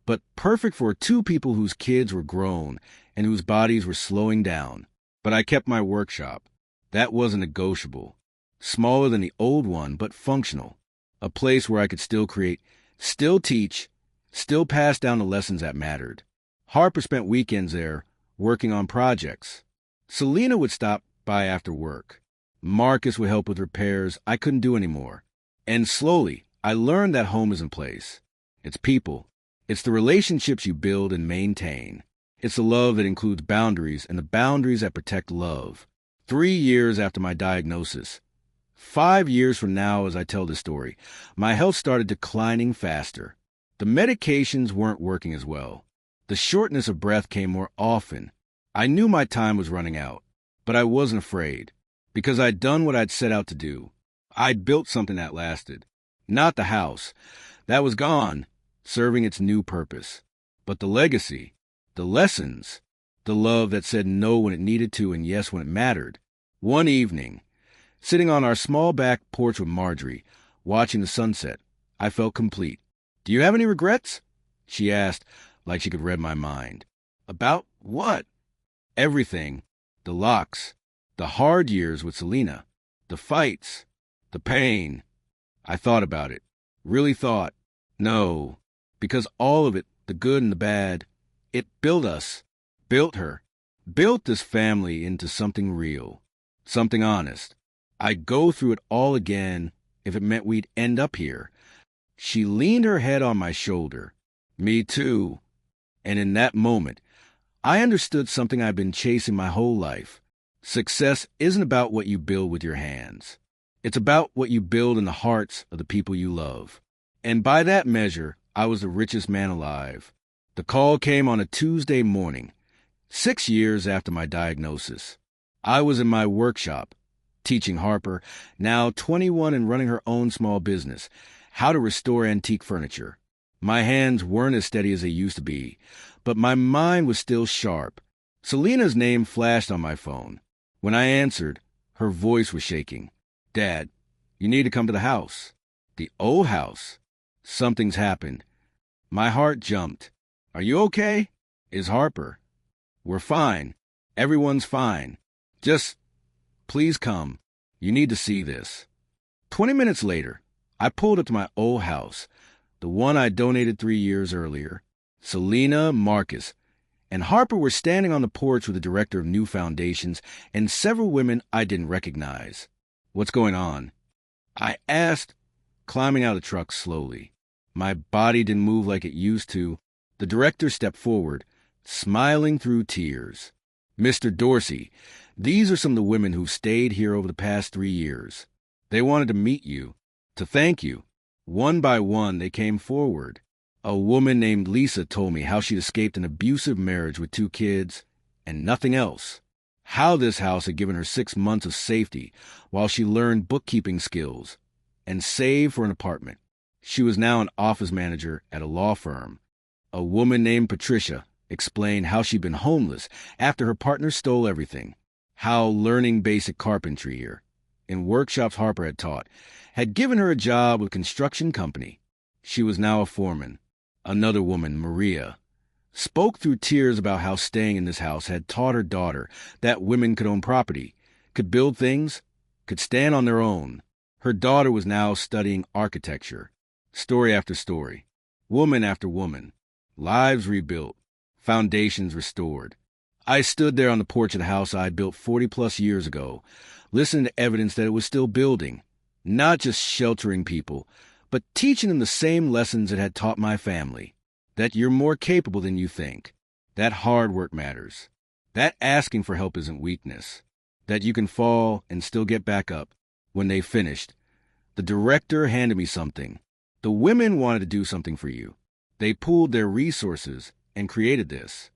but perfect for 2 people whose kids were grown and whose bodies were slowing down. But I kept my workshop. That wasn't negotiable. Smaller than the old one, but functional. A place where I could still create, still teach, still pass down the lessons that mattered. Harper spent weekends there, working on projects. Selena would stop by after work. Marcus would help with repairs I couldn't do anymore. And slowly, I learned that home is in place. It's people. It's the relationships you build and maintain. It's the love that includes boundaries and the boundaries that protect love. 3 years after my diagnosis, 5 years from now as I tell this story, my health started declining faster. The medications weren't working as well. The shortness of breath came more often. I knew my time was running out, but I wasn't afraid, because I'd done what I'd set out to do. I'd built something that lasted. Not the house. That was gone, serving its new purpose. But the legacy, the lessons, the love that said no when it needed to and yes when it mattered. One evening, sitting on our small back porch with Marjorie, watching the sunset, I felt complete. Do you have any regrets? She asked, like she could read my mind. About what? Everything. The locks. The hard years with Selena. The fights. The pain. I thought about it. Really thought. No. Because all of it, the good and the bad, it built us. Built her. Built this family into something real. Something honest. I'd go through it all again if it meant we'd end up here. She leaned her head on my shoulder. Me too. And in that moment, I understood something I've been chasing my whole life. Success isn't about what you build with your hands. It's about what you build in the hearts of the people you love. And by that measure, I was the richest man alive. The call came on a Tuesday morning, 6 years after my diagnosis. I was in my workshop, teaching Harper, now 21 and running her own small business, how to restore antique furniture. My hands weren't as steady as they used to be, but my mind was still sharp. Selena's name flashed on my phone. When I answered, her voice was shaking. "Dad, you need to come to the house." "The old house?" "Something's happened." My heart jumped. "Are you okay?" "Is Harper?" "We're fine. Everyone's fine. Just, please come. You need to see this." 20 minutes later, I pulled up to my old house, the one I donated 3 years earlier. Selena, Marcus, and Harper were standing on the porch with the director of new foundations and several women I didn't recognize. "What's going on?" I asked, climbing out of the truck slowly. My body didn't move like it used to. The director stepped forward, smiling through tears. "Mr. Dorsey, these are some of the women who've stayed here over the past 3 years. They wanted to meet you, to thank you. One by one, they came forward. A woman named Lisa told me how she'd escaped an abusive marriage with 2 kids and nothing else. How this house had given her 6 months of safety while she learned bookkeeping skills and saved for an apartment. She was now an office manager at a law firm. A woman named Patricia explained how she'd been homeless after her partner stole everything. How learning basic carpentry here, in workshops Harper had taught, had given her a job with a construction company. She was now a foreman. Another woman, Maria, spoke through tears about how staying in this house had taught her daughter that women could own property, could build things, could stand on their own. Her daughter was now studying architecture. Story after story, woman after woman, lives rebuilt, foundations restored. I stood there on the porch of the house I had built 40-plus years ago, listening to evidence that it was still building, not just sheltering people, but teaching them the same lessons it had taught my family, that you're more capable than you think, that hard work matters, that asking for help isn't weakness, that you can fall and still get back up. When they finished, the director handed me something. The women wanted to do something for you. They pooled their resources and created this.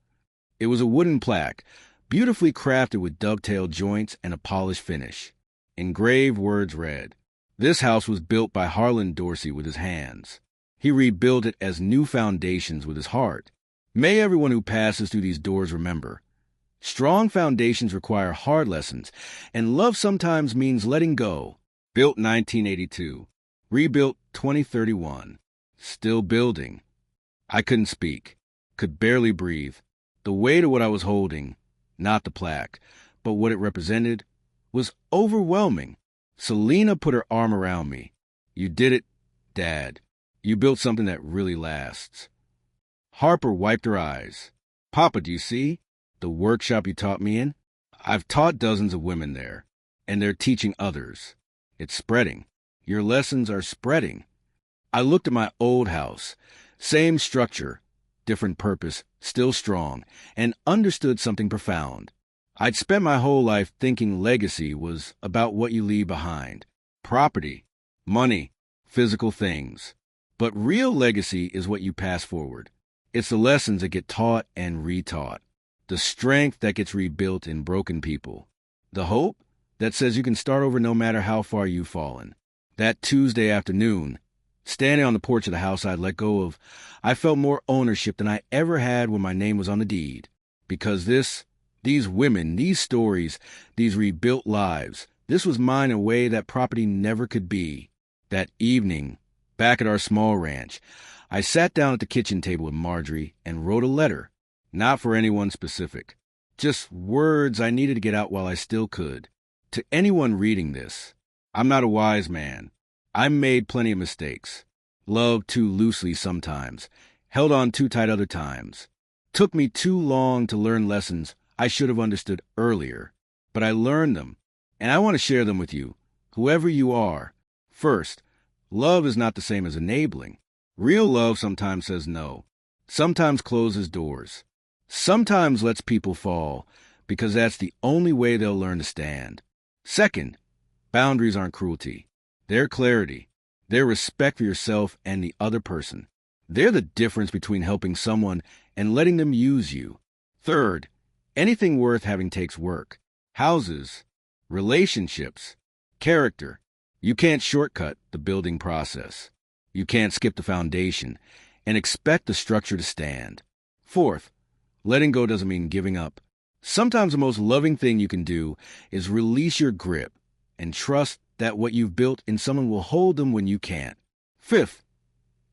It was a wooden plaque, beautifully crafted with dovetailed joints and a polished finish. Engraved words read, "This house was built by Harlan Dorsey with his hands. He rebuilt it as new foundations with his heart. May everyone who passes through these doors remember, strong foundations require hard lessons, and love sometimes means letting go." Built 1982. Rebuilt 2031. Still building. I couldn't speak. Could barely breathe. The weight of what I was holding, not the plaque, but what it represented, was overwhelming. Selena put her arm around me. "You did it, Dad. You built something that really lasts." Harper wiped her eyes. "Papa, do you see? The workshop you taught me in? I've taught dozens of women there, and they're teaching others. It's spreading. Your lessons are spreading." I looked at my old house. Same structure, different purpose, still strong, and understood something profound. I'd spent my whole life thinking legacy was about what you leave behind. Property, money, physical things. But real legacy is what you pass forward. It's the lessons that get taught and retaught. The strength that gets rebuilt in broken people. The hope that says you can start over no matter how far you've fallen. That Tuesday afternoon, standing on the porch of the house I'd let go of, I felt more ownership than I ever had when my name was on the deed. Because these women, these stories, these rebuilt lives, this was mine in a way that property never could be. That evening, back at our small ranch, I sat down at the kitchen table with Marjorie and wrote a letter. Not for anyone specific. Just words I needed to get out while I still could. To anyone reading this, I'm not a wise man. I made plenty of mistakes. Loved too loosely sometimes. Held on too tight other times. Took me too long to learn lessons I should have understood earlier. But I learned them, and I want to share them with you, whoever you are. First, love is not the same as enabling. Real love sometimes says no, sometimes closes doors, sometimes lets people fall, because that's the only way they'll learn to stand. Second, boundaries aren't cruelty. They're clarity. They're respect for yourself and the other person. They're the difference between helping someone and letting them use you. Third, anything worth having takes work. Houses, relationships, character. You can't shortcut the building process. You can't skip the foundation and expect the structure to stand. Fourth, letting go doesn't mean giving up. Sometimes the most loving thing you can do is release your grip and trust that what you've built in someone will hold them when you can't. Fifth,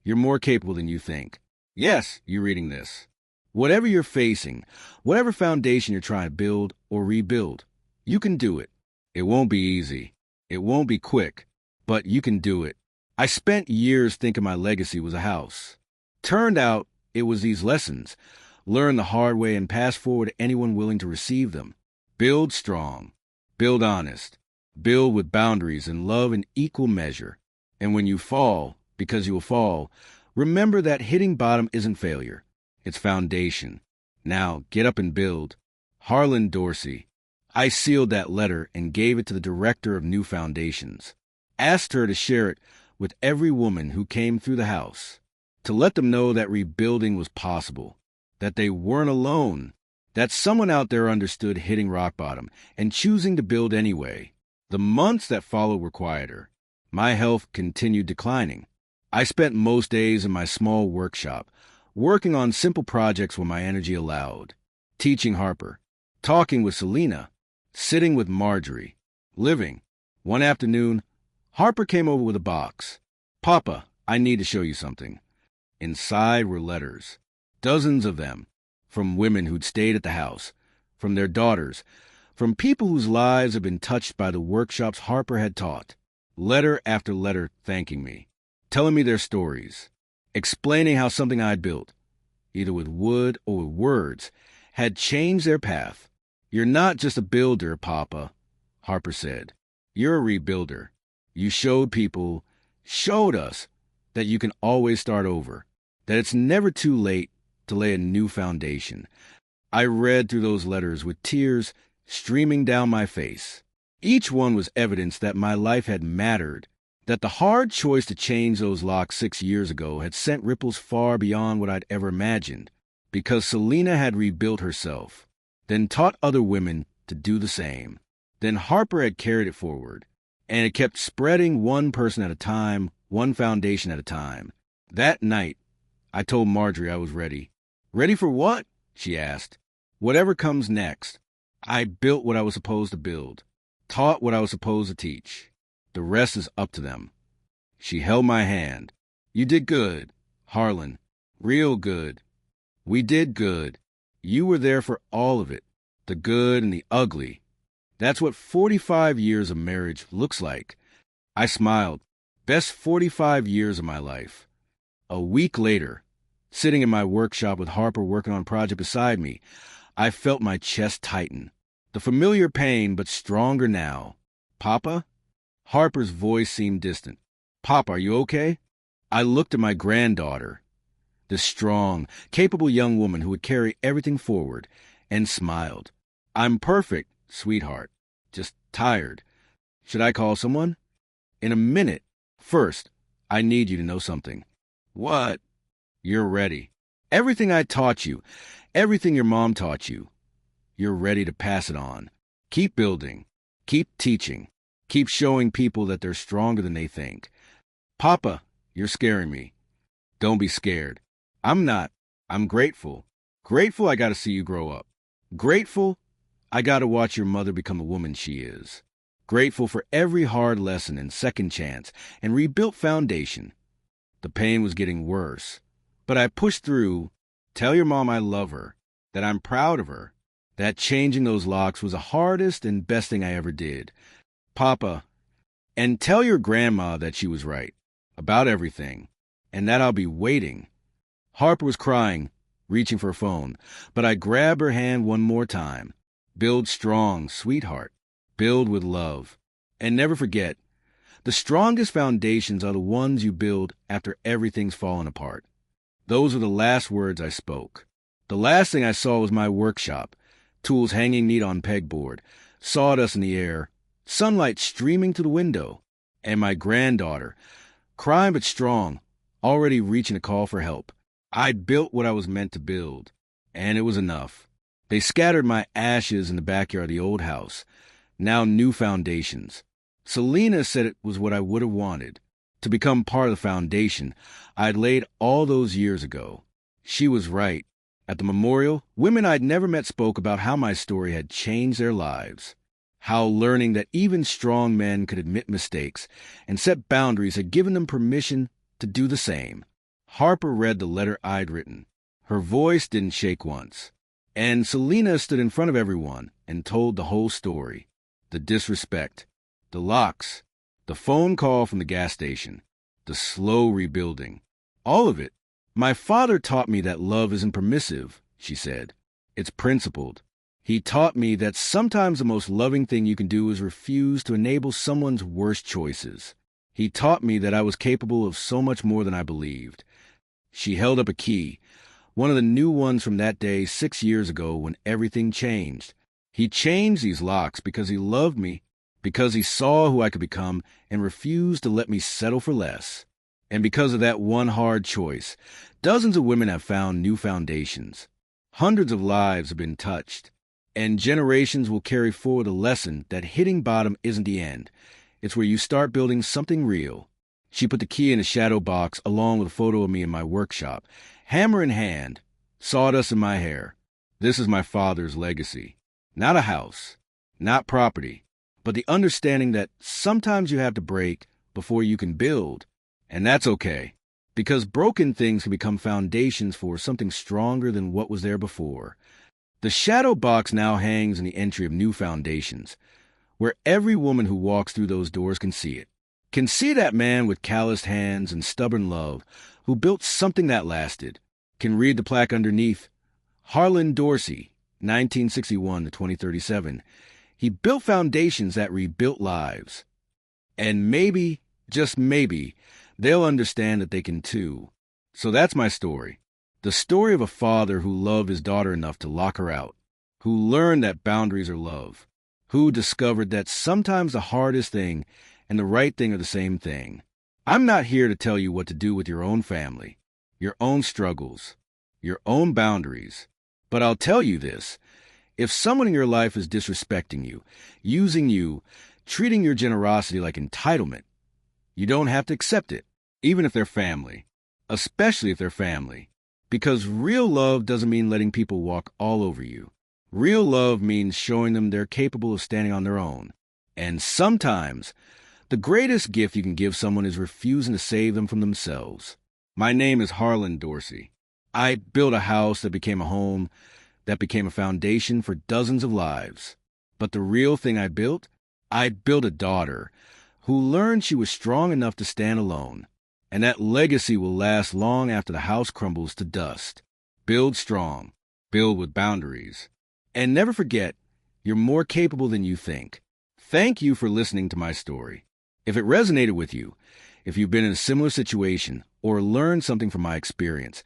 you're more capable than you think. Yes, you're reading this. Whatever you're facing, whatever foundation you're trying to build or rebuild, you can do it. It won't be easy. It won't be quick, but you can do it. I spent years thinking my legacy was a house. Turned out it was these lessons, learned the hard way and passed forward to anyone willing to receive them. Build strong. Build honest. Build with boundaries and love in equal measure. And when you fall, because you will fall, remember that hitting bottom isn't failure. It's foundation. Now get up and build. Harlan Dorsey. I sealed that letter and gave it to the director of New Foundations. Asked her to share it with every woman who came through the house, to let them know that rebuilding was possible, that they weren't alone, that someone out there understood hitting rock bottom and choosing to build anyway. The months that followed were quieter. My health continued declining. I spent most days in my small workshop, working on simple projects when my energy allowed, teaching Harper, talking with Selena, sitting with Marjorie, living. One afternoon, Harper came over with a box. "Papa, I need to show you something." Inside were letters, dozens of them, from women who'd stayed at the house, from their daughters, from people whose lives had been touched by the workshops Harper had taught. Letter after letter thanking me, telling me their stories, explaining how something I'd built, either with wood or with words, had changed their path. "You're not just a builder, Papa," Harper said. "You're a rebuilder. You showed us, that you can always start over, that it's never too late to lay a new foundation." I read through those letters with tears streaming down my face. Each one was evidence that my life had mattered, that the hard choice to change those locks 6 years ago had sent ripples far beyond what I'd ever imagined, because Selena had rebuilt herself, then taught other women to do the same. Then Harper had carried it forward, and it kept spreading one person at a time, one foundation at a time. That night, I told Marjorie I was ready. "Ready for what?" she asked. "Whatever comes next. I built what I was supposed to build, taught what I was supposed to teach. The rest is up to them." She held my hand. "You did good, Harlan. Real good. We did good. You were there for all of it, the good and the ugly. That's what 45 years of marriage looks like." I smiled. Best 45 years of my life. A week later, sitting in my workshop with Harper working on a project beside me, I felt my chest tighten. The familiar pain, but stronger now. "Papa?" Harper's voice seemed distant. "Papa, are you okay?" I looked at my granddaughter, this strong, capable young woman who would carry everything forward, and smiled. "I'm perfect, sweetheart. Just tired. Should I call someone?" "In a minute. First, I need you to know something." "What?" "You're ready. Everything I taught you, everything your mom taught you, you're ready to pass it on. Keep building. Keep teaching. Keep showing people that they're stronger than they think." "Papa, you're scaring me." "Don't be scared." "I'm not. I'm grateful. Grateful I got to see you grow up. Grateful I got to watch your mother become the woman she is. Grateful for every hard lesson and second chance and rebuilt foundation." The pain was getting worse, but I pushed through. "Tell your mom I love her, that I'm proud of her, that changing those locks was the hardest and best thing I ever did. Papa, and tell your grandma that she was right about everything, and that I'll be waiting." Harper was crying, reaching for a phone, but I grabbed her hand one more time. "Build strong, sweetheart. Build with love. And never forget, The strongest foundations are the ones you build after everything's fallen apart. Those were the last words I spoke. The last thing I saw was my workshop, tools hanging neat on pegboard, sawdust in the air, sunlight streaming through the window, and my granddaughter, crying but strong, already reaching a call for help. I'd built what I was meant to build, and it was enough. They scattered my ashes in the backyard of the old house, now new foundations. Selena said it was what I would have wanted, to become part of the foundation I'd laid all those years ago. She was right. At the memorial, women I'd never met spoke about how my story had changed their lives, how learning that even strong men could admit mistakes and set boundaries had given them permission to do the same. Harper read the letter I'd written. Her voice didn't shake once. And Selena stood in front of everyone and told the whole story. The disrespect, the locks, the phone call from the gas station, the slow rebuilding. All of it. My father taught me that love isn't permissive, she said. It's principled. He taught me that sometimes the most loving thing you can do is refuse to enable someone's worst choices. He taught me that I was capable of so much more than I believed. She held up a key, one of the new ones from that day 6 years ago when everything changed. He changed these locks because he loved me, because he saw who I could become and refused to let me settle for less. And because of that one hard choice, dozens of women have found new foundations. Hundreds of lives have been touched. And generations will carry forward a lesson that hitting bottom isn't the end. It's where you start building something real. She put the key in a shadow box along with a photo of me in my workshop, hammer in hand, sawdust in my hair. This is my father's legacy. Not a house, not property, but the understanding that sometimes you have to break before you can build. And that's okay, because broken things can become foundations for something stronger than what was there before. The shadow box now hangs in the entry of new foundations, where every woman who walks through those doors can see it. Can see that man with calloused hands and stubborn love who built something that lasted. Can read the plaque underneath. Harlan Dorsey, 1961 to 2037. He built foundations that rebuilt lives. And maybe, just maybe, they'll understand that they can too. So that's my story. The story of a father who loved his daughter enough to lock her out, who learned that boundaries are love, who discovered that sometimes the hardest thing and the right thing are the same thing. I'm not here to tell you what to do with your own family, your own struggles, your own boundaries. But I'll tell you this. If someone in your life is disrespecting you, using you, treating your generosity like entitlement, you don't have to accept it, even if they're family, especially if they're family. Because real love doesn't mean letting people walk all over you. Real love means showing them they're capable of standing on their own. And sometimes, the greatest gift you can give someone is refusing to save them from themselves. My name is Harlan Dorsey. I built a house that became a home, that became a foundation for dozens of lives. But the real thing I built a daughter who learned she was strong enough to stand alone. And that legacy will last long after the house crumbles to dust. Build strong. Build with boundaries. And never forget, you're more capable than you think. Thank you for listening to my story. If it resonated with you, if you've been in a similar situation or learned something from my experience,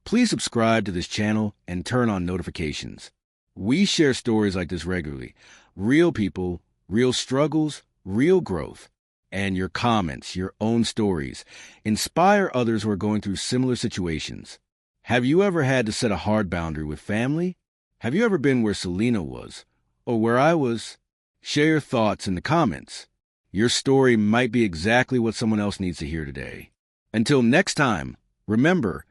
please subscribe to this channel and turn on notifications. We share stories like this regularly. Real people, real struggles, real growth. And your comments, your own stories, inspire others who are going through similar situations. Have you ever had to set a hard boundary with family? Have you ever been where Selena was, or where I was? Share your thoughts in the comments. Your story might be exactly what someone else needs to hear today. Until next time, remember,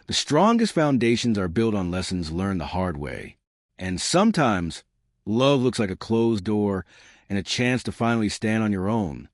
the strongest foundations are built on lessons learned the hard way. And sometimes, love looks like a closed door and a chance to finally stand on your own.